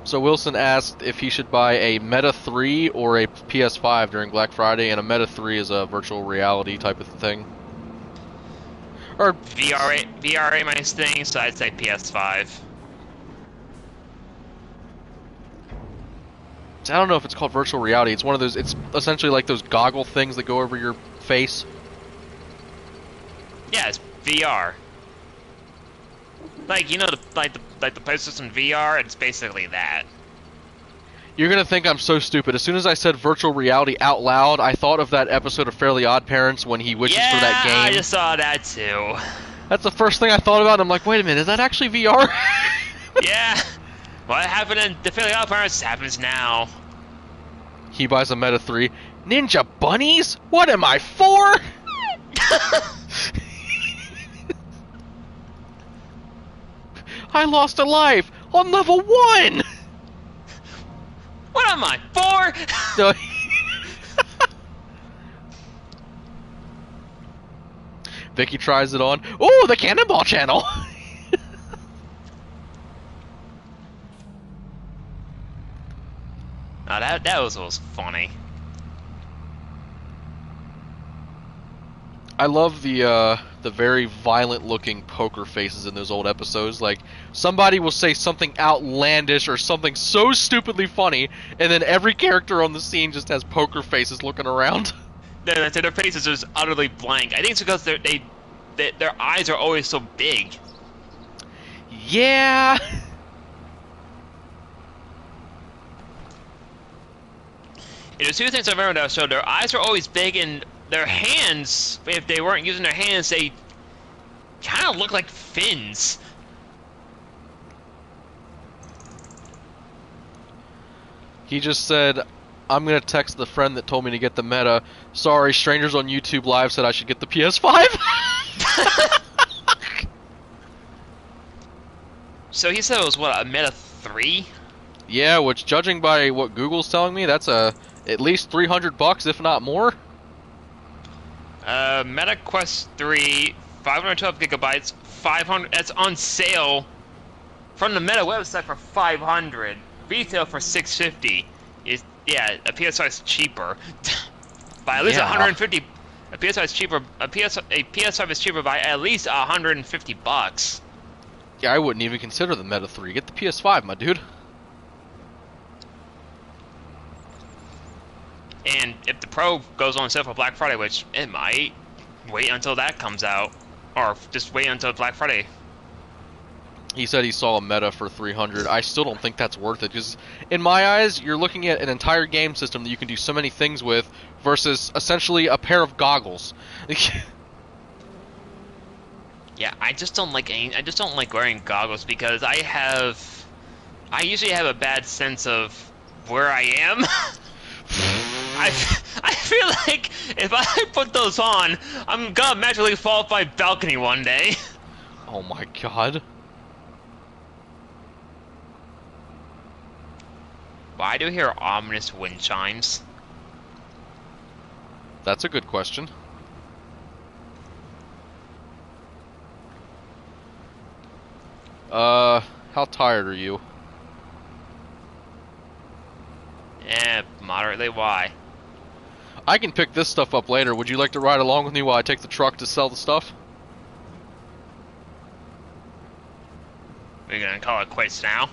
So Wilson asked if he should buy a Meta 3 or a PS5 during Black Friday, and a Meta 3 is a virtual reality type of thing. Or VR ain't my thing, so I'd say PS5. I don't know if it's called virtual reality. It's one of those. It's essentially like those goggle things that go over your face. Yeah, it's VR. Like, you know, the PlayStation VR. It's basically that. You're gonna think I'm so stupid. As soon as I said virtual reality out loud, I thought of that episode of Fairly Odd Parents when he wishes for that game. Yeah, I just saw that too. That's the first thing I thought about. And I'm like, wait a minute, is that actually VR? Yeah. What happened in the Fairly Odd Parents happens now. He buys a Meta 3. Ninja bunnies? What am I for? I lost a life. On level 1! What am I, 4? No. Vicky tries it on. Oh, the cannonball channel! Oh, that was funny. I love the very violent-looking poker faces in those old episodes. Like, somebody will say something outlandish or something so stupidly funny, and then every character on the scene just has poker faces looking around. Their faces are just utterly blank. I think it's because their eyes are always so big. Yeah. There's two things I remember that show. Their eyes are always big, and their hands, if they weren't using their hands, they kind of look like fins. He just said, I'm gonna text the friend that told me to get the meta. Sorry, strangers on YouTube Live said I should get the PS5. So he said it was, what, a meta 3? Yeah, which judging by what Google's telling me, that's at least $300, if not more. Meta Quest 3, 512 gigabytes, 500. That's on sale from the Meta website for 500. Retail for 650. Yeah, a PS5 is cheaper by at least 150. A PS5 is cheaper. A PS5 is cheaper by at least $150. Yeah, I wouldn't even consider the Meta 3. Get the PS5, my dude. And if the Pro goes on sale for Black Friday, which it might, wait until that comes out, or just wait until Black Friday. He said he saw a meta for 300. I still don't think that's worth it, because in my eyes, you're looking at an entire game system that you can do so many things with versus essentially a pair of goggles. Yeah, I just don't like wearing goggles because I usually have a bad sense of where I am. I feel like if I put those on, I'm gonna magically fall off my balcony one day. Oh my god. Why do you hear ominous wind chimes? That's a good question. How tired are you? Moderately. Why? I can pick this stuff up later. Would you like to ride along with me while I take the truck to sell the stuff? We're gonna call it quits now?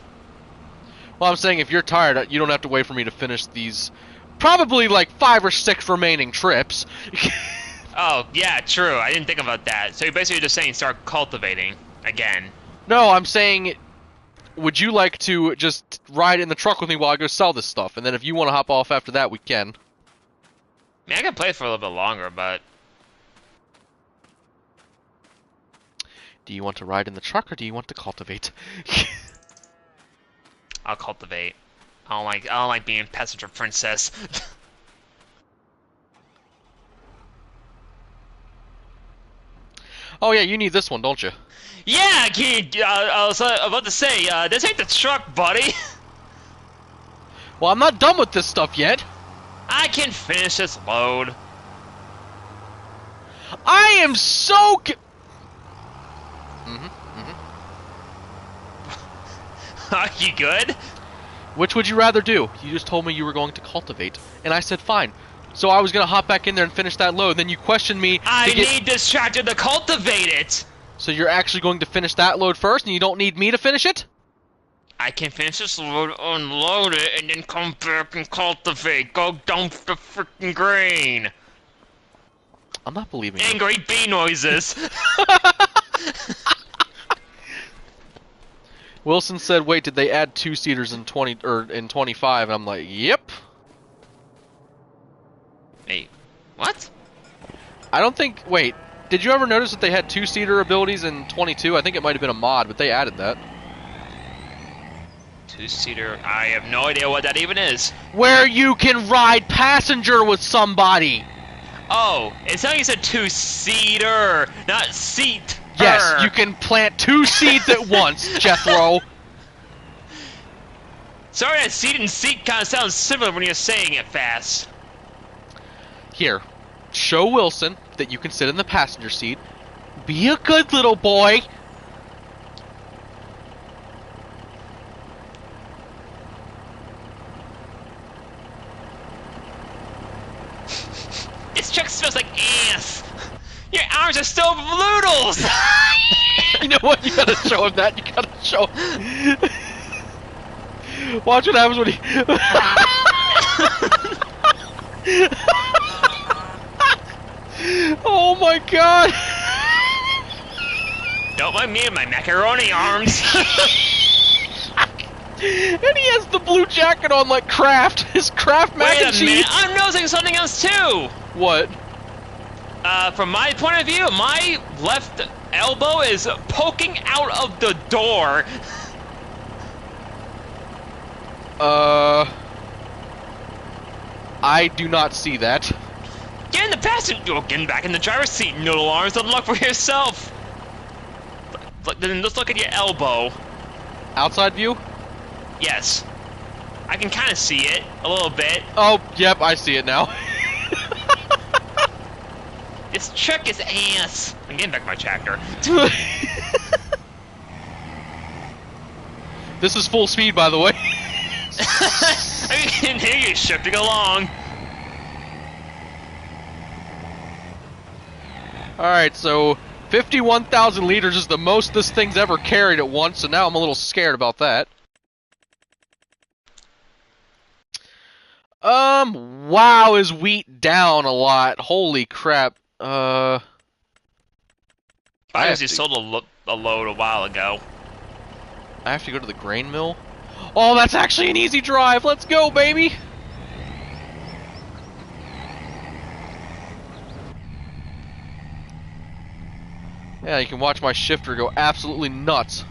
Well, I'm saying if you're tired, you don't have to wait for me to finish these probably like 5 or 6 remaining trips. Oh, yeah, true. I didn't think about that. So you're basically just saying start cultivating again. No, I'm saying, would you like to just ride in the truck with me while I go sell this stuff? And then if you want to hop off after that, we can. I mean, I can play for a little bit longer, but... Do you want to ride in the truck, or do you want to cultivate? I'll cultivate. I don't like being passenger princess. Oh yeah, you need this one, don't you? Yeah, I was about to say, this ain't the truck, buddy. Well, I'm not done with this stuff yet. I can finish this load. I am so Are you good? Which would you rather do? You just told me you were going to cultivate, and I said fine. So I was gonna hop back in there and finish that load. Then you questioned me. I need this tractor to cultivate it. So you're actually going to finish that load first, and you don't need me to finish it? I can finish this load, unload it, and then come back and cultivate. Go dump the freaking grain. I'm not believing you. Angry bee noises. Wilson said, "Wait, did they add 2-seaters in 20 or in 25?" And I'm like, "Yep." Wait, what? I don't think. Wait, did you ever notice that they had 2-seater abilities in 22? I think it might have been a mod, but they added that. 2-seater. I have no idea what that even is. Where you can ride passenger with somebody. Oh, it's how you said 2-seater, not seat. Yes, you can plant 2 seeds at once, Jethro. Sorry, that seat and seat kind of sounds similar when you're saying it fast. Here, show Wilson that you can sit in the passenger seat. Be a good little boy. This truck smells like ass. Your arms are still noodles. You know what? You gotta show him that. You gotta show him. Watch what happens when he... Oh my god! Don't mind me and my macaroni arms. And he has the blue jacket on like Kraft. His Kraft mac Wait and a cheese. minute, I'm noticing something else too. What? From my point of view, my left elbow is poking out of the door. I do not see that. Get in the passenger. Oh, getting back in the driver's seat. Noodle arms. Don't look for yourself. Then let's look at your elbow. Outside view? Yes. I can kind of see it a little bit. Oh, yep, I see it now. This truck is ass. I'm getting back my tractor. This is full speed, by the way. I can hear you shifting along. Alright, so 51,000 liters is the most this thing's ever carried at once, so now I'm a little scared about that. Wow, is wheat down a lot? Holy crap. I have Obviously to- sold a load a while ago. I have to go to the grain mill? Oh, that's actually an easy drive! Let's go, baby! Yeah, you can watch my shifter go absolutely nuts.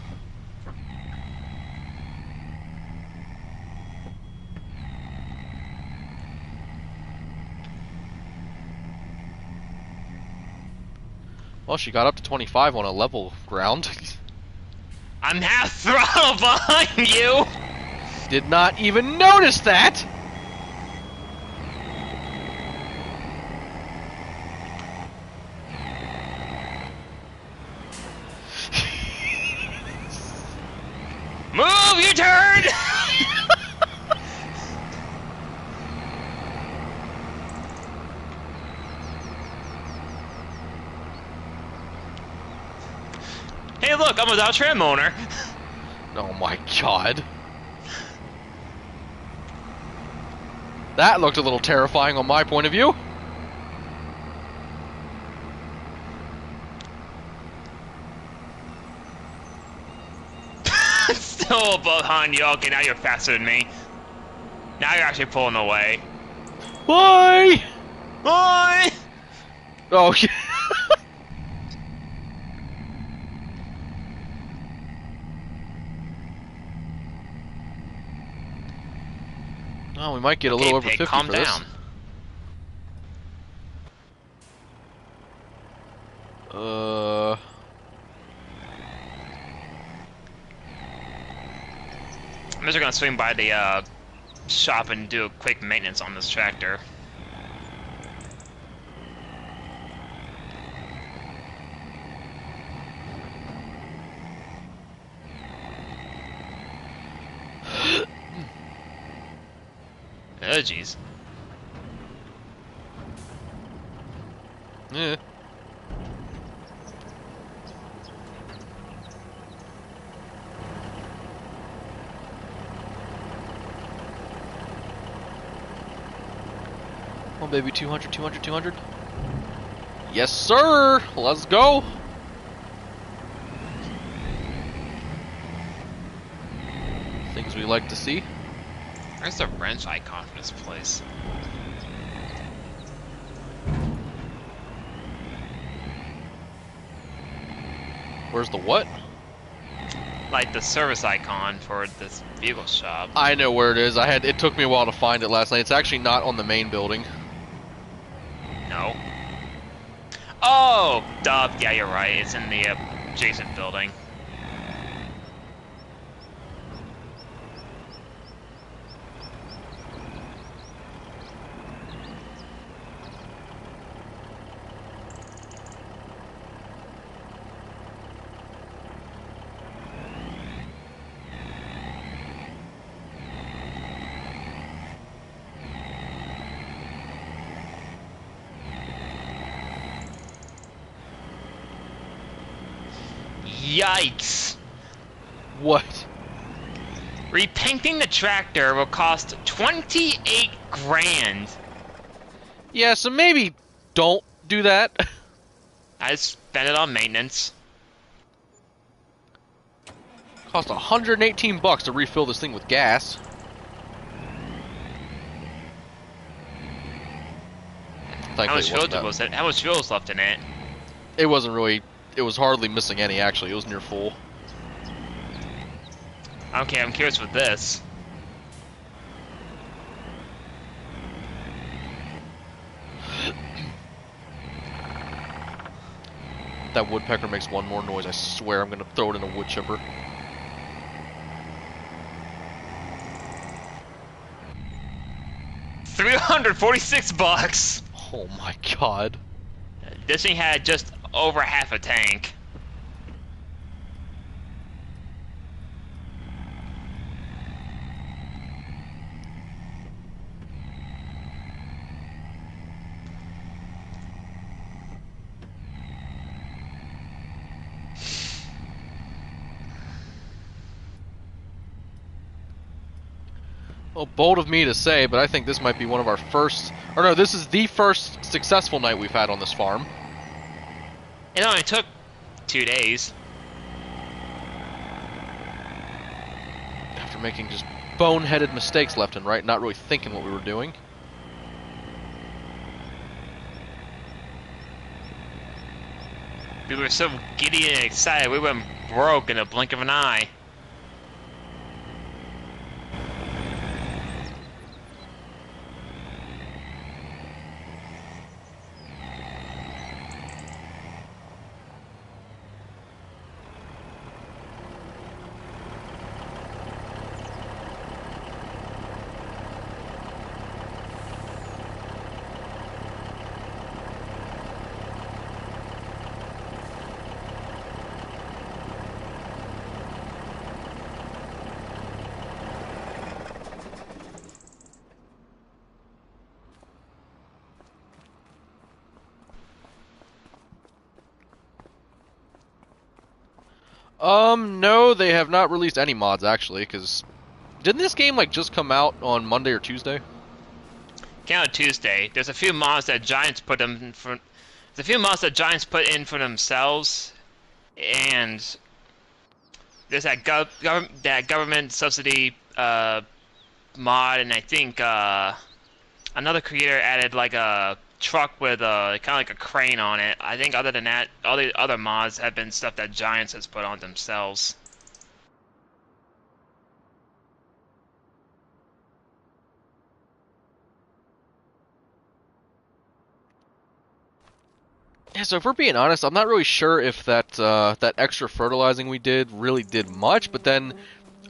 Well, she got up to 25 on a level ground. I'm half throttle behind you. Did not even notice that! Move, you turn! Hey, look, I'm a Dodge Ram owner. Oh my god. That looked a little terrifying on my point of view. Still behind you. Okay, now you're faster than me. Now you're actually pulling away. Bye! Bye! Oh, oh, we might get a little over pig, 50 calm for this. down. I'm just gonna swing by the shop and do a quick maintenance on this tractor. Oh, jeez. Yeah. Come on, baby, 200, 200, 200. Yes, sir! Let's go! Things we like to see. Where's the wrench icon for this place? Where's the what? Like the service icon for this vehicle shop. I know where it is. It took me a while to find it last night. It's actually not on the main building. No. Oh, duh. Yeah, you're right. It's in the adjacent building. Yikes. What? Repainting the tractor will cost 28 grand. Yeah, so maybe don't do that. I spent it on maintenance. Cost $118 to refill this thing with gas. How Thankfully, much it fuel wasn't that. was it? How much fuel is left in it? It wasn't really. It was hardly missing any, actually. It was near full. Okay, I'm curious with this. That woodpecker makes one more noise. I swear I'm gonna throw it in a wood chipper. $346. Oh my god. This thing had just over half a tank. Well, bold of me to say, but I think this might be one of our first... Or no, this is the first successful night we've had on this farm. It only took 2 days. After making just boneheaded mistakes left and right, not really thinking what we were doing. We were so giddy and excited, we went broke in a blink of an eye. No, they have not released any mods, actually, because... Didn't this game, like, just come out on Monday or Tuesday? Came out Tuesday. There's a few mods that Giants put them in for. There's a few mods that Giants put in for themselves, and there's that government subsidy mod, and I think another creator added like a truck with kind of like a crane on it. I think other than that, all the other mods have been stuff that Giants has put on themselves. Yeah, so if we're being honest, I'm not really sure if that extra fertilizing we did really did much, but then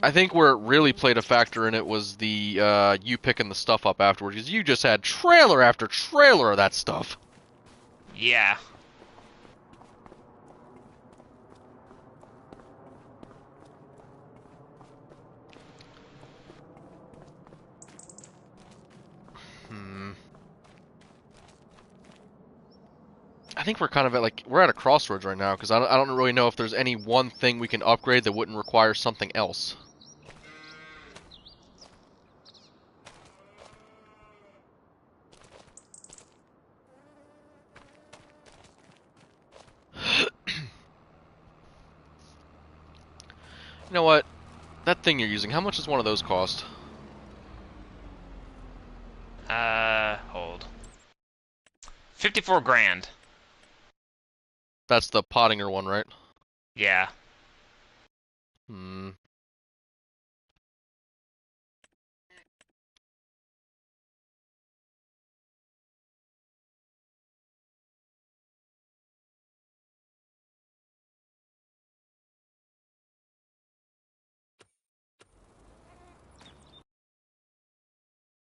I think where it really played a factor in it was the you picking the stuff up afterwards, because you just had trailer after trailer of that stuff. Yeah. Hmm. I think we're kind of we're at a crossroads right now, because I don't really know if there's any one thing we can upgrade that wouldn't require something else. You know what? That thing you're using, how much does one of those cost? Hold. 54 grand. That's the Pottinger one, right? Yeah. Hmm.